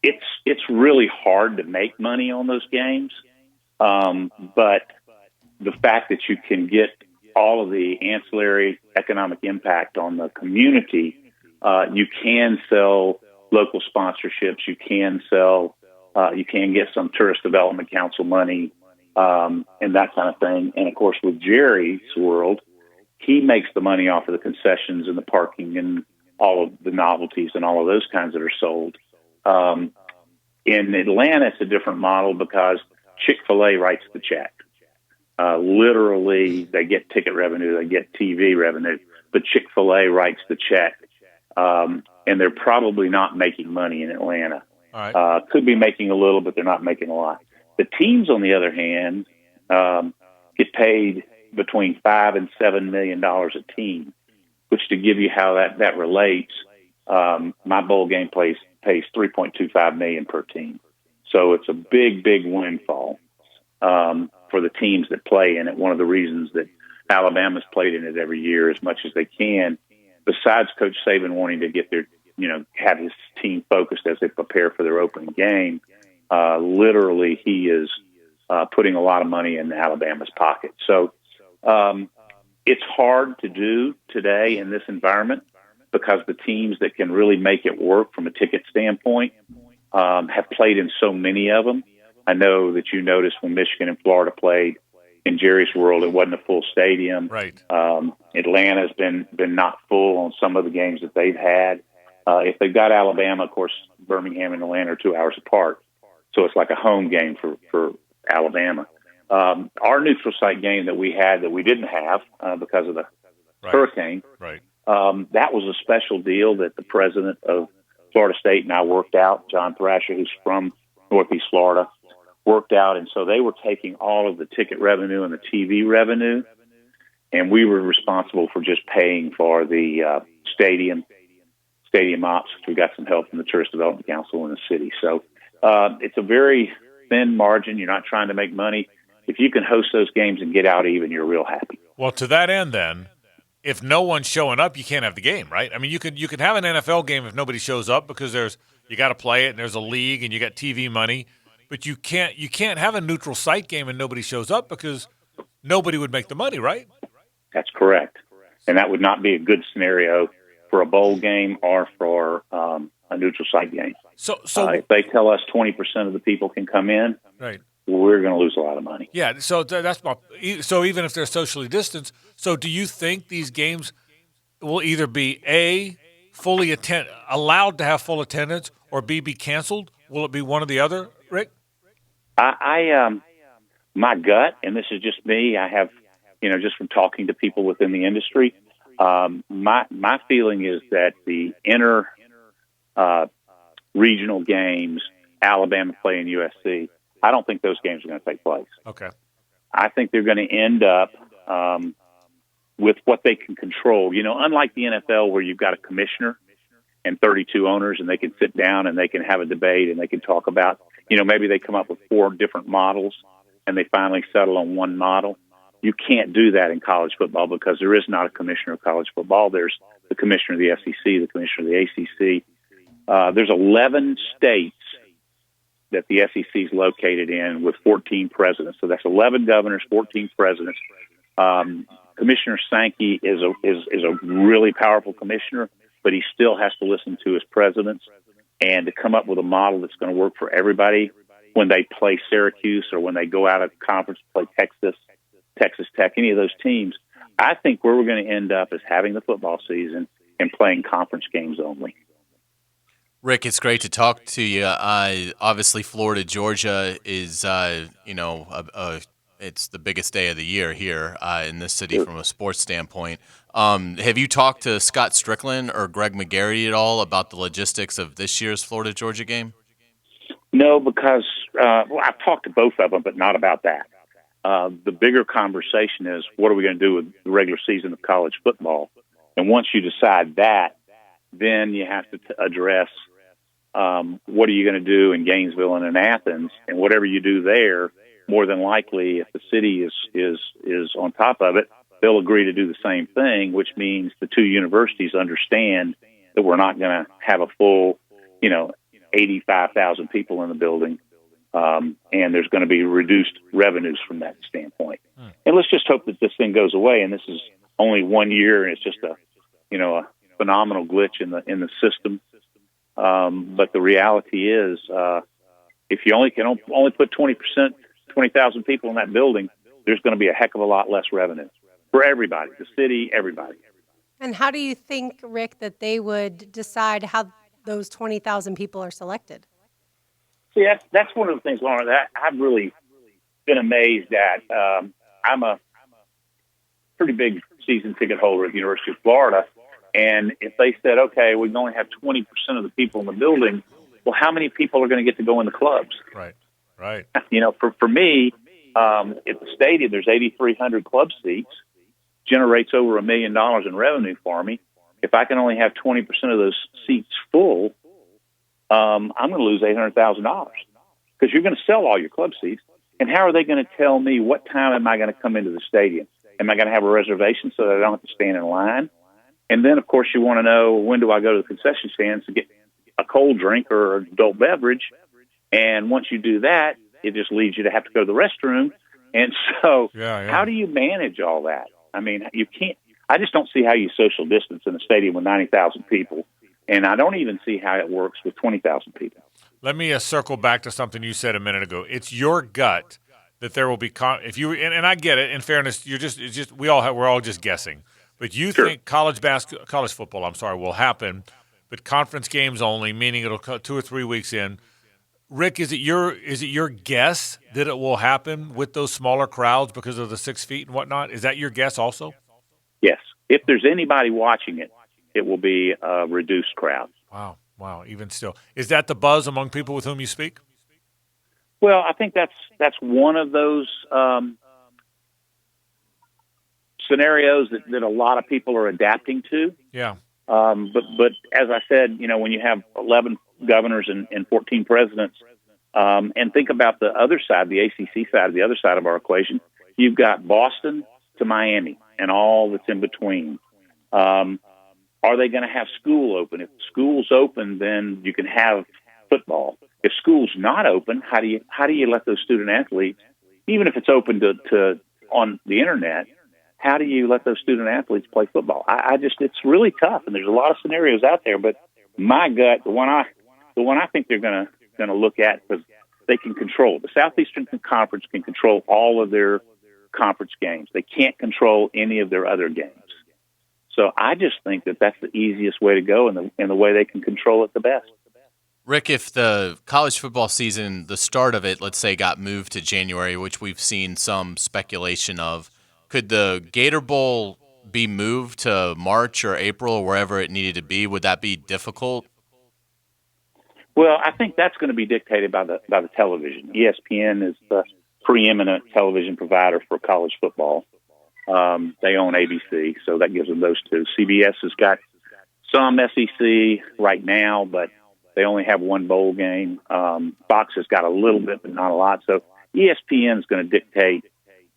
It's really hard to make money on those games, but the fact that you can get all of the ancillary economic impact on the community, you can sell local sponsorships, you can get some tourist development council money, and that kind of thing. And of course, with Jerry's World, he makes the money off of the concessions and the parking and all of the novelties and all of those kinds that are sold. In Atlanta, it's a different model because Chick-fil-A writes the check. Literally, they get ticket revenue, they get TV revenue, but Chick-fil-A writes the check. And they're probably not making money in Atlanta. All right. Could be making a little, but they're not making a lot. The teams, on the other hand, get paid between $5 and $7 million a team, which, to give you how that relates, my bowl game pays $3.25 million per team. So it's a big, big windfall for the teams that play in it. One of the reasons that Alabama's played in it every year as much as they can, besides Coach Saban wanting to get have his team focused as they prepare for their opening game, literally he is putting a lot of money in Alabama's pocket. So it's hard to do today in this environment because the teams that can really make it work from a ticket standpoint have played in so many of them. I know that you noticed when Michigan and Florida played in Jerry's World, it wasn't a full stadium. Right. Atlanta's been not full on some of the games that they've had. If they've got Alabama, of course, Birmingham and Atlanta are 2 hours apart, so it's like a home game for Alabama. Our neutral site game that we had that we didn't have because of the hurricane, that was a special deal that the president of Florida State and I worked out, John Thrasher, who's from Northeast Florida, worked out. And so they were taking all of the ticket revenue and the TV revenue, and we were responsible for just paying for the stadium ops. We got some help from the Tourist Development Council in the city. So it's a very thin margin. You're not trying to make money. If you can host those games and get out even, you're real happy. Well, to that end, then, if no one's showing up, you can't have the game, right? I mean, you could have an NFL game if nobody shows up because you got to play it and there's a league and you got TV money, but you can't have a neutral site game and nobody shows up because nobody would make the money, right? That's correct, and that would not be a good scenario for a bowl game or for a neutral site game. So if they tell us 20% of the people can come in, right, we're going to lose a lot of money. Yeah, so so even if they're socially distanced, so do you think these games will either be fully allowed to have full attendance, or be canceled? Will it be one or the other, Rick? My gut, and this is just me, I have, just from talking to people within the industry, my feeling is that the inter regional games, Alabama playing USC, I don't think those games are going to take place. Okay. I think they're going to end up with what they can control. Unlike the NFL where you've got a commissioner and 32 owners and they can sit down and they can have a debate and they can talk about, maybe they come up with 4 different models and they finally settle on one model. You can't do that in college football because there is not a commissioner of college football. There's the commissioner of the SEC, the commissioner of the ACC. There's 11 states that the SEC is located in with 14 presidents. So that's 11 governors, 14 presidents. Commissioner Sankey is a really powerful commissioner, but he still has to listen to his presidents and to come up with a model that's going to work for everybody when they play Syracuse or when they go out of conference to play Texas Tech, any of those teams. I think where we're going to end up is having the football season and playing conference games only. Rick, it's great to talk to you. Obviously, Florida Georgia is, it's the biggest day of the year here in this city from a sports standpoint. Have you talked to Scott Strickland or Greg McGarry at all about the logistics of this year's Florida Georgia game? No, because I've talked to both of them, but not about that. The bigger conversation is, what are we going to do with the regular season of college football? And once you decide that, then you have to address what are you going to do in Gainesville and in Athens, and whatever you do there, more than likely, if the city is on top of it, they'll agree to do the same thing, which means the two universities understand that we're not going to have a full, 85,000 people in the building, and there's going to be reduced revenues from that standpoint. And let's just hope that this thing goes away, and this is only 1 year, and it's just a phenomenal glitch in the system. But the reality is, if you can only put 20,000 people in that building, there's going to be a heck of a lot less revenue for everybody, the city, everybody. And how do you think, Rick, that they would decide how those 20,000 people are selected? See, that's one of the things, Lauren, that I've really been amazed at. I'm a pretty big season ticket holder at the University of Florida, and if they said, okay, we can only have 20% of the people in the building, well, how many people are going to get to go in the clubs? Right. For me, at the stadium, there's 8,300 club seats, generates over $1 million in revenue for me. If I can only have 20% of those seats full, I'm going to lose $800,000 because you're going to sell all your club seats. And how are they going to tell me what time am I going to come into the stadium? Am I going to have a reservation so that I don't have to stand in line? And then, of course, you want to know, when do I go to the concession stands to get a cold drink or an adult beverage? And once you do that, it just leads you to have to go to the restroom. And so how do you manage all that? I mean, you can't. I just don't see how you social distance in a stadium with 90,000 people. And I don't even see how it works with 20,000 people. Let me circle back to something you said a minute ago. It's your gut that there will be and I get it. In fairness, we're all just guessing. But you think college football, will happen, but conference games only, meaning it'll cut 2 or 3 weeks in. Rick, is it your guess that it will happen with those smaller crowds because of the 6 feet and whatnot? Is that your guess also? Yes. If there's anybody watching it, it will be a reduced crowd. Wow. Even still. Is that the buzz among people with whom you speak? Well, I think that's one of those scenarios that a lot of people are adapting to. Yeah. But as I said, when you have 11 governors and 14 presidents, and think about the other side, the ACC side, the other side of our equation, you've got Boston to Miami and all that's in between. Are they going to have school open? If school's open, then you can have football. If school's not open, how do you let those student athletes, even if it's open to on the internet, how do you let those student athletes play football? It's really tough, and there's a lot of scenarios out there. But my gut, the one I think they're going to look at, because they can control the Southeastern Conference can control all of their conference games. They can't control any of their other games. So I just think that that's the easiest way to go, and the way they can control it the best. Rick, if the college football season, the start of it, let's say, got moved to January, which we've seen some speculation of, could the Gator Bowl be moved to March or April or wherever it needed to be? Would that be difficult? Well, I think that's going to be dictated by the television. ESPN is the preeminent television provider for college football. They own ABC, so that gives them those two. CBS has got some SEC right now, but they only have one bowl game. Fox has got a little bit, but not a lot. So ESPN is going to dictate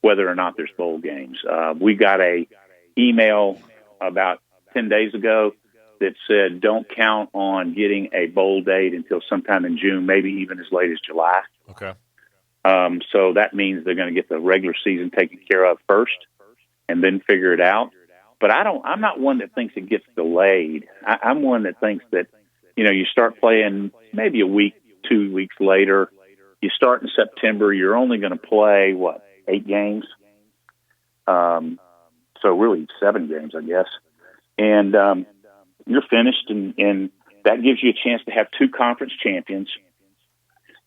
whether or not there's bowl games. We got a email about 10 days ago that said don't count on getting a bowl date until sometime in June, maybe even as late as July. Okay. So that means they're going to get the regular season taken care of first and then figure it out. But I'm not one that thinks it gets delayed. I'm one that thinks that, you start playing maybe a week, 2 weeks later. You start in September, you're only going to play, 8 games? So really 7 games, I guess. And you're finished in that gives you a chance to have two conference champions.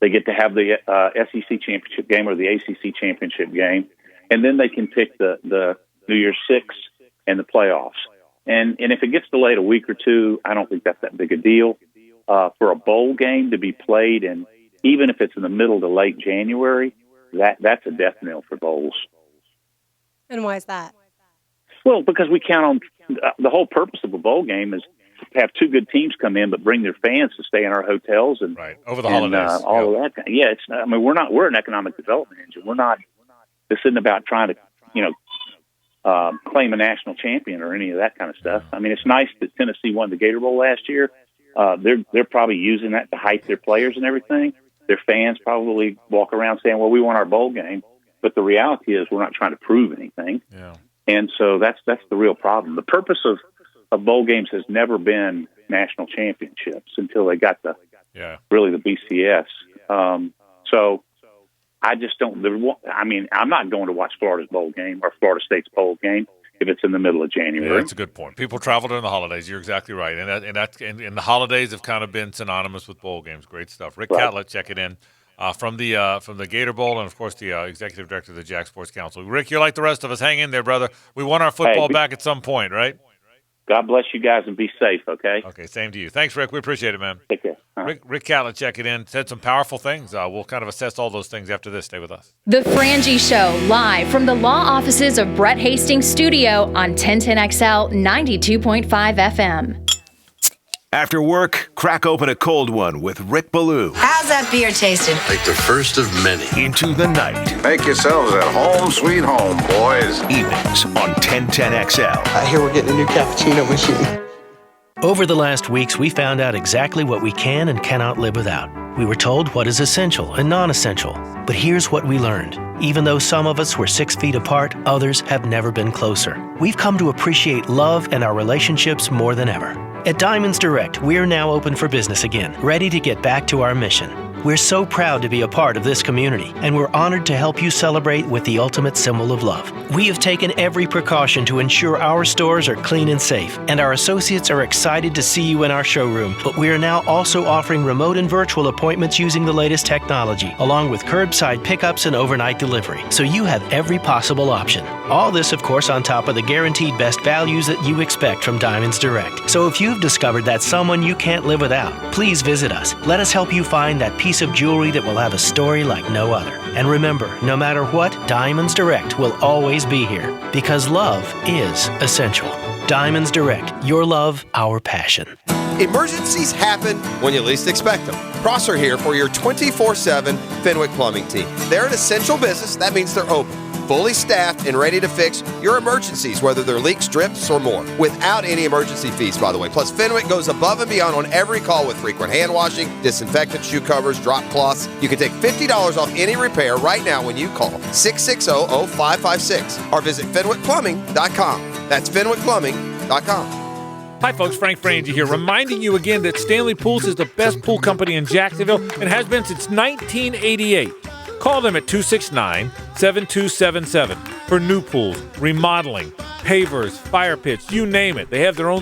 They get to have the SEC championship game or the ACC championship game, and then they can pick the New Year's Six and the playoffs. And if it gets delayed a week or two, I don't think that's that big a deal. For a bowl game to be played, and even if it's in the middle to late January, that's a death knell for bowls. And why is that? Well, because we count on the whole purpose of a bowl game is to have two good teams come in, but bring their fans to stay in our hotels and over the holidays. All of that. Yeah, we're an economic development engine. We're not. This isn't about trying to claim a national champion or any of that kind of stuff. I mean, it's nice that Tennessee won the Gator Bowl last year. They're probably using that to hype their players and everything. Their fans probably walk around saying, "Well, we won our bowl game," but the reality is we're not trying to prove anything. Yeah. And so that's the real problem. The purpose of bowl games has never been national championships until they got the BCS. So I just don't. I'm not going to watch Florida's bowl game or Florida State's bowl game if it's in the middle of January. Yeah, that's a good point. People travel during the holidays. You're exactly right, and the holidays have kind of been synonymous with bowl games. Great stuff. Rick Catlett checking in from the Gator Bowl, and of course the executive director of the Jack Sports Council. Rick, you're like the rest of us. Hang in there, brother. We want our football back at some point, right? God bless you guys and be safe, okay? Okay, same to you. Thanks, Rick. We appreciate it, man. Take care. Rick Catlett checking in, said some powerful things. We'll kind of assess all those things after this. Stay with us. The Frangie Show, live from the law offices of Brett Hastings' studio on 1010XL 92.5 FM. After work, crack open a cold one with Rick Ballou. How's that beer tasting? Like the first of many. Into the night. Make yourselves at home, sweet home, boys. Evenings on 1010XL. I hear we're getting a new cappuccino machine. Over the last weeks, we found out exactly what we can and cannot live without. We were told what is essential and non-essential. But here's what we learned. Even though some of us were 6 feet apart, others have never been closer. We've come to appreciate love and our relationships more than ever. At Diamonds Direct, we're now open for business again, ready to get back to our mission. We're so proud to be a part of this community, and we're honored to help you celebrate with the ultimate symbol of love. We have taken every precaution to ensure our stores are clean and safe, and our associates are excited to see you in our showroom. But we are now also offering remote and virtual appointments using the latest technology, along with curbside pickups and overnight delivery, so you have every possible option. All this, of course, on top of the guaranteed best values that you expect from Diamonds Direct. So if you've discovered that someone you can't live without, please visit us. Let us help you find that piece of jewelry that will have a story like no other. And remember, no matter what, Diamonds Direct will always be here, because love is essential. Diamonds Direct, your love, our passion. Emergencies happen when you least expect them. Prosser here for your 24/7 Fenwick Plumbing team. They're an essential business. That means they're open, fully staffed, and ready to fix your emergencies, whether they're leaks, drips, or more, without any emergency fees, by the way. Plus, Fenwick goes above and beyond on every call with frequent hand washing, disinfectant, shoe covers, drop cloths. You can take $50 off any repair right now when you call 660-0556 or visit FenwickPlumbing.com. That's FenwickPlumbing.com. Hi, folks. Frank Frangie here, reminding you again that Stanley Pools is the best pool company in Jacksonville and has been since 1988. Call them at 269-7277 for new pools, remodeling, pavers, fire pits, you name it. They have their own